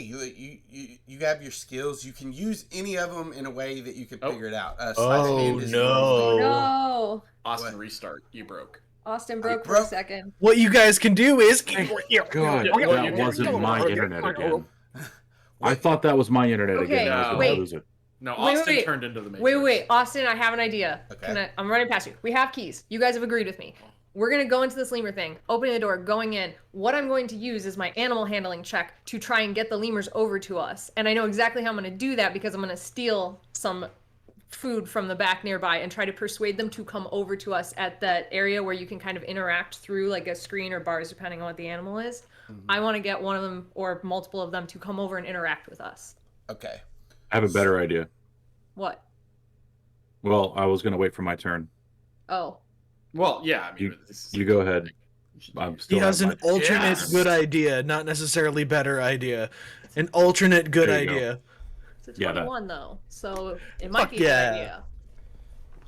You have your skills. You can use any of them in a way that you can figure it out. Sleight of hand is no. Austin, restart. You broke. Austin broke for a second. What you guys can do is God, that wasn't my internet again. I thought that was my internet again. I was gonna lose it. No, Austin turned into the Matrix. Wait. Austin, I have an idea. Okay. I'm running past you. We have keys. You guys have agreed with me. We're going to go into this lemur thing, opening the door, going in. What I'm going to use is my animal handling check to try and get the lemurs over to us. And I know exactly how I'm going to do that because I'm going to steal some food from the back nearby and try to persuade them to come over to us at that area where you can kind of interact through like a screen or bars, depending on what the animal is. Mm-hmm. I want to get one of them or multiple of them to come over and interact with us. Okay. I have a better idea. What? Well, I was going to wait for my turn. Oh. Well, yeah. I mean, you go ahead. He has an alternate good idea, not necessarily better idea. An alternate good idea. It's a 21 though, so it might be a good idea.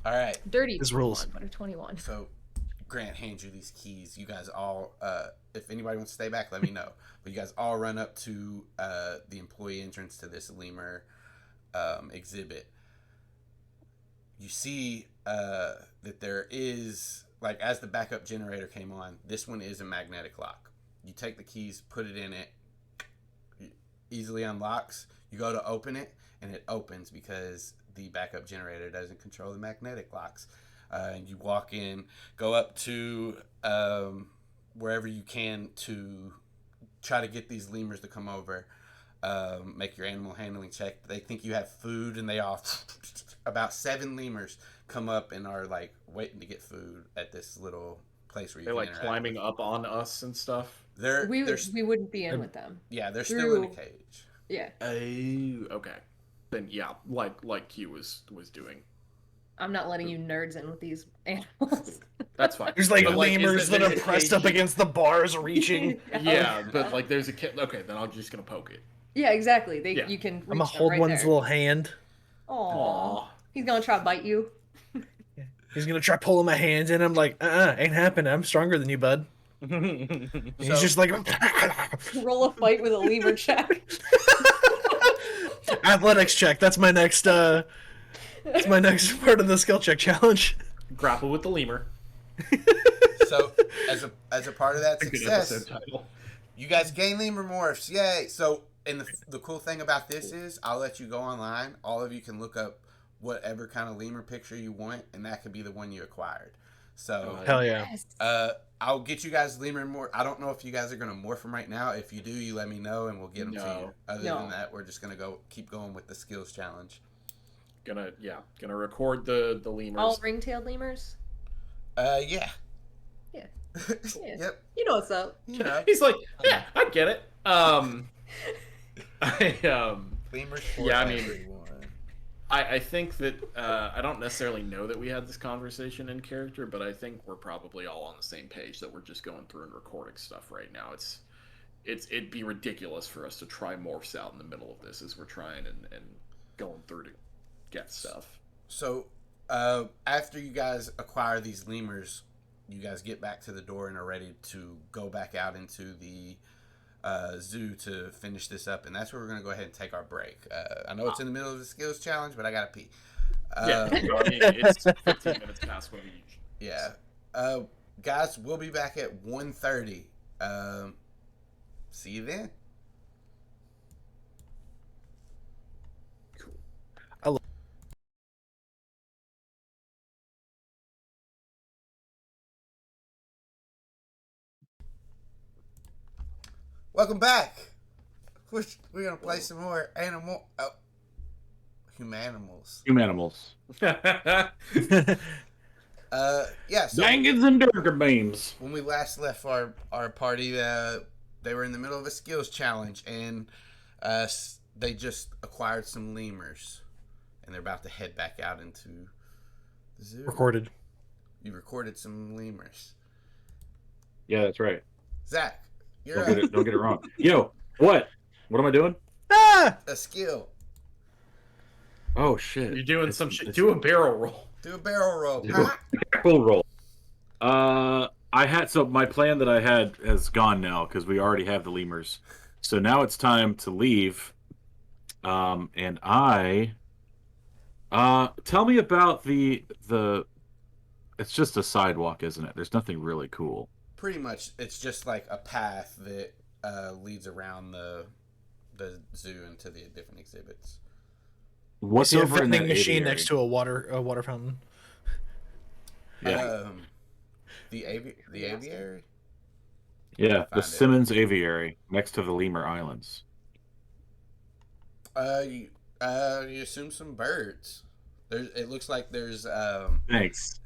All right. Dirty His rules. But a 21. So Grant hands you these keys. You guys all, if anybody wants to stay back, let me know. But you guys all run up to the employee entrance to this lemur exhibit. You see that there is, like, as the backup generator came on, this one is a magnetic lock. You take the keys, put it in it, it easily unlocks. You go to open it, and it opens because the backup generator doesn't control the magnetic locks. And you walk in, go up to wherever you can to try to get these lemurs to come over. Make your animal handling check. They think you have food, and they all about 7 lemurs come up and are like waiting to get food at this little place where you they're can like interact. climbing up on us and stuff. We wouldn't be in with them. Yeah, they're still in a cage. Yeah. Oh, okay. Then yeah, like Q was doing. I'm not letting you nerds in with these animals. That's fine. There's like lemurs that are pressed up against the bars reaching. Yeah, but like there's a kid. Okay, then I'm just gonna poke it. Yeah, exactly. Yeah. You can I'm reach gonna them hold right one's there. little hand. Aww. Aw. He's gonna try to bite you. He's gonna try pulling my hands in. I'm like, ain't happening. I'm stronger than you, bud. And he's So- just like, Roll a fight with a lemur check. athletics check. That's my next. That's my next part of the skill check challenge. Grapple with the lemur. So as a part of that Good success, episode title. you guys gain lemur morphs. Yay! So and the cool thing about this is I'll let you go online. All of you can look up whatever kind of lemur picture you want, and that could be the one you acquired. So Hell yeah. Yes. I'll get you guys lemur morph. I don't know if you guys are gonna morph them right now. If you do, you let me know and we'll get them to you. Other than that, we're just gonna keep going with the skills challenge. Gonna record the lemurs. All ring-tailed lemurs. Yeah. Yeah. Yep. You know what's up. You know, He's like, yeah, I get it. lemurs. Yeah, I mean, everyone. I think that I don't necessarily know that we had this conversation in character, but I think we're probably all on the same page that we're just going through and recording stuff right now. It'd be ridiculous for us to try morphs out in the middle of this as we're trying and going through to get stuff. So, after you guys acquire these lemurs, you guys get back to the door and are ready to go back out into the zoo to finish this up, and that's where we're going to go ahead and take our break. I know it's in the middle of the skills challenge, but I got to pee. Yeah, I mean, it's 15 minutes past when we usually. Yeah. Guys, we'll be back at 1:30. See you then. Welcome back. We're gonna play some more Humanimals. Humanimals. Yeah. So Bangins and Dracon Beams. when we last left our party, they were in the middle of a skills challenge, and they just acquired some lemurs, and they're about to head back out into the zoo. Recorded. You recorded some lemurs. Yeah, that's right. Zac, you're Don't get it wrong. Yo, what? What am I doing? a skill. Oh shit! You're doing some shit. Do a barrel roll. Do a barrel roll. Do a full roll. So my plan that I had has gone now because we already have the lemurs. So now it's time to leave. And tell me about the. It's just a sidewalk, isn't it? There's nothing really cool. Pretty much, it's just like a path that leads around the zoo into the different exhibits. What's See a over in that vending machine aviary? next to a water fountain. Yeah, The aviary. yeah, the Find it. Simmons Aviary next to the Lemur Islands. You assume some birds. It looks like there's Thanks.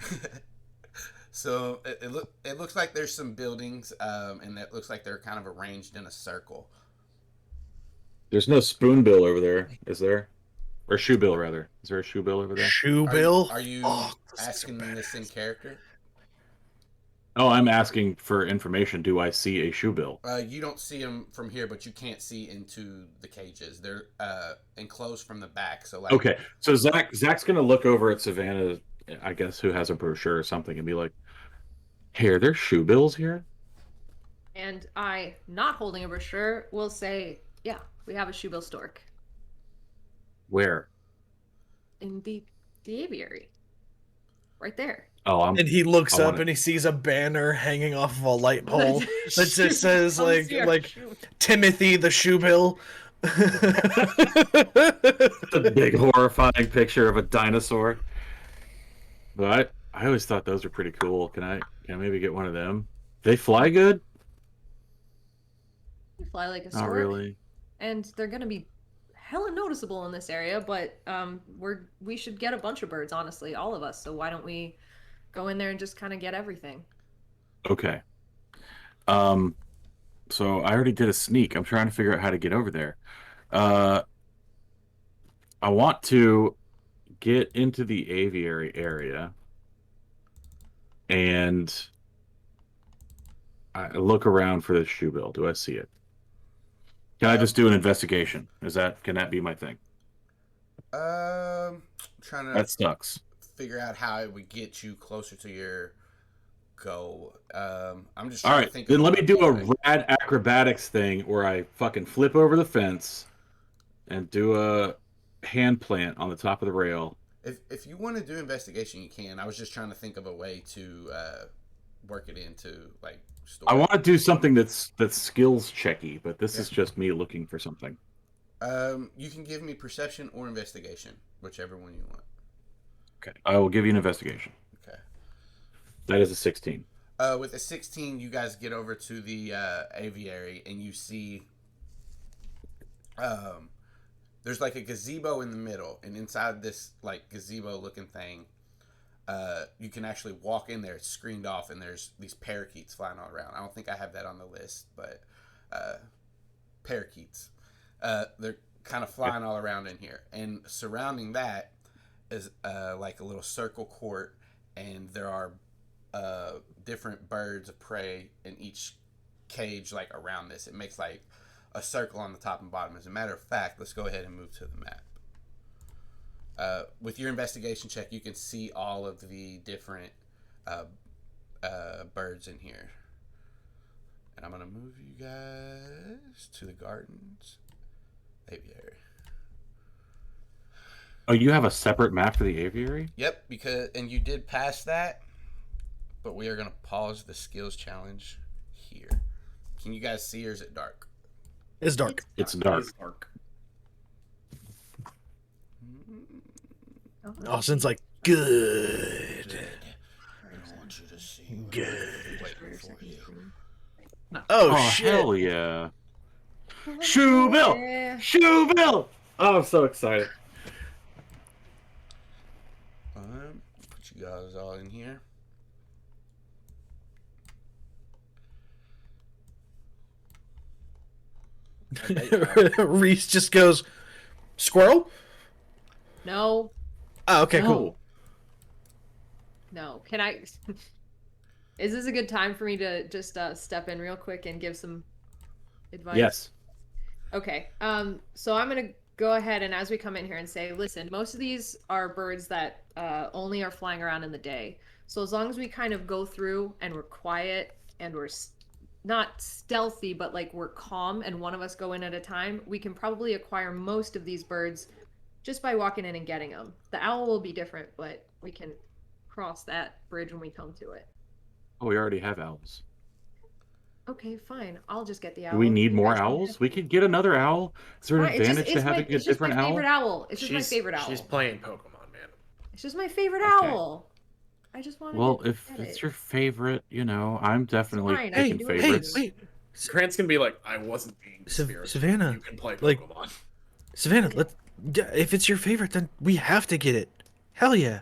so it looks like there's some buildings and it looks like they're kind of arranged in a circle. There's no spoonbill over there, is there? Or shoebill, rather. Is there a shoebill over there? Shoe Are bill. you Oh, asking this in character? Oh, I'm asking for information. Do I see a shoebill? You don't see them from here, but you can't see into the cages. They're enclosed from the back. So like, Okay, so Zach's gonna look over at Savannah, I guess, who has a brochure or something, and be like, "Hey, are there shoebills here?" And I, not holding a brochure, will say, yeah, we have a shoebill stork Where? in the aviary. Right there. Oh, And he looks I up want it. and he sees a banner hanging off of a light pole that just says Come see our like shoe- Timothy the Shoebill. a big horrifying picture of a dinosaur. But I always thought those were pretty cool. Can I maybe get one of them? They fly good? They fly like a Not stork. really. And they're gonna be hella noticeable in this area, but we should get a bunch of birds, honestly, all of us. So why don't we go in there and just kind of get everything? Okay. So I already did a sneak. I'm trying to figure out how to get over there. I want to get into the aviary area and I look around for the shoebill. Do I see it? Can I just do an investigation? Can that be my thing? Trying to That sucks. figure out how it would get you closer to your goal. I'm just All trying to right, think. then of let me do a way. rad acrobatics thing where I fucking flip over the fence and do a hand plant on the top of the rail. If you want to do investigation, you can. I was just trying to think of a way to work it into like story. I want to do something that's skills checky, but this is just me looking for something. You can give me perception or investigation, whichever one you want. Okay, I will give you an investigation. Okay. That is a 16. With a 16, you guys get over to the aviary and you see there's like a gazebo in the middle, and inside this like gazebo looking thing, you can actually walk in there. It's screened off, and there's these parakeets flying all around. I don't think I have that on the list, but parakeets. They're kind of flying all around in here, and surrounding that is like a little circle court, and there are different birds of prey in each cage like around this. It makes like a circle on the top and bottom. As a matter of fact, let's go ahead and move to the map. With your investigation check, you can see all of the different birds in here. And I'm going to move you guys to the gardens aviary. Oh, you have a separate map for the aviary? Yep, and you did pass that, but we are going to pause the skills challenge here. Can you guys see, or is it dark? It's dark. It's dark. It's dark. Austin's like, good. I don't want you to see. Good. Waiting for you. Oh, Oh, shit. hell yeah. Shoo Bill! Yeah. Shoo Bill! Oh, I'm so excited. Put you guys all in here. Reese just goes, squirrel? No, Oh, okay, cool. no. Can I? Is this a good time for me to just step in real quick and give some advice? Yes. Okay. So I'm gonna go ahead and as we come in here and say, listen, most of these are birds that only are flying around in the day. So as long as we kind of go through and we're quiet and we're not stealthy, but like we're calm and one of us go in at a time, we can probably acquire most of these birds just by walking in and getting them. The owl will be different, but we can cross that bridge when we come to it. Oh, we already have owls. Okay, fine. I'll just get the owl. Do we need You more guys can owls? have- We could get another owl. Is there an Fine, it's just- advantage to it's having my- a it's just different my owl? favorite owl. It's just my favorite owl. She's playing Pokemon, man. It's just my favorite Okay. owl. I just wanted Well, to if get it's it. your favorite, I'm definitely fine, I picking can do it. favorites. Wait. Grant's gonna be like, I wasn't being spiritual. Savannah, You can play like- Pokemon. Savannah, if it's your favorite, then we have to get it. Hell yeah.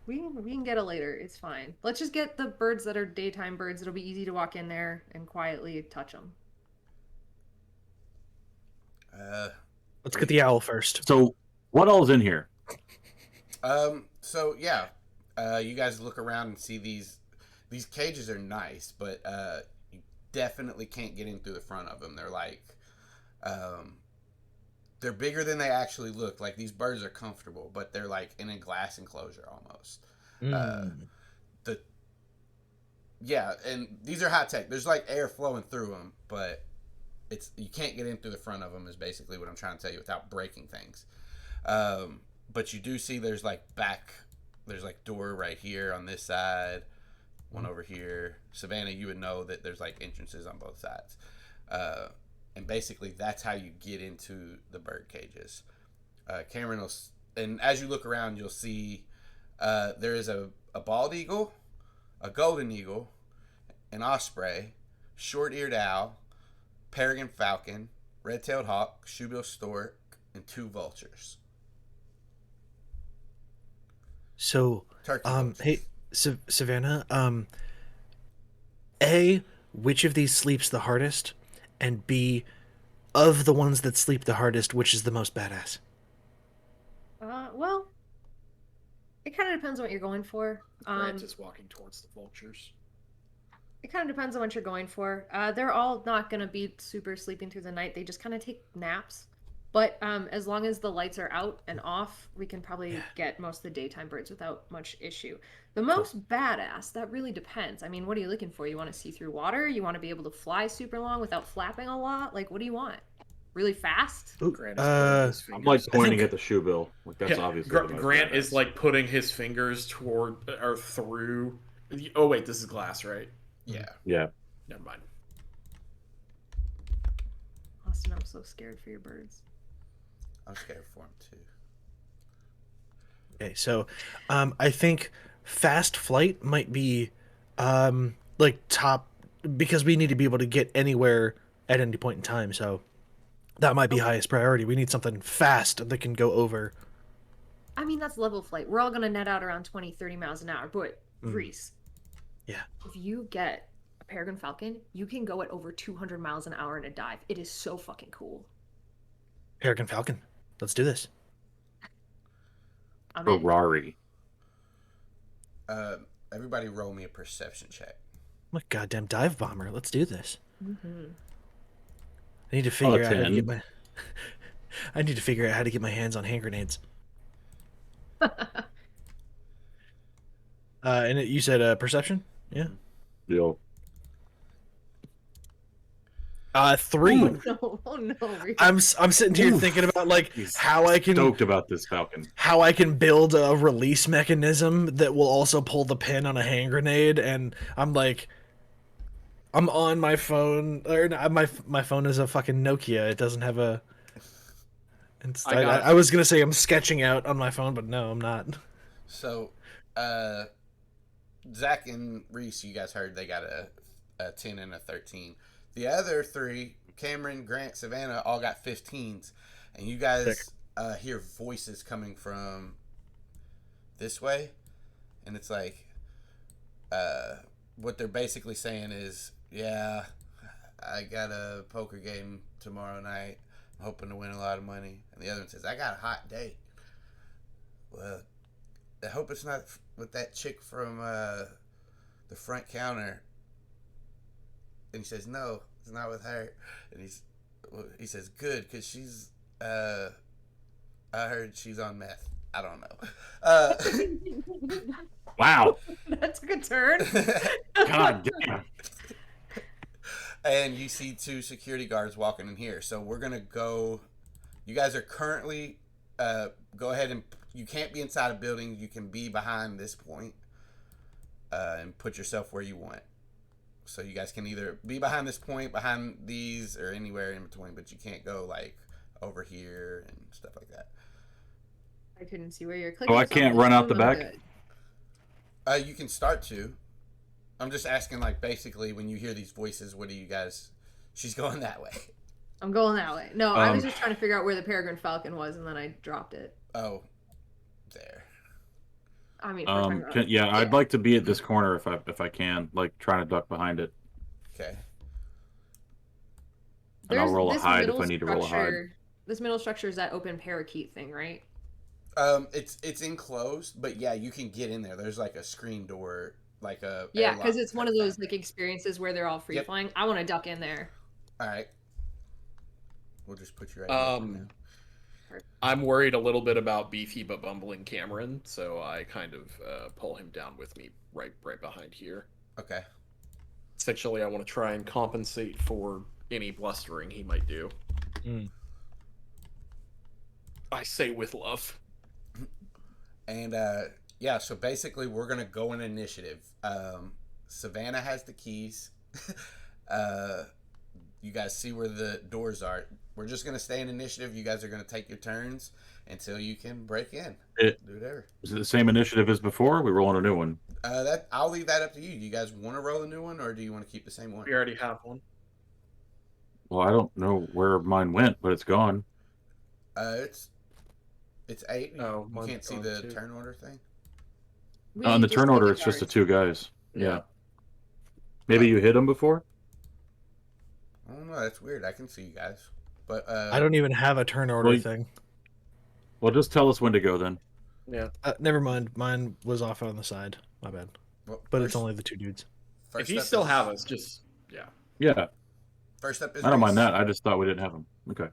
We can get it later. It's fine. Let's just get the birds that are daytime birds. It'll be easy to walk in there and quietly touch them. Let's get the owl first. So, what all's in here? So yeah, you guys look around and see these cages are nice, but you definitely can't get in through the front of them. They're like, they're bigger than they actually look. Like these birds are comfortable, but they're like in a glass enclosure almost. Yeah, and these are high tech. There's like air flowing through them, but you can't get in through the front of them. Is basically what I'm trying to tell you without breaking things. But you do see there's like door right here on this side, one over here. Savannah, you would know that there's like entrances on both sides. And basically that's how you get into the bird cages. Cameron will, and as you look around, you'll see there is a bald eagle, a golden eagle, an osprey, short-eared owl, peregrine falcon, red-tailed hawk, shoebill stork, and 2 vultures. So, Turkey vultures. hey, Savannah, A, which of these sleeps the hardest? And B, of the ones that sleep the hardest, which is the most badass? Well, it kind of depends on what you're going for. Grant is walking towards the vultures. It kind of depends on what you're going for. They're all not going to be super sleeping through the night. They just kind of take naps. But as long as the lights are out and off, we can probably get most of the daytime birds without much issue. The most badass, that really depends. I mean, what are you looking for? You want to see through water? You want to be able to fly super long without flapping a lot? Like, what do you want? Really fast? Grant is putting his I'm fingers- like pointing at the shoe bill. Like that's obviously the most Grant badass. is like putting his fingers toward or through. Oh wait, this is glass, right? Yeah. Yeah. Never mind. Austin, I'm so scared for your birds. I'm scared for him too. Okay, so I think fast flight might be like top because we need to be able to get anywhere at any point in time. So that might be highest priority. We need something fast that can go over. I mean, that's level flight. We're all going to net out around 20, 30 miles an hour. But, Reese. Yeah. If you get a Peregrine Falcon, you can go at over 200 miles an hour in a dive. It is so fucking cool. Peregrine Falcon. Let's do this. I'm in. Ferrari. Everybody roll me a perception check. I'm a goddamn dive bomber. Let's do this. Mm-hmm. I need to figure out how to 10. get my I need to figure out how to get my hands on hand grenades. And you said perception? Yeah. Yo. 3. Oh no, Reese. I'm sitting here thinking about like He's how I can stoked about this Falcon. build a release mechanism that will also pull the pin on a hand grenade, and I'm like, I'm on my phone, or my phone is a fucking Nokia. It doesn't have a. I was gonna say I'm sketching out on my phone, but no, I'm not. So, Zac and Reese, you guys heard they got a 10 and a 13. The other 3, Cameron, Grant, Savannah, all got 15s. And you guys hear voices coming from this way. And it's like, what they're basically saying is, yeah, I got a poker game tomorrow night. I'm hoping to win a lot of money. And the other one says, I got a hot date. Well, I hope it's not with that chick from the front counter. And he says, no, it's not with her. And he says, good, because she's, I heard she's on meth. I don't know. Wow. That took a turn. God damn. And you see 2 security guards walking in here. So we're going to go. You guys are currently, go ahead and, you can't be inside a building. You can be behind this point and put yourself where you want. So you guys can either be behind this point, behind these, or anywhere in between, but you can't go like over here and stuff like that. I couldn't see where you're clicking. Oh, I can't run out the back? You can start to. I'm just asking, like, basically, when you hear these voices, what do you guys... She's going that way. I'm going that way. No, I was just trying to figure out where the Peregrine Falcon was, and then I dropped it. Oh, there. I mean, I'd like to be at this corner if I can, like trying to duck behind it. Okay. And I'll roll a this hide if middle I need to roll a hide. This middle structure is that open parakeet thing, right? It's enclosed, but yeah, you can get in there. There's like a screen door, like a yeah, because it's one of those like experiences where they're all free flying. I want to duck in there. All right. We'll just put you right here. I'm worried a little bit about beefy but bumbling Cameron, so I kind of pull him down with me right behind here. Okay. Essentially, I want to try and compensate for any blustering he might do. I say with love. And yeah, so basically we're gonna go in initiative. Savannah has the keys. You guys see where the doors are. We're just gonna stay in initiative. You guys are gonna take your turns until you can break in. Do whatever. Is it the same initiative as before? We rolling a new one. That I'll leave that up to you. Do you guys want to roll a new one, or do you want to keep the same one? We already have one. Well, I don't know where mine went, but it's gone. It's 8. Oh, You mine's can't see gone the too. turn order thing. On the turn order, it's just the 2 guys. Yeah. Maybe you hit them before? I don't know. That's weird. I can see you guys, but I don't even have a turn order thing. Well, just tell us when to go then. Yeah. Never mind. Mine was off on the side. My bad. Well, But it's only the 2 dudes. If you up still is- have us, just yeah. Yeah, First up is I don't mind Reese. that. I just thought we didn't have them. Okay.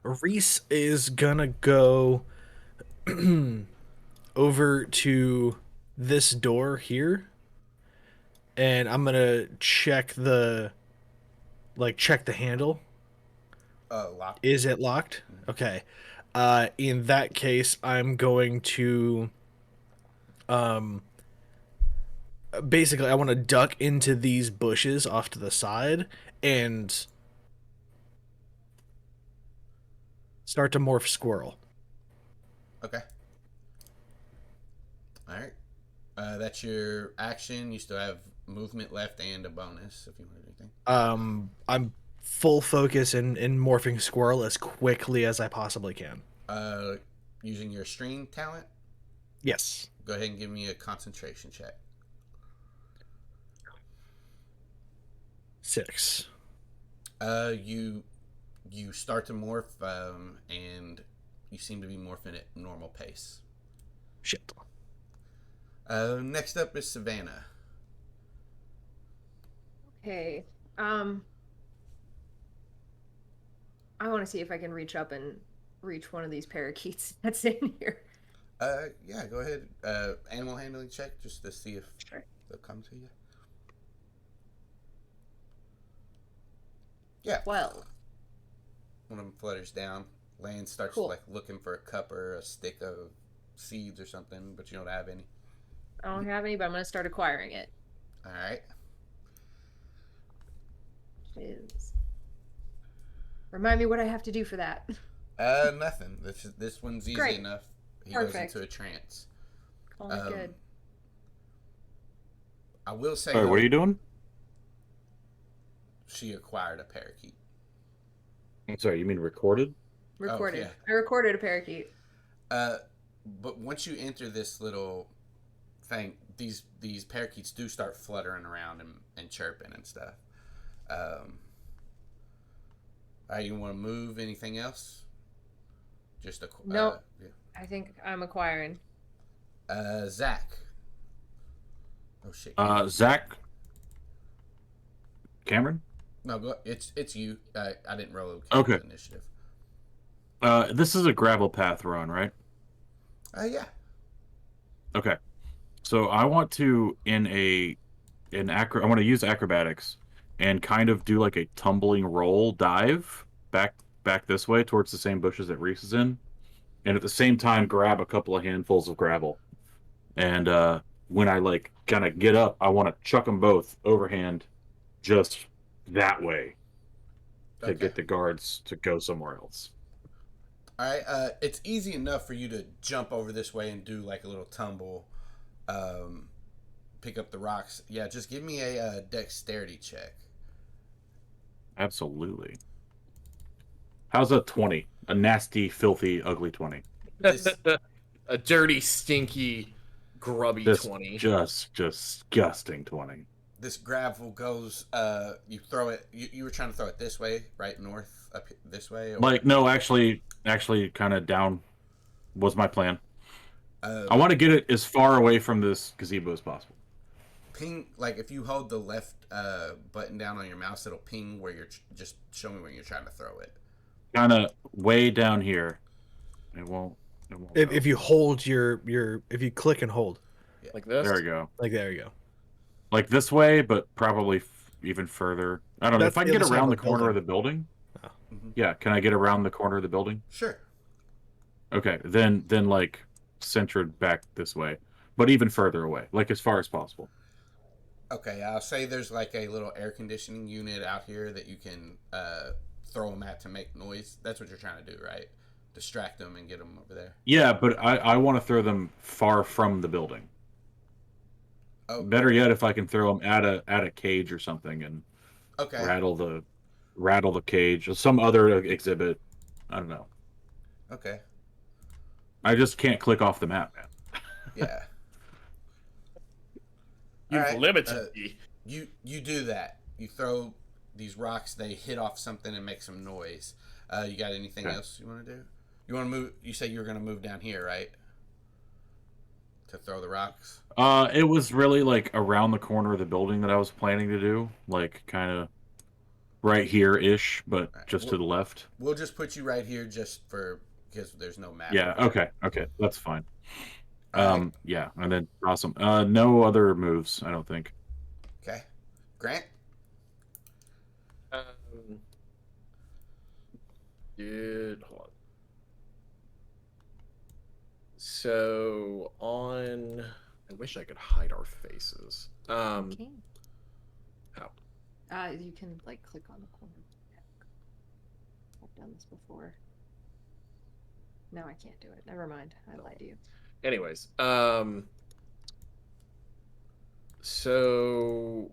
Reese is gonna go over to this door here, and I'm gonna check the handle. Locked. Is it locked? Okay. In that case, I'm going to basically I want to duck into these bushes off to the side and start to morph squirrel. Okay. All right. That's your action. You still have movement left and a bonus if you want to do anything. I'm full focus in morphing squirrel as quickly as I possibly can. Using your stream talent, Yes. go ahead and give me a concentration check. 6. You start to morph, and you seem to be morphing at normal pace. Shit. Next up is Savannah. Okay. I want to see if I can reach up and reach one of these parakeets that's in here. Yeah, go ahead. Animal handling check just to see if Sure. they'll come to you. Yeah. Well, One of them flutters down. Land starts Cool. like looking for a cup or a stick of seeds or something, but you don't have any. I don't have any, but I'm going to start acquiring it. All right. Jeez. Remind me what I have to do for that. Nothing. This one's easy Great. enough. He Perfect. goes into a trance. Call it good. I will say. Sorry, what are you doing? She acquired a parakeet. I'm sorry, you mean recorded? Recorded. yeah. I recorded a parakeet. But once you enter this little thing, these parakeets do start fluttering around and chirping and stuff. You want to move anything else? Just No. Yeah. I think I'm acquiring. Zac. Oh shit. Zac. Cameron. No, go. It's you. I didn't roll. Okay. Initiative. This is a gravel path run, right? Yeah. Okay. So I want to I want to use acrobatics and kind of do like a tumbling roll dive back this way towards the same bushes that Reese is in, and at the same time grab a couple of handfuls of gravel. And when I like kind of get up, I want to chuck them both overhand, just that way, to get the guards to go somewhere else. All right. It's easy enough for you to jump over this way and do like a little tumble, pick up the rocks. Yeah, just give me a dexterity check. Absolutely. How's a 20? A nasty, filthy, ugly 20. This, A dirty, stinky, grubby This 20. just disgusting 20. this gravel goes. You throw it. You were trying to throw it this way, right north, up this way. Or, Like, no, actually kind of down was my plan. I want to get it as far away from this gazebo as possible. ping. Like if you hold the left button down on your mouse, it'll ping where you're. Just show me where you're trying to throw it. Kind of way down here. It won't If you hold your if you click and hold, Like this? There we go. like there you go. Like this way, but probably even further. I don't know. That's If I the can get other side around the of the corner of the building. Mhm. Yeah, can I get around the corner of the building? Sure. Okay, then like centered back this way, but even further away, like as far as possible. Okay, I'll say there's like a little air conditioning unit out here that you can throw them at to make noise. That's what you're trying to do, right? Distract them and get them over there. Yeah, but I want to throw them far from the building. Oh, Better yet, if I can throw them at a cage or something and okay. rattle the cage or some other exhibit. I don't know. Okay. I just can't click off the map, man. Yeah. You've Alright, limited me. You do that. You throw these rocks. They hit off something and make some noise. You got anything Okay. else you want to do? You want to move? You say you were going to move down here, right? To throw the rocks? It was really like around the corner of the building that I was planning to do, like kind of right here-ish, but Right. just to the left. We'll just put you right here just for because there's no map. Yeah. over Okay. Okay. That's fine. All right. Yeah, and then awesome. No other moves, I don't think. Okay. Grant? Hold on. So on, I wish I could hide our faces. Okay. How? You can like click on the corner. I've done this before. No, I can't do it. Never mind. I lied to you. Anyways, so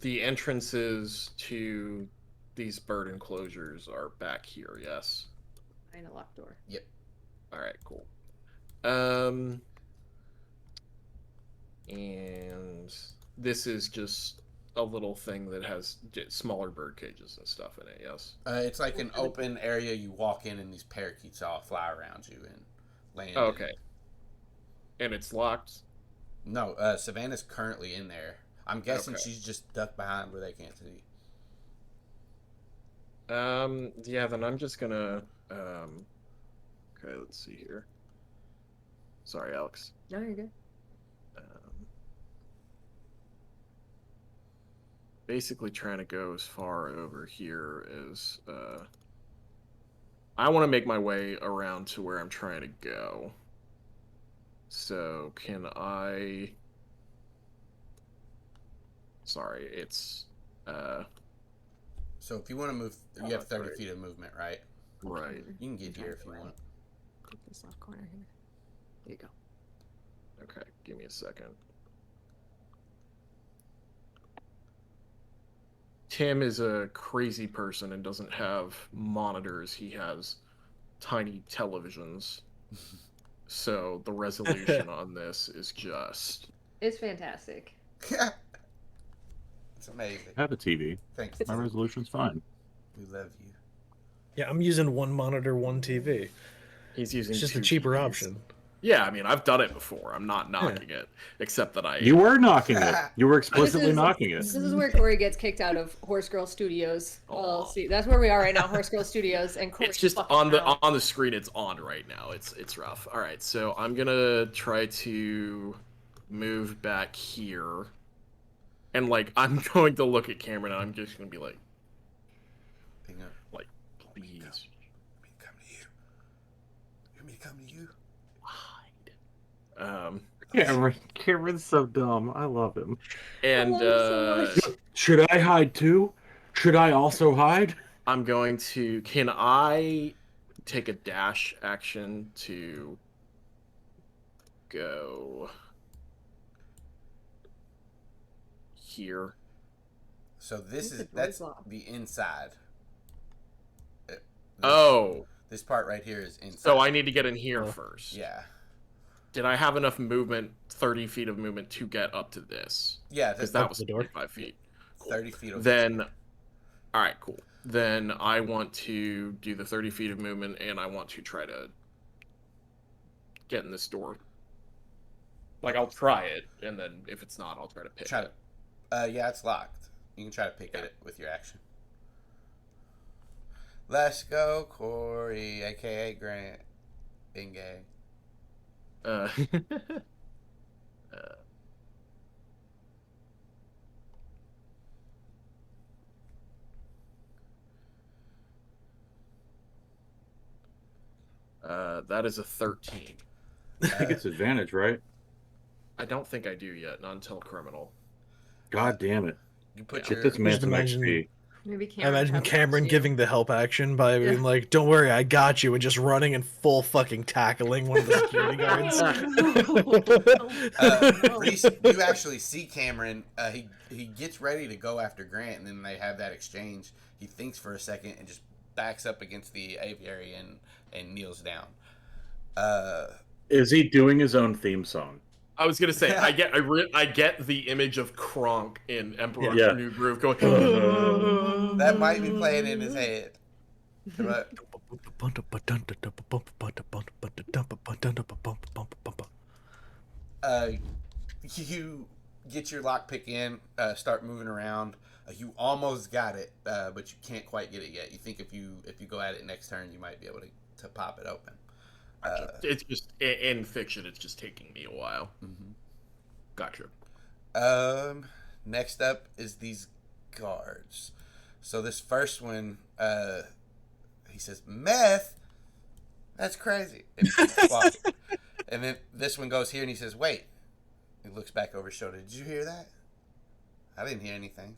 the entrances to these bird enclosures are back here, yes? Behind a locked door. Yep. All right, cool. And this is just a little thing that has smaller bird cages and stuff in it, yes? It's like an open area. You walk in and these parakeets all fly around you and land. Oh, okay. And it's locked? No, Savannah's currently in there. I'm guessing Okay. she's just ducked behind where they can't see. Yeah, then I'm just gonna, okay, let's see here. Sorry, Alex. No, you're good. Basically trying to go as far over here as, I want to make my way around to where I'm trying to go. So, can I... Sorry, it's, So if you want to move, you have 30 feet of movement, right? right. You can get here if you want. Click this left corner here. There you go. Okay, give me a second. Tim is a crazy person and doesn't have monitors. He has tiny televisions. So the resolution on this is just... It's fantastic. It's amazing. I have a TV. Thanks. My resolution's fine. We love you. Yeah, I'm using one monitor, one TV. He's using It's just the two cheaper TVs. option. Yeah, I mean, I've done it before. I'm not knocking it, except that I... You were knocking it. You were explicitly is- knocking it. This is where Cory gets kicked out of Horse Girl Studios. Well, Aw. see, that's where we are right now, Horse Girl Studios, and Cory's It's just fucking on out. the screen. It's on right now. It's rough. All right, so I'm gonna try to move back here, and like I'm going to look at Cameron, and I'm just gonna be like, Hang on. like, please Let me come to you. You want me to come to you? hide. Cameron's so dumb. I love him. And I love him so much. Should I hide too? Should I also hide? I'm going to. Can I take a dash action to go here? So this The is door's that's locked. the inside. This- Oh, This part right here is inside. so I need to get in here first. Yeah. Did I have enough movement, 30 feet of movement, to get up to this? Yeah, Because that's that was the door. 25 feet. Cool. 30 feet of Then, all right, cool. Then I want to do the 30 feet of movement, and I want to try to get in this door. Like, I'll try it, and then if it's not, I'll try to pick Try it. to. Yeah, it's locked. You can try to pick it with your action. Let's go, Cory, aka Grant. Bing gang. Uh, that is a 13. I think it's advantage, right? I don't think I do yet, not until criminal. God damn it. You put Get your this man Just some imagine- XP. Maybe I Cameron imagine comes Cameron to you. giving the help action by being like, "Don't worry, I got you," and just running and full fucking tackling one of the security guards. Reese, you actually see Cameron. He gets ready to go after Grant, and then they have that exchange. He thinks for a second and just backs up against the aviary and kneels down. Is he doing his own theme song? I was gonna say I get the image of Kronk in Emperor's Yeah. New Groove going. That might be playing in his head. But You get your lockpick in, start moving around. You almost got it, but you can't quite get it yet. You think if you go at it next turn, you might be able to pop it open. It's just in fiction. It's just taking me a while. Mm-hmm. Gotcha. Next up is these guards. So this first one, he says, "Meth? That's crazy." And he keeps walking. And then this one goes here and he says, "Wait." He looks back over his shoulder. "Did you hear that?" "I didn't hear anything."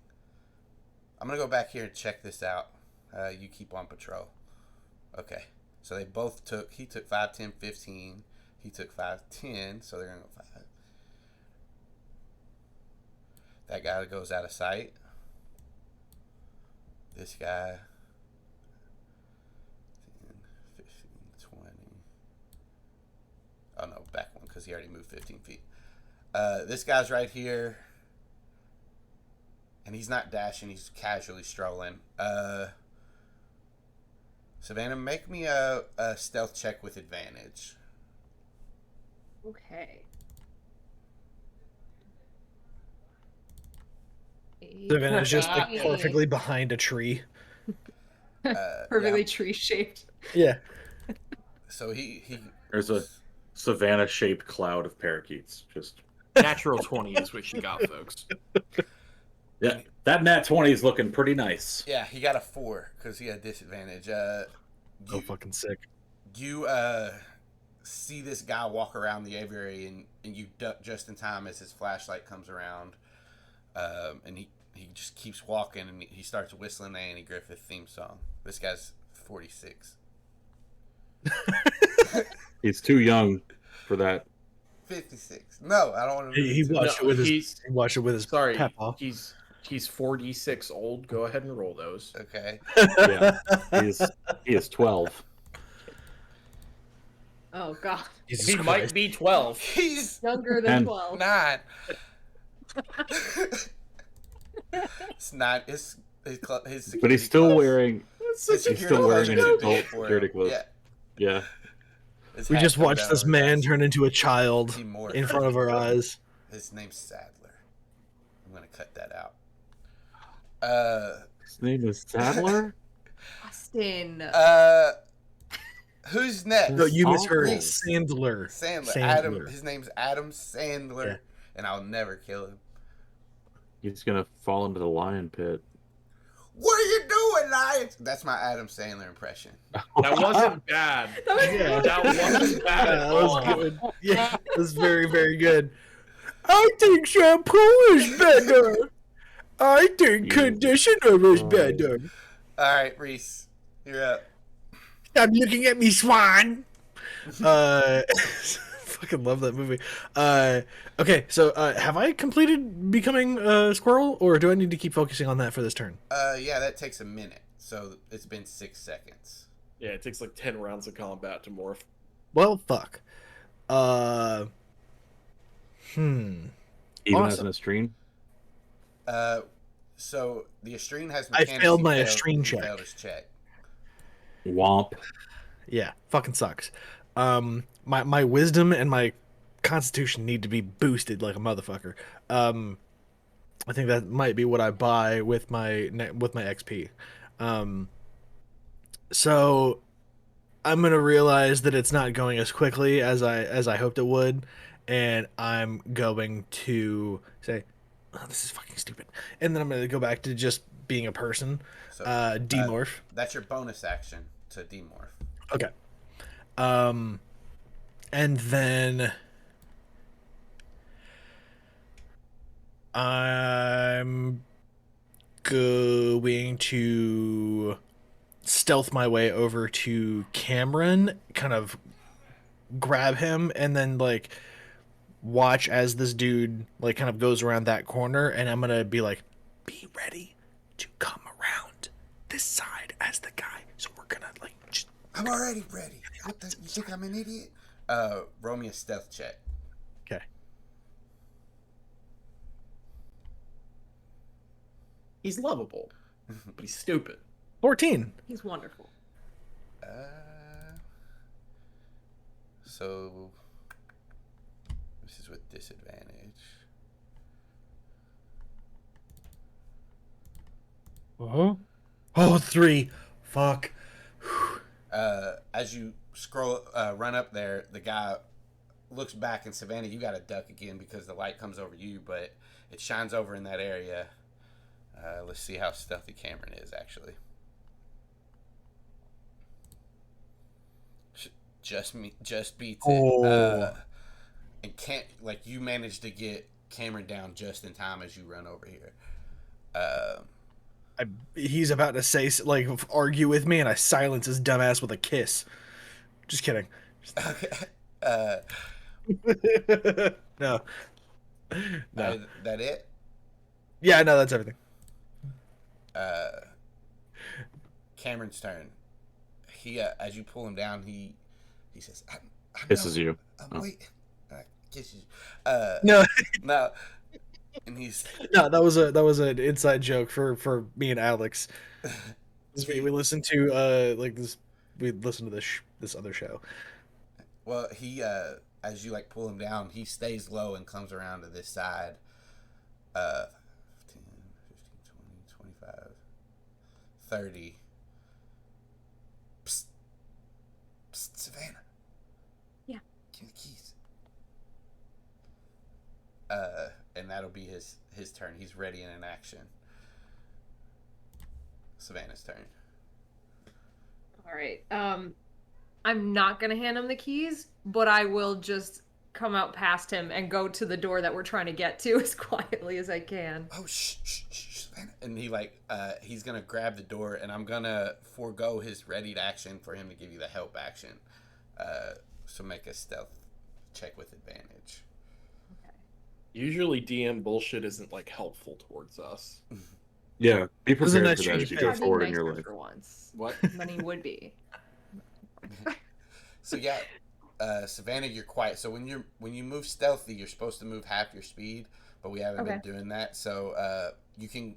"I'm going to go back here and check this out. You keep on patrol." Okay. So they both took, he took 5, 10, 15. He took 5, 10. So they're going to go 5. That guy goes out of sight. This guy, 10, 15, 20. Oh no, back one because he already moved 15 feet. This guy's right here. And he's not dashing, he's casually strolling. Savannah, make me a stealth check with advantage. Okay. Savannah's just like perfectly behind a tree. Perfectly tree shaped. Yeah. So he There's a Savannah-shaped cloud of parakeets. Just Natural 20 is what you got, folks. yeah, that nat 20 is looking pretty nice. Yeah, he got a 4 because he had disadvantage. Fucking sick. You see this guy walk around the aviary, and you duck just in time as his flashlight comes around. And he just keeps walking, and he starts whistling the Andy Griffith theme song. This guy's 46. He's too young for that. 56. No, I don't want to. He watched it with his. He watched it with his. Sorry, papa. he's 46 old. Go ahead and roll those. Okay. Yeah, he is 12. Oh god. Jesus He Christ. might be 12. He's Younger than And- 12. 9. It's not. His But he's still wearing. His He's still wearing an security adult for him. security clothes. Yeah. Yeah. His We hat just comes watched down this over man his turn into a child He morphed. in front of our eyes. His name's Sadler. I'm gonna cut that out. His name is Sadler? Austin. Who's next? No, you misheard. Reese. Sandler. Sandler. Sandler. Adam. His name's Adam Sandler, Yeah. and I'll never kill him. He's gonna fall into the lion pit. What are you doing, Lions? That's my Adam Sandler impression. That wasn't bad. Yeah. That wasn't bad Yeah, at that was all. good. Yeah, that was very, very good. I think shampoo is better. I think conditioner is better. All right, Reese, you're up. Stop looking at me, Swan. Fucking love that movie. Okay, so have I completed becoming a squirrel, or do I need to keep focusing on that for this turn? Yeah, that takes a minute, so it's been 6 seconds. Yeah, it takes like 10 rounds of combat to morph. Well, fuck. Even Awesome. as an Estrine? So the Estrine has I mechanics. failed he my failed- Estrine he check. failed his check. Womp. Yeah, fucking sucks. My wisdom and my constitution need to be boosted like a motherfucker. I think that might be what I buy with my XP. So I'm gonna realize that it's not going as quickly as I hoped it would, and I'm going to say, "Oh, this is fucking stupid," and then I'm gonna go back to just being a person. So Demorph. That's your bonus action to demorph. Okay. And then I'm going to stealth my way over to Cameron, kind of grab him, and then like watch as this dude like kind of goes around that corner, and I'm gonna be like, be ready to come around this side as the guy. So we're gonna like just I'm already ready. What the, you think I'm an idiot? Roll me a stealth check. okay. He's lovable, but he's stupid. 14. He's wonderful. So This is with disadvantage. Oh, 3. Fuck. As you run up there, the guy looks back, and Savannah, you got to duck again because the light comes over you, but it shines over in that area. Let's see how stealthy Cameron is, actually. Just beats it. And can't, like, you managed to get Cameron down just in time as you run over here. He's about to say, like, argue with me, and I silence his dumbass with a kiss. Just kidding. No. That it? Yeah, no, that's everything. Cameron's turn. He, as you pull him down, he says, Kisses you. Wait. Kisses you. No. No. And he's... No, that was an inside joke for me and Alex. We listened to, we listened to this other show. Well, he, as you, like, pull him down, he stays low and comes around to this side. 15, 20, 25, 30. Psst. Psst, Savannah. Yeah. Give me the keys. And that'll be his turn. He's ready and in action. Savannah's turn. All right. I'm not gonna hand him the keys, but I will just come out past him and go to the door that we're trying to get to as quietly as I can. Oh, shh, Savannah. And he, he's gonna grab the door, and I'm gonna forego his readied action for him to give you the help action. So make a stealth check with advantage. Usually DM bullshit isn't like helpful towards us. Yeah, be was a prepared nice for that change as you of go pace. forward in your Nicer life. for once. What? Than he would be. So yeah, Savannah, you're quiet. So when you move stealthy, you're supposed to move half your speed, but we haven't been doing that. So you can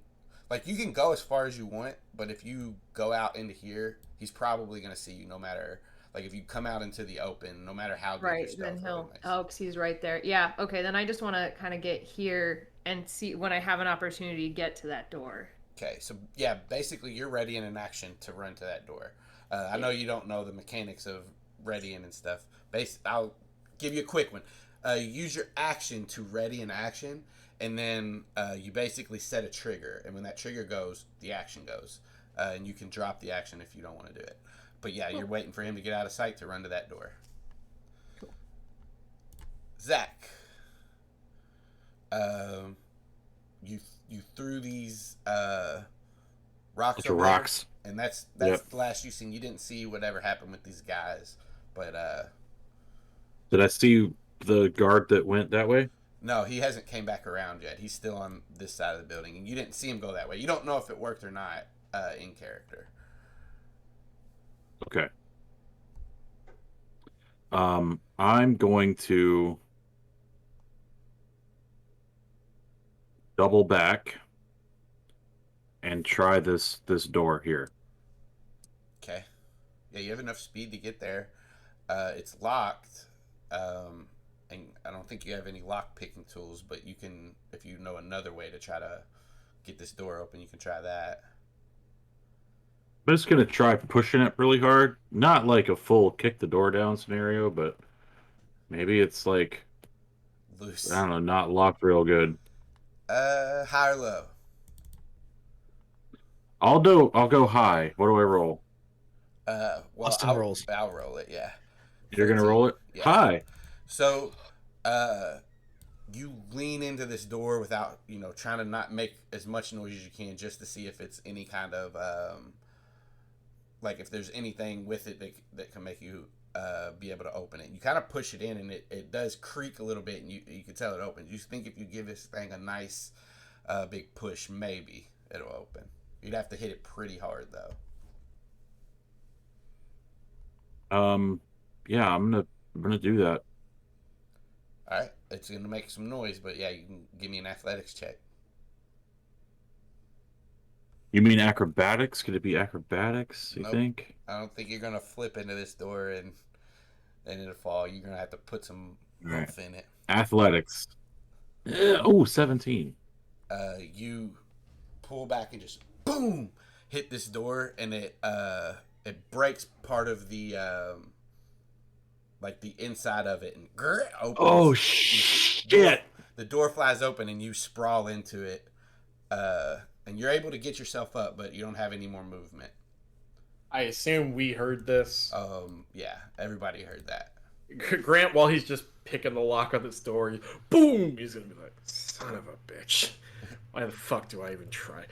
go as far as you want, but if you go out into here, he's probably gonna see you no matter. Like, if you come out into the open, no matter how good your stealth Then he'll... is. Oh, because he's right there. Yeah, okay, then I just want to kind of get here and see when I have an opportunity to get to that door. Okay, so yeah, basically you're ready and in action to run to that door. I know you don't know the mechanics of readying and stuff. I'll give you a quick one. Use your action to ready an action, and then you basically set a trigger. And when that trigger goes, the action goes. And you can drop the action if you don't want to do it. But yeah, you're waiting for him to get out of sight to run to that door. Cool. Zac, you threw these rocks over Rocks. there, and that's the last you seen. You didn't see whatever happened with these guys, but Did I see the guard that went that way? no, he hasn't came back around yet. He's still on this side of the building, and you didn't see him go that way. You don't know if it worked or not in character. Okay. I'm going to double back and try this door here. Okay. Yeah, you have enough speed to get there. It's locked, and I don't think you have any lock picking tools, but you can, if you know another way to try to get this door open, you can try that. I'm just going to try pushing it really hard. Not like a full kick the door down scenario, but maybe it's like, Loose. I don't know, not locked real good. High or low? I'll go high. What do I roll? Well, Austin rolls. I'll roll it, yeah. You're going to roll it? Yeah. High. So, you lean into this door without, trying to not make as much noise as you can, just to see if it's any kind of, like, if there's anything with it that can make you be able to open it. You kind of push it in, and it does creak a little bit, and you can tell it opens. You think if you give this thing a nice big push, maybe it'll open. You'd have to hit it pretty hard, though. Yeah, I'm gonna do that. All right, it's gonna make some noise, but yeah, you can give me an athletics check. You mean acrobatics? Could it be acrobatics, you Nope. think? I don't think you're gonna flip into this door and it'll fall. You're gonna have to put some Right. oomph in it. Athletics. Oh, 17. You pull back and just boom hit this door, and it breaks part of the like the inside of it, and opens. Oh shit! The door flies open, and you sprawl into it, and you're able to get yourself up, but you don't have any more movement. I assume we heard this. Yeah, everybody heard that. Grant, while he's just picking the lock on this door, boom! He's gonna be like, son of a bitch. Why the fuck do I even try?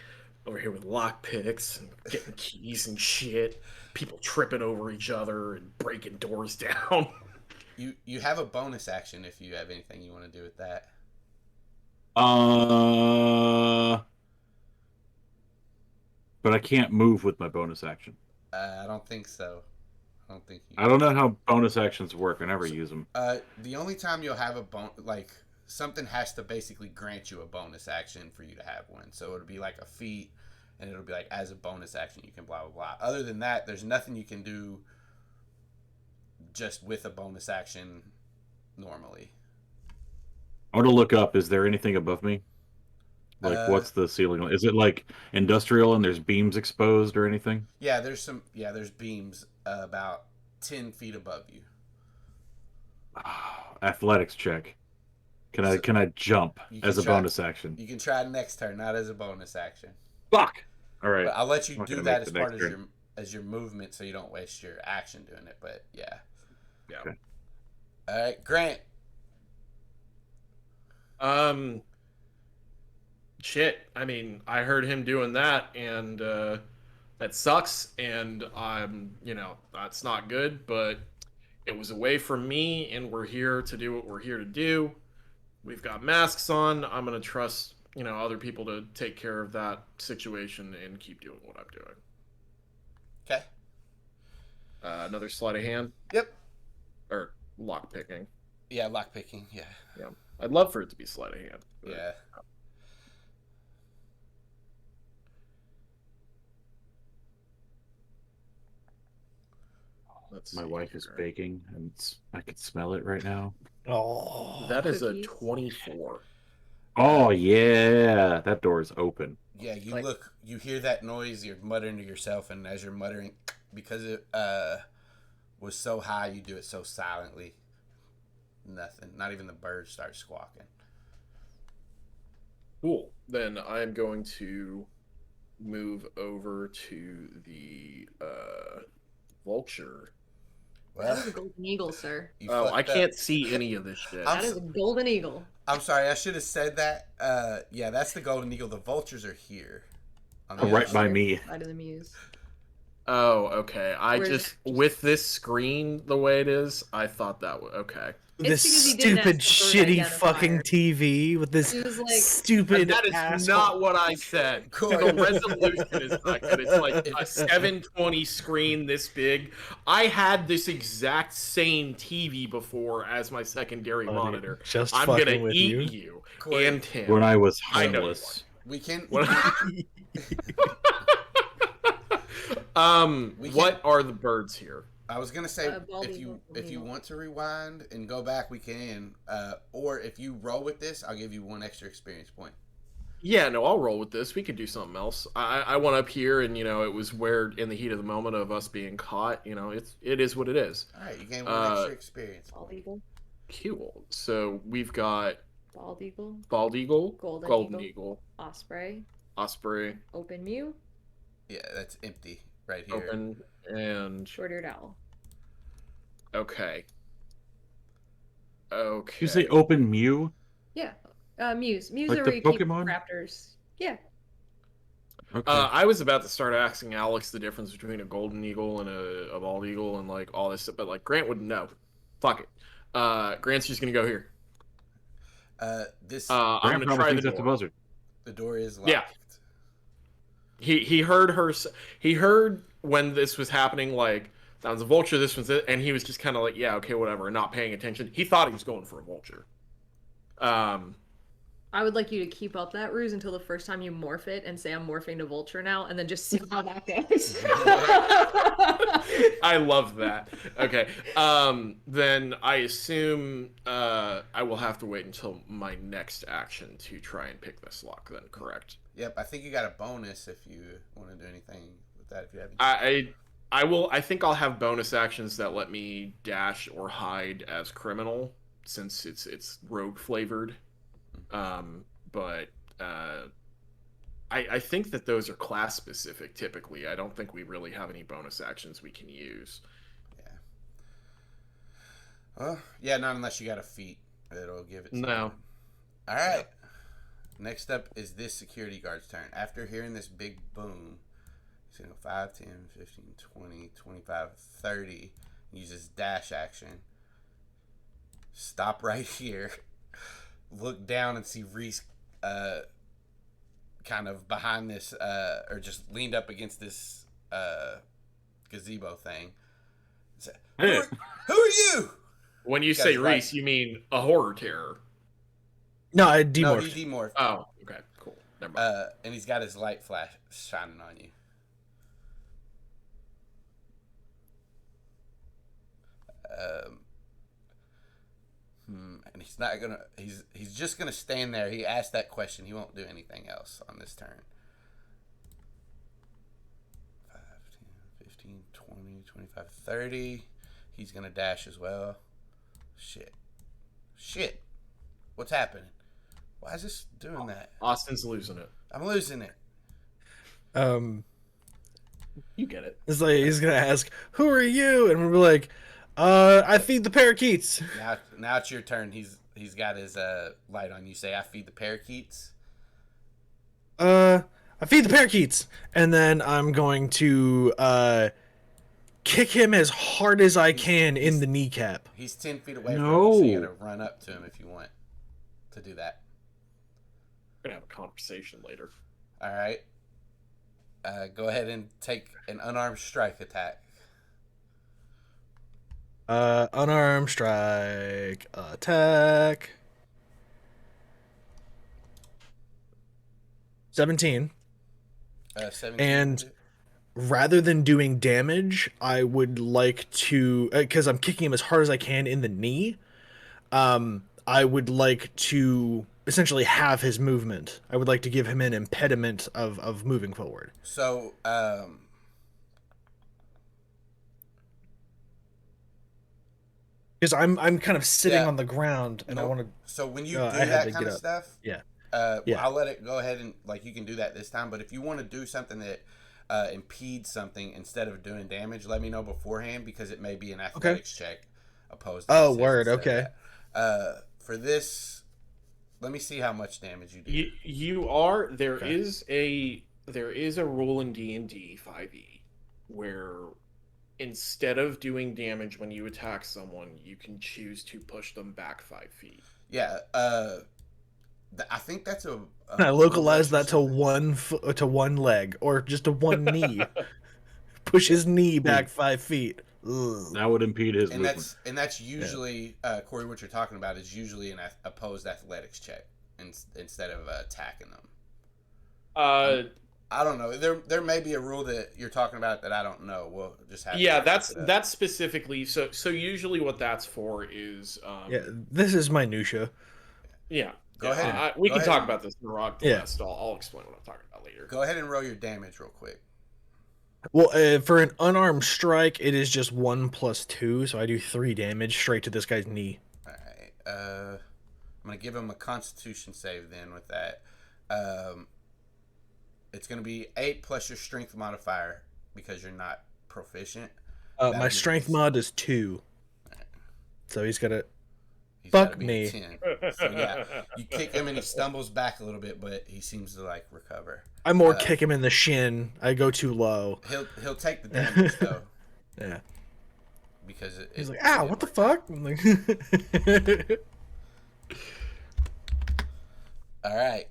Over here with lock picks and getting keys and shit. People tripping over each other and breaking doors down. You have a bonus action if you have anything you want to do with that. But I can't move with my bonus action. I don't think so. I don't know how bonus actions work. I never use them. The only time you'll have something has to basically grant you a bonus action for you to have one. So it'll be like a feat, and it'll be like, as a bonus action you can blah blah blah. Other than that, there's nothing you can do just with a bonus action normally. I want to look up, is there anything above me? Like, what's the ceiling? Is it like industrial and there's beams exposed or anything? Yeah, there's beams about 10 feet above you. Athletics check. Can I jump as a bonus action? You can try next turn, not as a bonus action. Fuck! Alright. I'll let you do that as part of your movement, so you don't waste your action doing it, but yeah. Yeah. Okay. Alright, Grant. Shit. I mean, I heard him doing that, and that sucks, and that's not good, but it was away from me, and we're here to do what we're here to do. We've got masks on. I'm gonna trust, other people to take care of that situation and keep doing what I'm doing. Okay. Another sleight of hand? Yep. Or lock picking. Yeah, lock picking, yeah. Yeah. I'd love for it to be sleight of hand. Yeah. My wife is baking, and I could smell it right now. Oh, that is cookies. A 24. Oh yeah, that door is open. Yeah, you hear that noise, you're muttering to yourself, and as you're muttering, because it was so high, you do it so silently. Nothing, not even the birds start squawking. Cool. Then I'm going to move over to the vulture. That is a golden eagle, sir. I can't see any of this shit. That is a golden eagle. I'm sorry, I should have said that. Yeah, that's the golden eagle. The vultures are here. Right by me. Side of the muse. Oh, okay. With this screen the way it is, I thought that was okay. This stupid, shitty fucking TV with this stupid. That is not what I said. The resolution is not good. It's like a 720 screen this big. I had this exact same TV before as my secondary monitor. I'm gonna eat you and him. When I was homeless. We can. What are the birds here? I was gonna say, if you want to rewind and go back, we can. Or if you roll with this, I'll give you 1 extra experience point. Yeah, no, I'll roll with this. We could do something else. I went up here, and it was where in the heat of the moment of us being caught. It is what it is. All right, you gain 1 extra experience. Bald eagle. Cool. So we've got Bald eagle. Golden eagle. Osprey. Open mew. Yeah, that's empty right here. Open and short-eared owl. Okay. You say open mew? Yeah. Mews. Mews Like are the where you keep Pokemon? raptors. Yeah. Okay. I was about to start asking Alex the difference between a golden eagle and a bald eagle and like all this stuff, but like Grant wouldn't know. Fuck it. Grant's just gonna go here. I'm gonna try the door. The door is locked. Yeah. He heard her. He heard when this was happening. Like that was a vulture. This one's it, and he was just kind of like, yeah, okay, whatever, and not paying attention. He thought he was going for a vulture. I would like you to keep up that ruse until the first time you morph it and say I'm morphing to Vulture now, and then just see how that goes. I love that. Okay. Then I assume I will have to wait until my next action to try and pick this lock. Then, correct? Yep. I think you got a bonus if you want to do anything with that. If you have. I will. I think I'll have bonus actions that let me dash or hide as criminal, since it's rogue flavored. But I think that those are class specific typically. I don't think we really have any bonus actions we can use. Yeah. Well, yeah, not unless you got a feat that'll give it. No. All right. Next up is this security guard's turn. After hearing this big boom, he's going to go 5, 10, 15, 20, 25, 30. Uses dash action. Stop right here. Look down and see Reese kind of behind this, or just leaned up against this gazebo thing. Say, who are you? When you say Reese, you mean a horror terror. No, I demorphed. No, he demorphed. Oh, okay, cool. Never mind. And he's got his light flash shining on you. And he's not gonna. He's just gonna stand there. He asked that question. He won't do anything else on this turn. 5, 10, 15, 20, 25, 30. He's gonna dash as well. Shit. What's happening? Why is this doing that? Austin's losing it. I'm losing it. You get it. It's like he's gonna ask, "Who are you?" And we're like, I feed the parakeets." Now it's your turn. He's got his light on. You say, "I feed the parakeets." I feed the parakeets, and then I'm going to kick him as hard as I can in the kneecap. He's 10 feet away from you, so you gotta run up to him if you want to do that. We're gonna have a conversation later. All right. Go ahead and take an unarmed strike attack. Unarmed strike attack. 17. 17. And rather than doing damage, I would like to, because I'm kicking him as hard as I can in the knee, I would like to essentially have his movement. I would like to give him an impediment of moving forward. So, because I'm kind of sitting on the ground, and I want to. So when you do that kind of stuff, yeah. I'll let it go ahead and you can do that this time. But if you want to do something that impedes something instead of doing damage, let me know beforehand, because it may be an athletics check opposed to word, okay. For this, let me see how much damage you do. There is a rule in D&D 5e where instead of doing damage when you attack someone, you can choose to push them back 5 feet. Yeah, I think that's a I localize that to one leg, or just to one knee. Push his knee back 5 feet. Ugh. That would impede his movement. That's usually Cory. What you're talking about is usually an opposed athletics check instead of attacking them. I don't know. There may be a rule that you're talking about that I don't know. We'll just have. Yeah, that's specifically so. Usually, what that's for is. This is minutia. Yeah. Go ahead. We can talk about this in the Rock Blast. Yeah. I'll explain what I'm talking about later. Go ahead and roll your damage real quick. Well, for an unarmed strike, it is just 1 + 2, so I do 3 damage straight to this guy's knee. All right. I'm gonna give him a Constitution save then with that. It's gonna be 8 plus your Strength modifier because you're not proficient. My Strength mod is 2, Right. so he's got to. He's Fuck gotta be me. 10. So yeah, you kick him and he stumbles back a little bit, but he seems to recover. I more kick him in the shin. I go too low. He'll take the damage though. Yeah. Because he's like, "Ow, what the fuck?" I'm like, all right.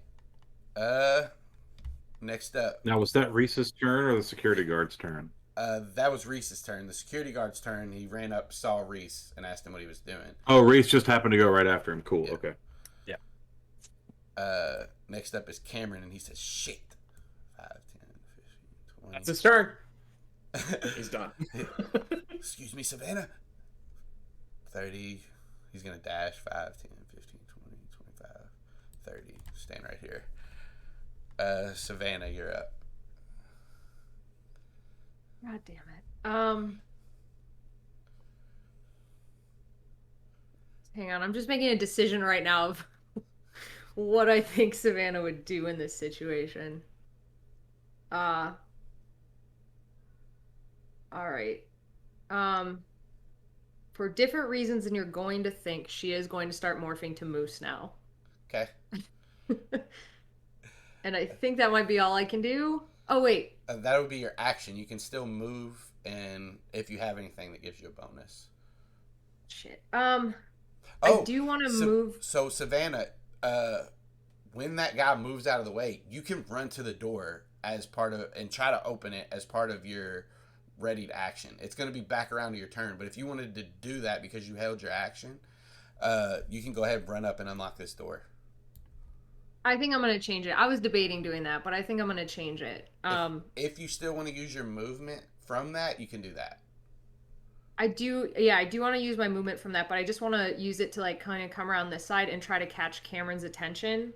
Next up. Now, was that Reese's turn or the security guard's turn? That was Reese's turn. The security guard's turn. He ran up, saw Reese, and asked him what he was doing. Oh, Reese just happened to go right after him. Cool. Yeah. Okay. Yeah. Next up is Cameron, and he says, shit. 5, 10, 15, 20. That's his turn. He's done. Excuse me, Savannah. 30. He's going to dash. 5, 10, 15, 20, 25, 30. Stand right here. Savannah, you're up. God damn it. Hang on, I'm just making a decision right now of what I think Savannah would do in this situation. All right. For different reasons than you're going to think, she is going to start morphing to moose now. Okay. And I think that might be all I can do. Oh, wait. That would be your action. You can still move, and if you have anything that gives you a bonus. Shit. I do want to move. So, Savannah, when that guy moves out of the way, you can run to the door as part of, and try to open it as part of your readied action. It's going to be back around to your turn, but if you wanted to do that because you held your action, you can go ahead and run up and unlock this door. I think I'm going to change it. I was debating doing that, but I think I'm going to change it. If you still want to use your movement from that, you can do that. I do want to use my movement from that, but I just want to use it to like kind of come around this side and try to catch Cameron's attention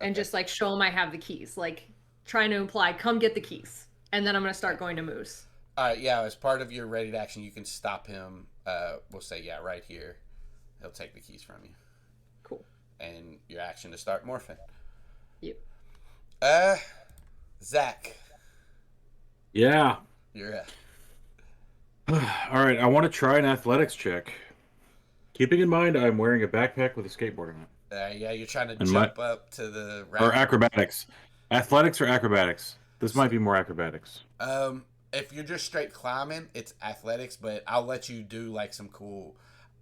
and just like show him I have the keys, like trying to imply, come get the keys. And then I'm going to start going to Moose. All right, yeah, as part of your ready to action, you can stop him. We'll say, yeah, right here. He'll take the keys from you. Cool. And your action to start morphing. Yep. Zac. Yeah. You're up. All right, I want to try an athletics check. Keeping in mind I'm wearing a backpack with a skateboard on it. Yeah, you're trying to jump up to the... Or acrobatics. Athletics or acrobatics? This might be more acrobatics. If you're just straight climbing, it's athletics, but I'll let you do like some cool...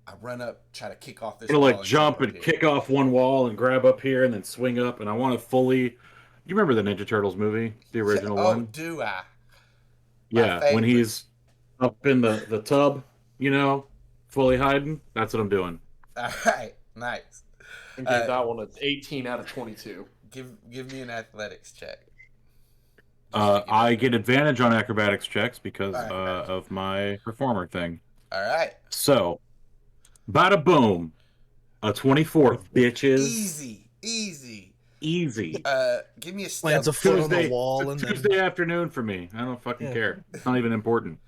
I run up, try to kick off this I'm wall. gonna like jump and kick off one wall and grab up here and then swing up, and I want to fully... You remember the Ninja Turtles movie? The original one? Oh, do I? Yeah, when he's up in the tub, you know, fully hiding. That's what I'm doing. All right, nice. And gave that one an 18 out of 22. Give me an athletics check. I get advantage on acrobatics checks because of my performer thing. All right. So, bada boom, a 24, bitches. Easy. Give me a stealth. Plants a foot on the wall and Tuesday afternoon for me. I don't fucking care. It's not even important.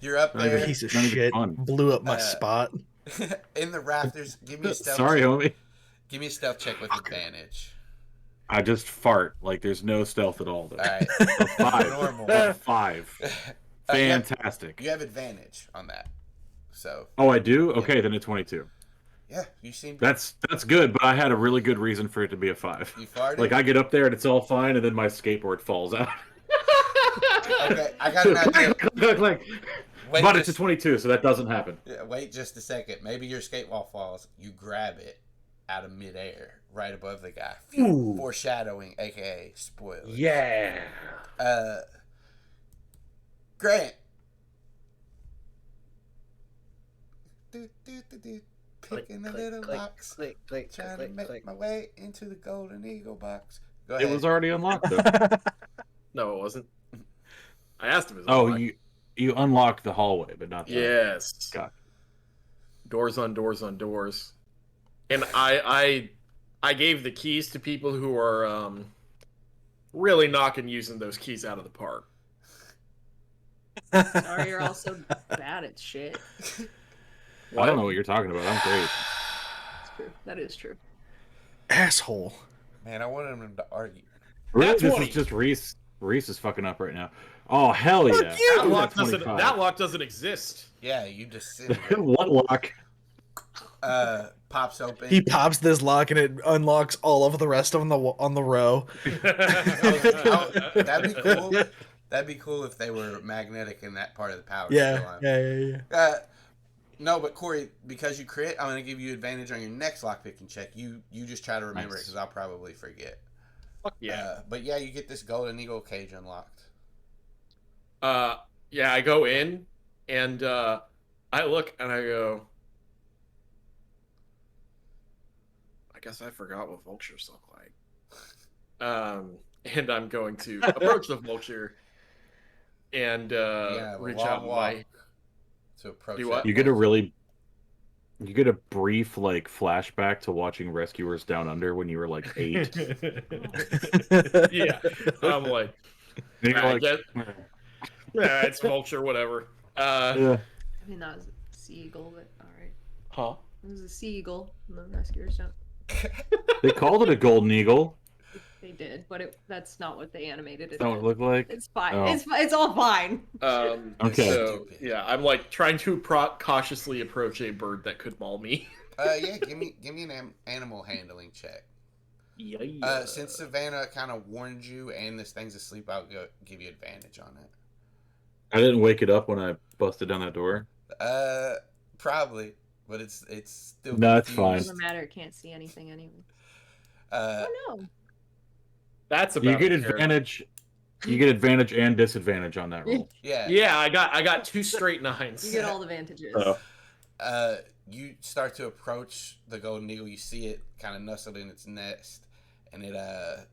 You're up there. Piece of shit. Blew up my spot. In the rafters. Give me a stealth. Sorry, check. homie. Give me a stealth check with advantage. I just fart. Like there's no stealth at all. Though. All right. A 5. Normal. A 5. Fantastic. You have advantage on that. So. Oh, I do? Okay, then a 22. Yeah, you seem. That's good, but I had a really good reason for it to be a 5. You farted? Like I get up there and it's all fine, and then my skateboard falls out. Okay, I got an idea. But it's a 22, so that doesn't happen. Yeah, wait just a second. Maybe your skate wall falls. You grab it out of midair, right above the guy. Ooh. Foreshadowing, aka spoiler. Yeah. Grant. Picking the little box. Trying to make my way into the Golden Eagle box. Go ahead. It was already unlocked, though. No, it wasn't. I asked him. You unlocked the hallway, but not the Yes. Got Doors on doors on doors. And I gave the keys to people who are really knocking using those keys out of the park. Sorry, you're all so bad at shit. I don't know what you're talking about. I'm great. That's true. That is true. Asshole. Man, I wanted him to argue. Really? This is just Reese. Reese is fucking up right now. Oh, hell yeah. That lock doesn't exist. Yeah, you just sit What lock? pops open. He pops this lock and it unlocks all of the rest of them on the row. That'd be cool. That'd be cool if they were magnetic in that part of the power. Yeah. No, but Cory, because you crit, I'm going to give you advantage on your next lockpicking check. You just try to remember it because I'll probably forget. Fuck yeah. But yeah, you get this Golden Eagle cage unlocked. Yeah, I go in and I look and I go, I guess I forgot what vultures look like. And I'm going to approach the vulture and Yeah, reach long out walk my. to approach Do that what? You get a vulture. really, you get a brief like flashback to watching Rescuers Down Under when you were like 8. Yeah, I'm like, And you're I like, guess, yeah, it's vulture, whatever. yeah. I mean, that was a sea eagle, but all right. Huh? It was a sea eagle. And the rescuers don't. They called it a golden eagle. They did, but that's not what they animated it. That's what it looked like. It's fine. Oh. It's all fine. Okay. So yeah, I'm like trying to cautiously approach a bird that could maul me. Yeah, give me an animal handling check. Yeah. Since Savannah kind of warned you and this thing's asleep, I'll give you advantage on it. I didn't wake it up when I busted down that door. Probably, but it's still. No, it's confused. fine. Doesn't matter. It can't see anything anyway. Uh, Oh no. That's You about get a character. advantage. You get advantage and disadvantage on that roll. yeah. Yeah, I got 2 straight 9s. You get all the advantages. So, You start to approach the golden eagle. You see it kind of nestled in its nest, and it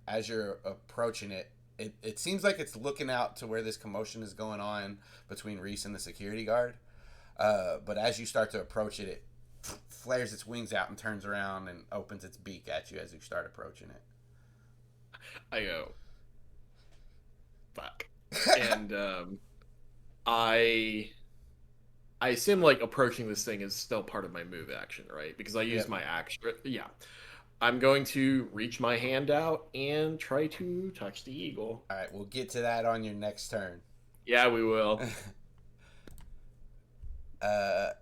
as you're approaching it, it seems like it's looking out to where this commotion is going on between Reese and the security guard. But as you start to approach it, it flares its wings out and turns around and opens its beak at you as you start approaching it. I go, fuck. And I assume like approaching this thing is still part of my move action, right? Because I use my action. Yeah. I'm going to reach my hand out and try to touch the eagle. All right, we'll get to that on your next turn. Yeah, we will.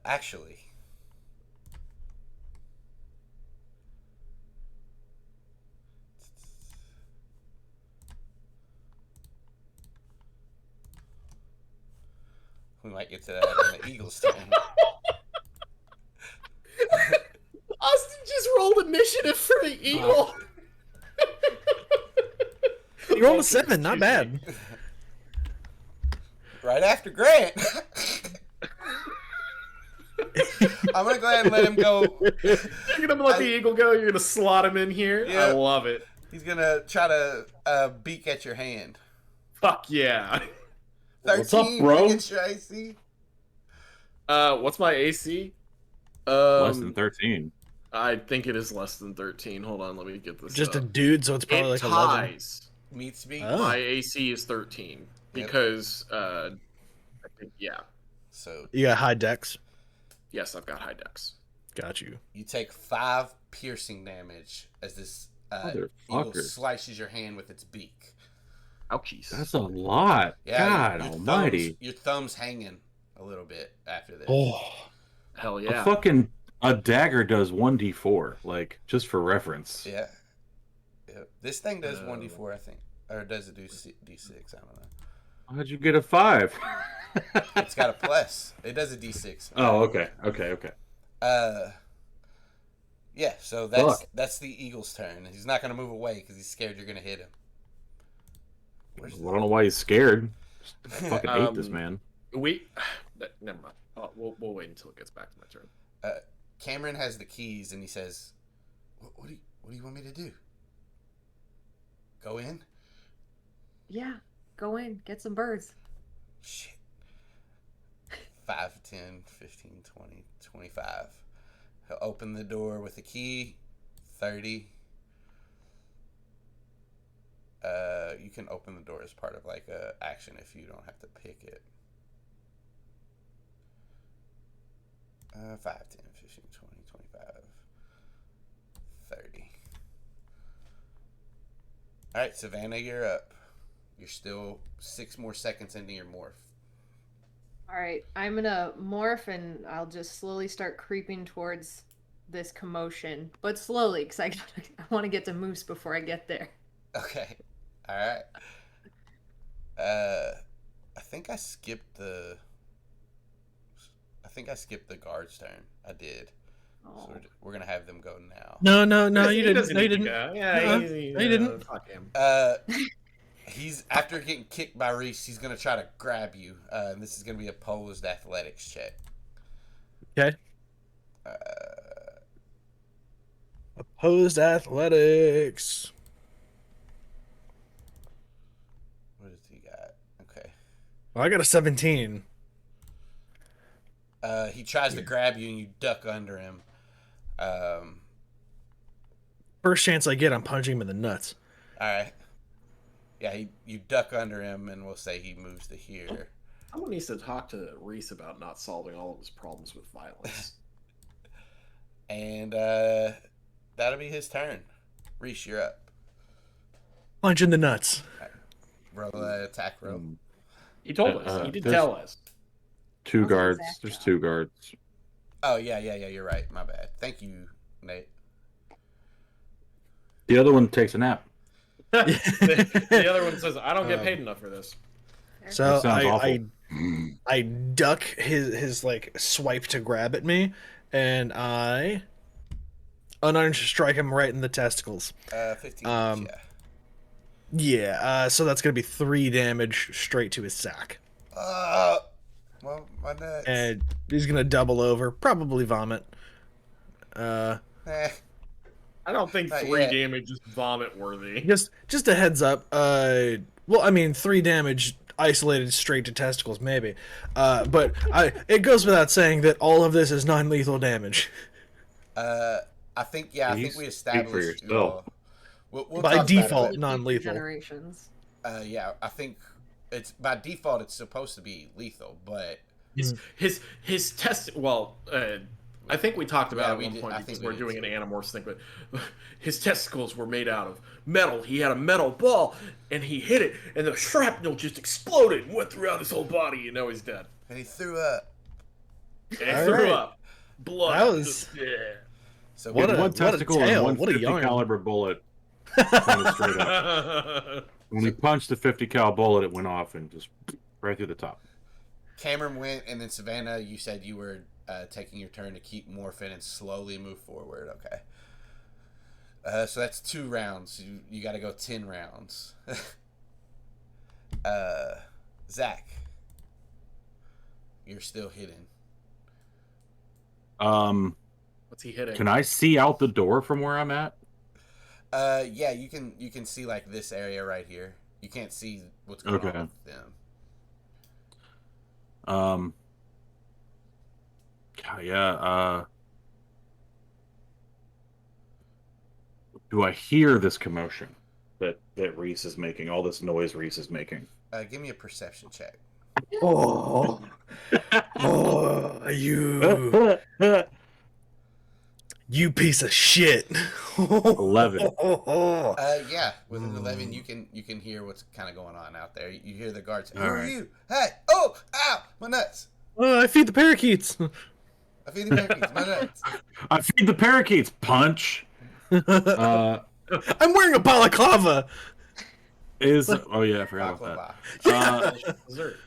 Actually, we might get to that on the Eagles' turn. Austin just rolled initiative for the eagle. You rolled a 7, not bad. Right after Grant. I'm gonna go ahead and let him go. You're gonna let the eagle go. You're gonna slot him in here. Yeah. I love it. He's gonna try to beak at your hand. Fuck yeah. 13 What's up, bro? against your AC. What's my AC? less than 13. I think it is less than 13. Hold on, let me get this. Just a up. dude, so it's probably It like 11. ties. Meat speak. Oh. My AC is 13 because I think So You got high dex. yes, I've got high dex. Got you. you take 5 piercing damage as this eagle Motherfucker. slices your hand with its beak. Ouchies. That's a lot. Yeah, God your almighty. Your thumb's hanging a little bit after this. Oh, Hell yeah. A dagger does 1d4, like, just for reference. Yeah. This thing does 1d4, I think. Or does it do d6? I don't know. How'd you get a 5? It's got a plus. It does a d6. Oh, okay. Yeah, so that's the Eagle's turn. He's not going to move away because he's scared you're going to hit him. I don't know why he's scared. I fucking hate this man. Never mind. We'll wait until it gets back to my turn. Cameron has the keys and he says, what do you want me to do? Go in? Yeah, go in, get some birds. Shit. 5, 10, 15, 20, 25. He'll open the door with a key. 30. You can open the door as part of like a action if you don't have to pick it. 5, 10, 15, 20, 25, 30. Alright, Savannah, you're up. You're still 6 more seconds into your morph. All right, I'm gonna morph and I'll just slowly start creeping towards this commotion, but slowly because I want to get to Moose before I get there. Okay. Alright. I think I skipped the guard's turn. I did. Oh. So we're gonna have them go now. No, you He didn't. doesn't No, you need to didn't. go. Yeah, No, you didn't. Fuck him. He's after getting kicked by Reese. He's gonna try to grab you. And this is gonna be a opposed athletics check. Okay. Opposed athletics. Well, I got a 17. He tries to grab you and you duck under him. First chance I get, I'm punching him in the nuts. All right. Yeah, you duck under him, and we'll say he moves to here. Someone needs to talk to Reese about not solving all of his problems with violence. And that'll be his turn. Reese, you're up. Punch in the nuts. Roll attack roll. He told us. He did there's- tell us. 2 Wasn't guards. Zac There's job. 2 guards. Oh, yeah, you're right. My bad. Thank you, Nate. The other one takes a nap. The other one says, "I don't get paid enough for this." So That sounds awful. I duck his like swipe to grab at me, and I unarmed strike him right in the testicles. 15 Um, yeah. Yeah, so that's gonna be 3 damage straight to his sack, Well, my nuts. and he's gonna double over, probably vomit. Eh. I don't think Not 3 yet. damage is vomit worthy. Just a heads up. Well, I mean, 3 damage isolated straight to testicles, maybe. But it goes without saying that all of this is non-lethal damage. I think we Speak for established. yourself. We'll By talk about it, default, but, non-lethal. Generations. yeah, I think it's by default it's supposed to be lethal, but His test. Well, I think we talked about Yeah, it we at one did. point I because think we we're did doing an too. Animorphs thing, but his testicles were made out of metal. He had a metal ball, and he hit it, and the shrapnel just exploded and went throughout his whole body, and now he's dead. and he threw up. And he All threw right. up blood. That was- Yeah. So What we- a- One testicle tale, and one what a 50 yarn. caliber bullet. Pointed straight up. When he punched the 50 cal bullet, it went off and just right through the top. Cameron went, and then Savannah, you said you were taking your turn to keep morphing and slowly move forward. Okay. So that's 2 rounds. You got to go 10 rounds. Zac, you're still hidden. What's he hitting? Can I see out the door from where I'm at? Yeah, you can see like this area right here. You can't see what's going Okay. on with them. Yeah. Do I hear this commotion that Reese is making? All this noise Reese is making. Give me a perception check. Oh, you piece of shit. 11. Yeah, with an 11, you can hear what's kind of going on out there. You hear the guards say, "Who All are right. you? Hey, oh, ow, my nuts! I feed the parakeets. I feed the parakeets, my nuts." I feed the parakeets. Punch. I'm wearing a balaclava. Oh yeah, I forgot about that. Baklava. Dessert.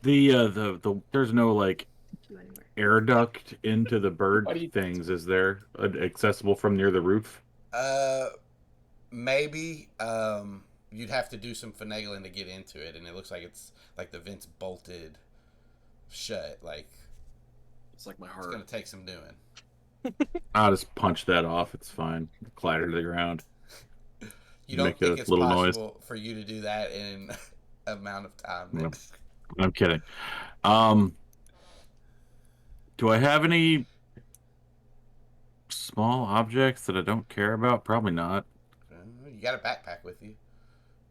The there's no like Do anywhere. air duct into the bird Why do you- things, is there? Accessible from near the roof? Maybe you'd have to do some finagling to get into it, and it looks like it's like the vents bolted shut. Like It's like my it's heart. gonna take some doing. I'll just punch that off. It's fine. Clatter to the ground. You don't Make think a it's little noise. possible for you to do that in amount of time? No. Nick? I'm kidding. Do I have any small objects that I don't care about? Probably not. You got a backpack with you.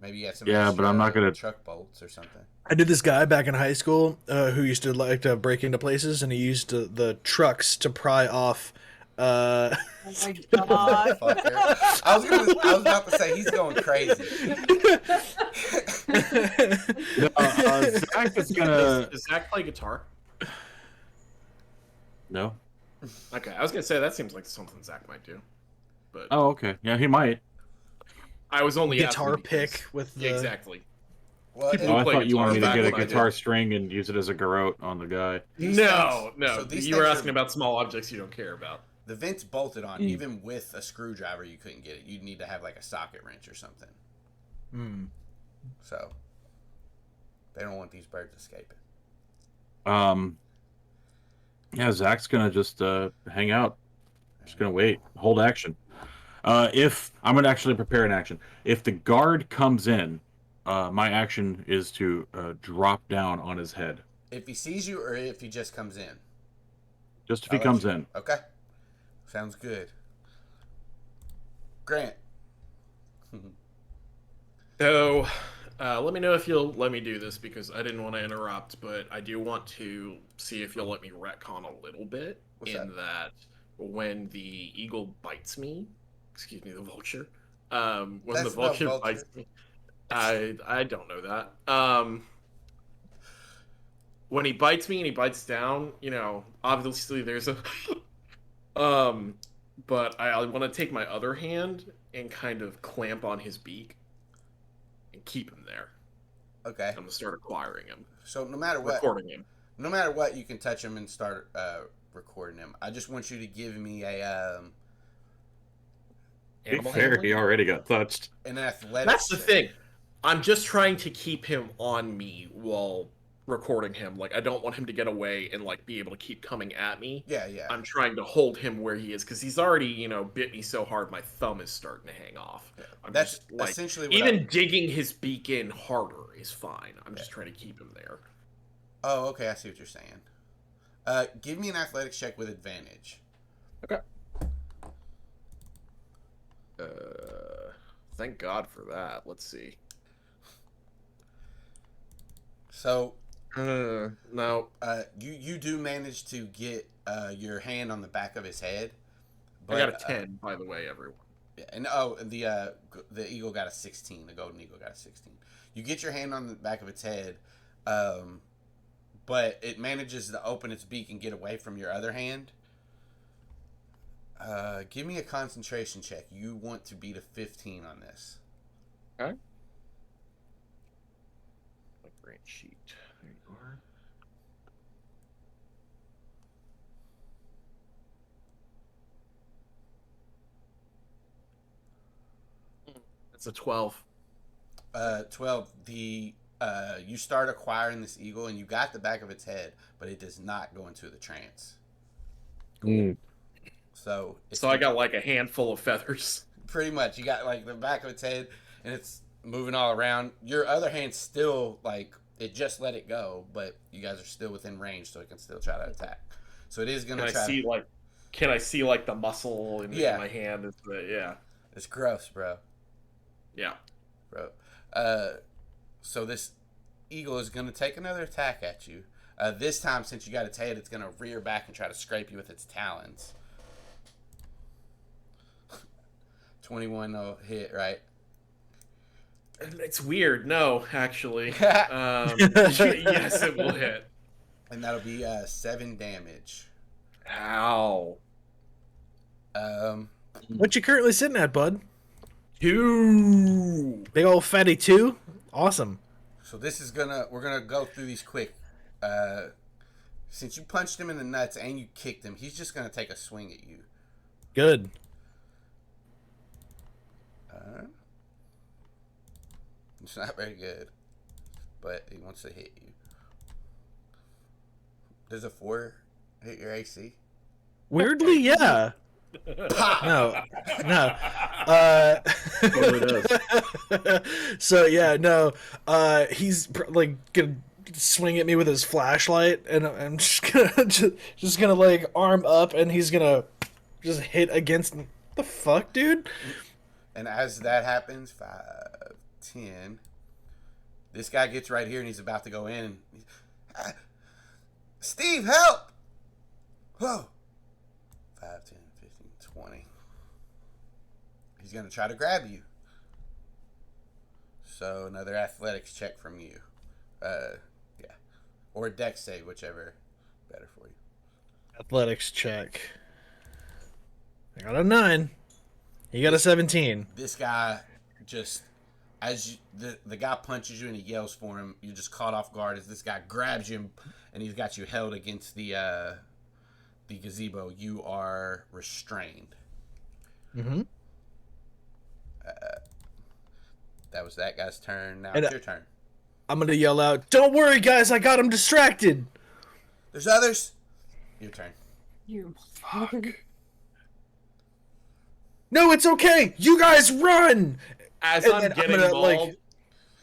Maybe you got some. Yeah, but I'm not extra gonna- truck bolts or something. I did this guy back in high school who used to like to break into places, and he used the trucks to pry off. Oh my god. Fucker. I was about to say he's going crazy. Zach is gonna. Does Zach play guitar? No. Okay, I was gonna say that seems like something Zach might do, but Oh, okay. Yeah, he might. I was only Guitar asking because- pick with the. Yeah, exactly. Well, People Oh, I play thought you wanted me to guitar get a back when I guitar did. string and use it as a garrote on the guy. These No, things- no. so these You were things asking are- about small objects you don't care about. the vent's bolted on. Even with a screwdriver, you couldn't get it. You'd need to have like a socket wrench or something. Hmm. So they don't want these birds escaping. Yeah, Zach's gonna just hang out. Just gonna wait, hold action. If I'm gonna actually prepare an action. If the guard comes in my action is to drop down on his head. If he sees you or if he just comes in? Just if he comes in. Okay. Sounds good. Grant. So, let me know if you'll let me do this because I didn't want to interrupt, but I do want to see if you'll let me retcon a little bit. What's that when the eagle bites me, excuse me, the vulture. When That's the vulture no vulture. bites me, I don't know that. When he bites me and he bites down, you know, obviously there's a but I want to take my other hand and kind of clamp on his beak and keep him there. Okay. I'm gonna start acquiring him. So no matter what, Recording him. no matter what, you can touch him and start recording him. I just want you to give me a To be fair, he already got touched. an athletic. That's the check. thing. I'm just trying to keep him on me while recording him. Like, I don't want him to get away and like be able to keep coming at me. Yeah, yeah. I'm trying to hold him where he is because he's already, you know, bit me so hard my thumb is starting to hang off. I'm That's just, like, essentially what even digging his beak in harder is fine. I'm just trying to keep him there. Oh, okay. I see what you're saying. Give me an athletics check with advantage. Okay. Thank God for that. Let's see. So, No. you do manage to get your hand on the back of his head. I got a 10, by the way, everyone. Yeah, and the eagle got a 16. The golden eagle got a 16. You get your hand on the back of its head, but it manages to open its beak and get away from your other hand. Give me a concentration check. You want to beat a 15 on this. Okay. My grant sheet. There you are. It's a 12. 12. You start acquiring this eagle and you got the back of its head, but it does not go into the trance. So I got like a handful of feathers. pretty much you got like the back of its head and it's moving all around. Your other hand's still like it just let it go, but you guys are still within range, so it can still try to attack. So it is gonna try. Can I see like the muscle in my hand? It's gross, bro. Yeah. Bro. So this eagle is gonna take another attack at you. This time, since you got its head, it's gonna rear back and try to scrape you with its talons. 21 will hit, right? It's weird. No, actually. Yes, it will hit. And that'll be 7 damage. Ow. What you currently sitting at, bud? 2. Big old fatty 2? Awesome. So this is we're gonna go through these quick. Since you punched him in the nuts and you kicked him, he's just gonna take a swing at you. Good. It's not very good, but he wants to hit you. Does a 4 hit your AC? Weirdly, yeah. No. So yeah, no. He's like gonna swing at me with his flashlight, and I'm just gonna like arm up, and he's gonna just hit against me. The fuck, dude? And as that happens, 5, 10. This guy gets right here, and he's about to go in. And Steve, help! Whoa. 5, 10, 15, 20. He's going to try to grab you. So another athletics check from you. Yeah. Or a dex save, whichever better for you. Athletics check. I got a 9. He got a 17. This guy just, as the guy punches you and he yells for him, you're just caught off guard as this guy grabs you and he's got you held against the gazebo. You are restrained. Mm-hmm. That was that guy's turn. Now And, it's your turn. I'm gonna yell out, "Don't worry, guys! I got him distracted." There's others. Your turn. You. No, it's okay. You guys run. As And I'm then I'm getting gonna, mauled, like-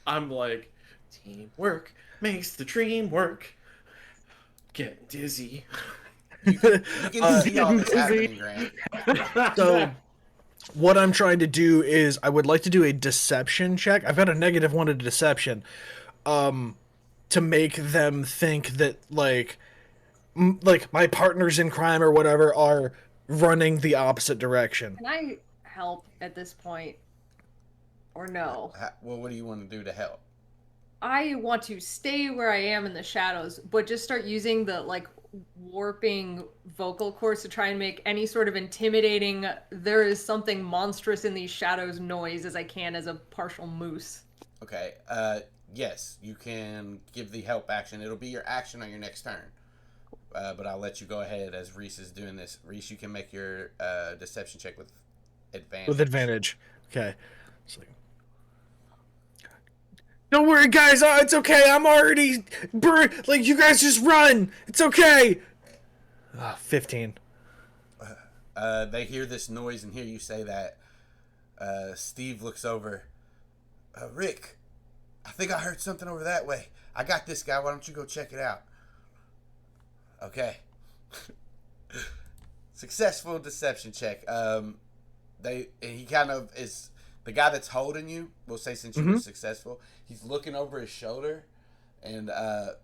I'm like, teamwork makes the dream work. Getting dizzy. You can see all this happening, Grant. So, what I'm trying to do is, I would like to do a deception check. I've got a -1 to deception, to make them think that like my partners in crime or whatever are running the opposite direction. Can I help at this point? Or no? Well, what do you want to do to help? I want to stay where I am in the shadows, but just start using the like warping vocal cords to try and make any sort of intimidating, there is something monstrous in these shadows noise as I can as a partial moose. Okay. Yes, you can give the help action. It'll be your action on your next turn. But I'll let you go ahead as Reese is doing this. Reese, you can make your deception check with advantage. With advantage. Okay. Don't worry, guys. It's okay. I'm already burned. Like, you guys just run. It's okay. 15. They hear this noise and hear you say that. Steve looks over. Rick, I think I heard something over that way. I got this guy. Why don't you go check it out? Okay. Successful deception check. He kind of is the guy that's holding you. We'll say since you were successful, he's looking over his shoulder and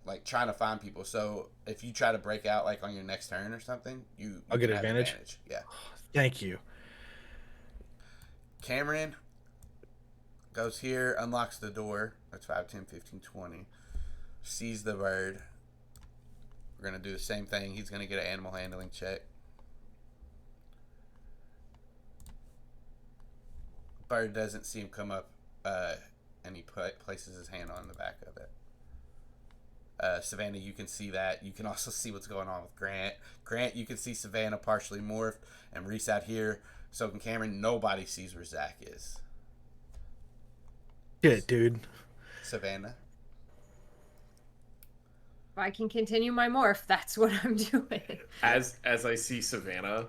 like trying to find people. So if you try to break out like on your next turn or something, I'll get advantage. Yeah. Thank you. Cameron goes here, unlocks the door. That's 5, 10, 15, 20. Sees the bird. We're going to do the same thing. He's going to get an animal handling check. Bird doesn't see him come up, and he places his hand on the back of it. Savannah, you can see that. You can also see what's going on with Grant. Grant, you can see Savannah partially morphed, and Reese out here. So can Cameron. Nobody sees where Zac is. Good, dude. Savannah. If I can continue my morph, that's what I'm doing. As I see Savannah,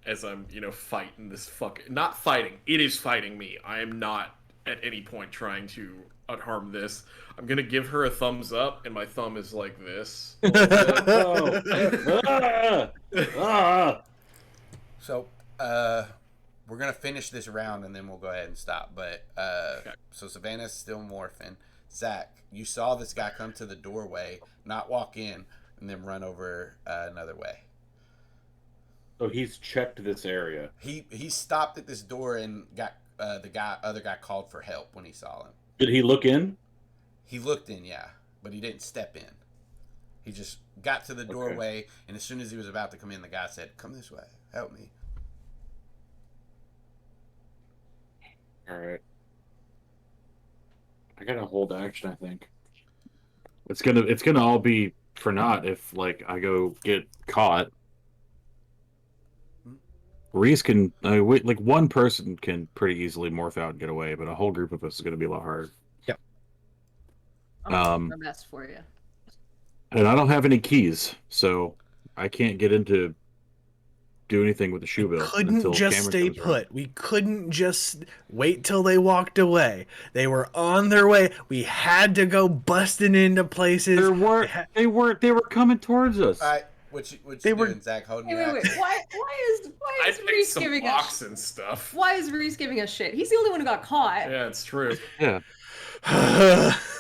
as I'm fighting this not fighting, it is fighting me. I am not at any point trying to unharm this. I'm gonna give her a thumbs up, and my thumb is like this. So we're gonna finish this round and then we'll go ahead and stop. But Okay. So Savannah's still morphing. Zac, you saw this guy come to the doorway, not walk in, and then run over another way. So he's checked this area. He stopped at this door and got the other guy called for help when he saw him. Did he look in? He looked in, yeah, but he didn't step in. He just got to the doorway, and as soon as he was about to come in, the guy said, "Come this way, help me." All right. I gotta hold action. I think it's gonna all be for naught if like I go get caught. Reese can like one person can pretty easily morph out and get away, but a whole group of us is gonna be a lot harder. Yep. I'm doing my best for you. And I don't have any keys, so I can't get into do anything with the shoe bill. Couldn't just stay put. We couldn't just wait till they walked away. They were on their way. We had to go busting into places. They were coming towards us. All right, what you doing, Zac? Holding your Wait. action? Why is Reese giving us and stuff. Why is Reese giving us shit? He's the only one who got caught. Yeah, it's true. Yeah.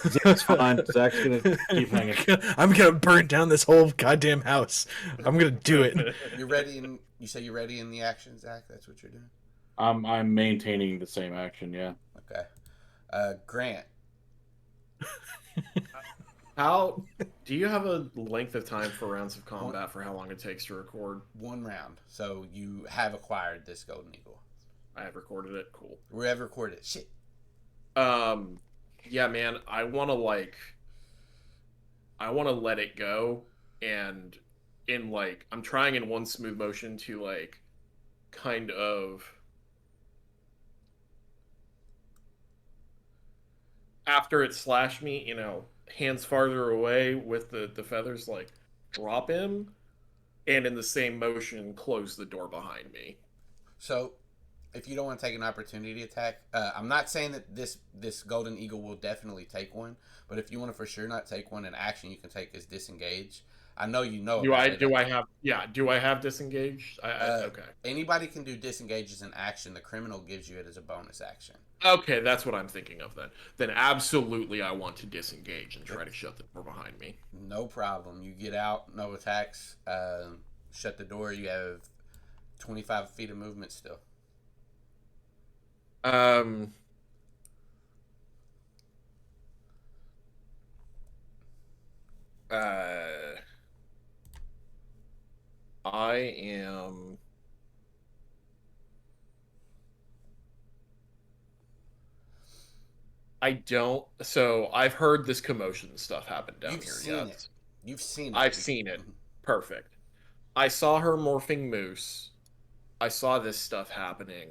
Zac's fine. Zac's gonna keep hanging. I'm gonna burn down this whole goddamn house. I'm gonna do it. You're ready, and you say you're ready in the action, Zac. That's what you're doing. I'm maintaining the same action. Yeah. Okay. Grant. How do you have a length of time for rounds of combat for how long it takes to record? 1 round. So you have acquired this golden eagle. I have recorded it. Cool. We have recorded it. Shit. Yeah, man. I want to let it go, and I'm trying in one smooth motion to kind of after it slashed me, hands farther away with the feathers, drop him, and in the same motion close the door behind me. So if you don't want to take an opportunity attack, I'm not saying that this golden eagle will definitely take one, but if you want to for sure not take one, an action you can take is disengage. I know you know. Do I have disengaged? Okay. Anybody can do disengage as an action. The criminal gives you it as a bonus action. Okay, that's what I'm thinking of then. Then absolutely I want to disengage and try to shut the door behind me. No problem. You get out, no attacks. Shut the door. You have 25 feet of movement still. I am. I don't. So I've heard this commotion stuff happen down You've here. seen Yeah, it. You've seen it. I've seen it. Perfect. I saw her morphing moose. I saw this stuff happening.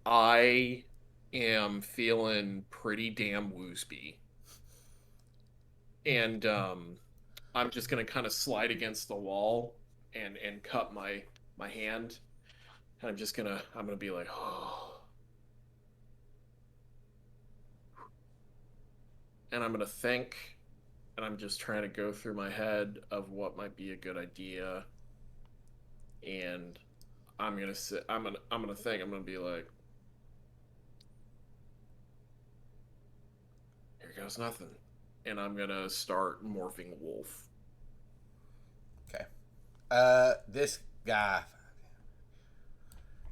I am feeling pretty damn woosby. And I'm just gonna kind of slide against the wall and cut my hand. And I'm gonna be like, oh. And I'm gonna think, and I'm just trying to go through my head of what might be a good idea. And I'm gonna think, I'm gonna be like, here goes nothing. And I'm gonna start morphing wolf. Okay. This guy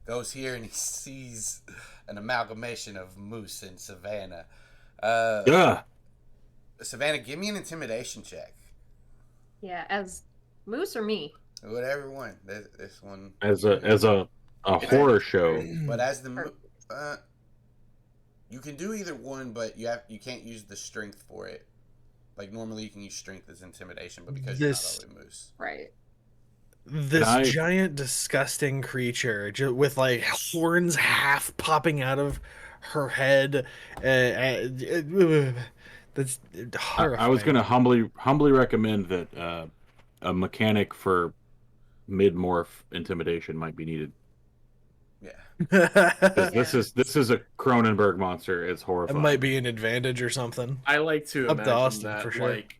goes here and he sees an amalgamation of moose and Savannah. Yeah. Savannah, give me an intimidation check. Yeah, as Moose or me? Whatever one. This one. As a horror show. But as the you can do either one, but you can't use the strength for it. Like normally you can use strength as intimidation, but because you're not always moose. Right. This giant, disgusting creature with like horns half popping out of her head. That's horrifying. I was going to humbly recommend that a mechanic for mid-morph intimidation might be needed. Yeah. This is a Cronenberg monster. It's It horrifying. might be an advantage or something. I like to Up to imagine Austin, that for sure. like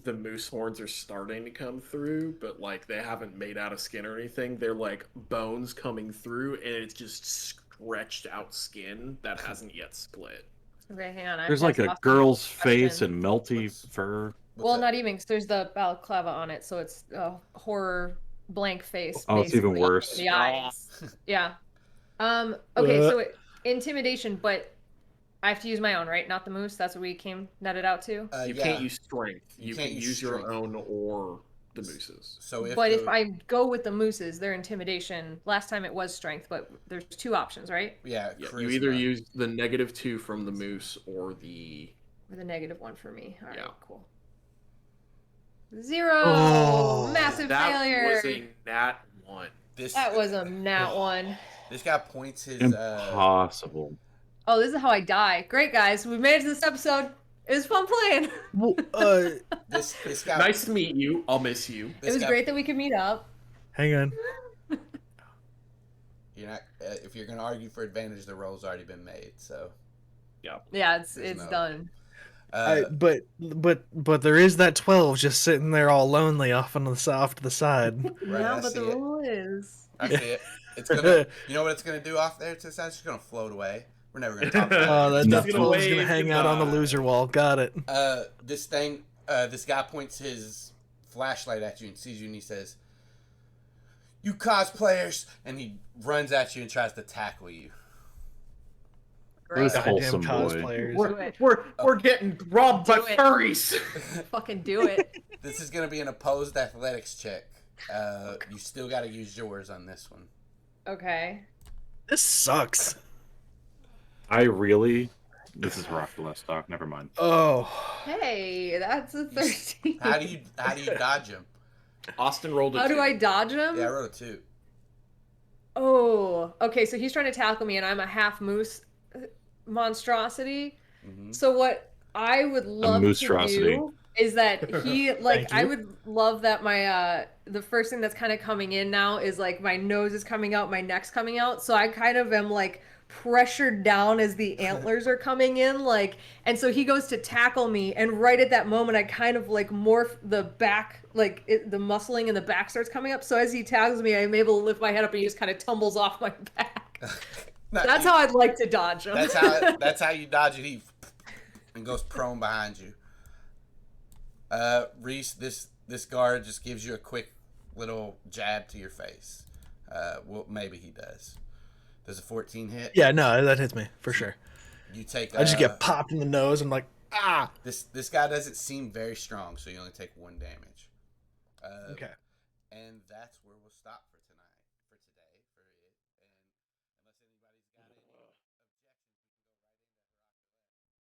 the moose horns are starting to come through, but like they haven't made out of skin or anything. They're like bones coming through, and it's just stretched out skin that hasn't yet split. Okay, hang on. There's like a girl's face and melty fur. Well, not even, because there's the balaclava on it, so it's a horror blank face. Oh, it's even basically, worse. The eyes. Yeah. Okay, so intimidation, but I have to use my own, right? Not the moose. That's what we netted out to. You can't use strength. You can use your own or the moose's. So if I go with the mooses, their intimidation. Last time it was strength, but there's two options, right? Yeah. You either use the -2 from the moose or the -1 for me. All right, Yeah. cool. 0. Massive failure. That was a nat 1. That was a nat 1. This guy points his impossible. Oh, this is how I die. Great, guys. We made it to this episode. It was fun playing. Well, this guy. Nice to meet you. I'll miss you. It was great that we could meet up. Hang on. You're not. If you're gonna argue for advantage, the roll's already been made. So. Yeah. Yeah, it's done. But there is that 12 just sitting there all lonely off to the side. Right, Yeah, but the rule is. I see it. It's gonna. You know what it's gonna do off there to the side? It's just gonna float away. We're never gonna talk about it. That 12 is gonna hang out on the loser wall. Got it. This thing. This guy points his flashlight at you and sees you, and he says, "You cosplayers!" And he runs at you and tries to tackle you. This wholesome boy. We're getting robbed by furries. Fucking do it. This is gonna be an opposed athletics check. You still got to use yours on this one. Okay. This sucks. This is rough less stock. Never mind. Oh. Hey, that's a 13. How do you dodge him? Austin rolled a 2. How do I dodge him? Yeah, I rolled a 2. Oh, okay. So he's trying to tackle me, and I'm a half moose monstrosity. Mm-hmm. So what I would love to do is that he like Thank I you. would love that my the first thing that's kind of coming in now is like my nose is coming out, my neck's coming out, so I kind of am like pressured down as the antlers are coming in, like, and so he goes to tackle me, and right at that moment I kind of like morph the back, like the muscling in the back starts coming up, so as he tackles me I'm able to lift my head up and he just kind of tumbles off my back. That's how I'd like to dodge him. That's how you dodge it. He and goes prone behind you. Reese, this guard just gives you a quick little jab to your face. Well, maybe he does. Does a 14 hit? Yeah, no, that hits me for sure. You take. I just get popped in the nose. I'm like, ah. This guy doesn't seem very strong, so you only take 1 damage. Okay. And that's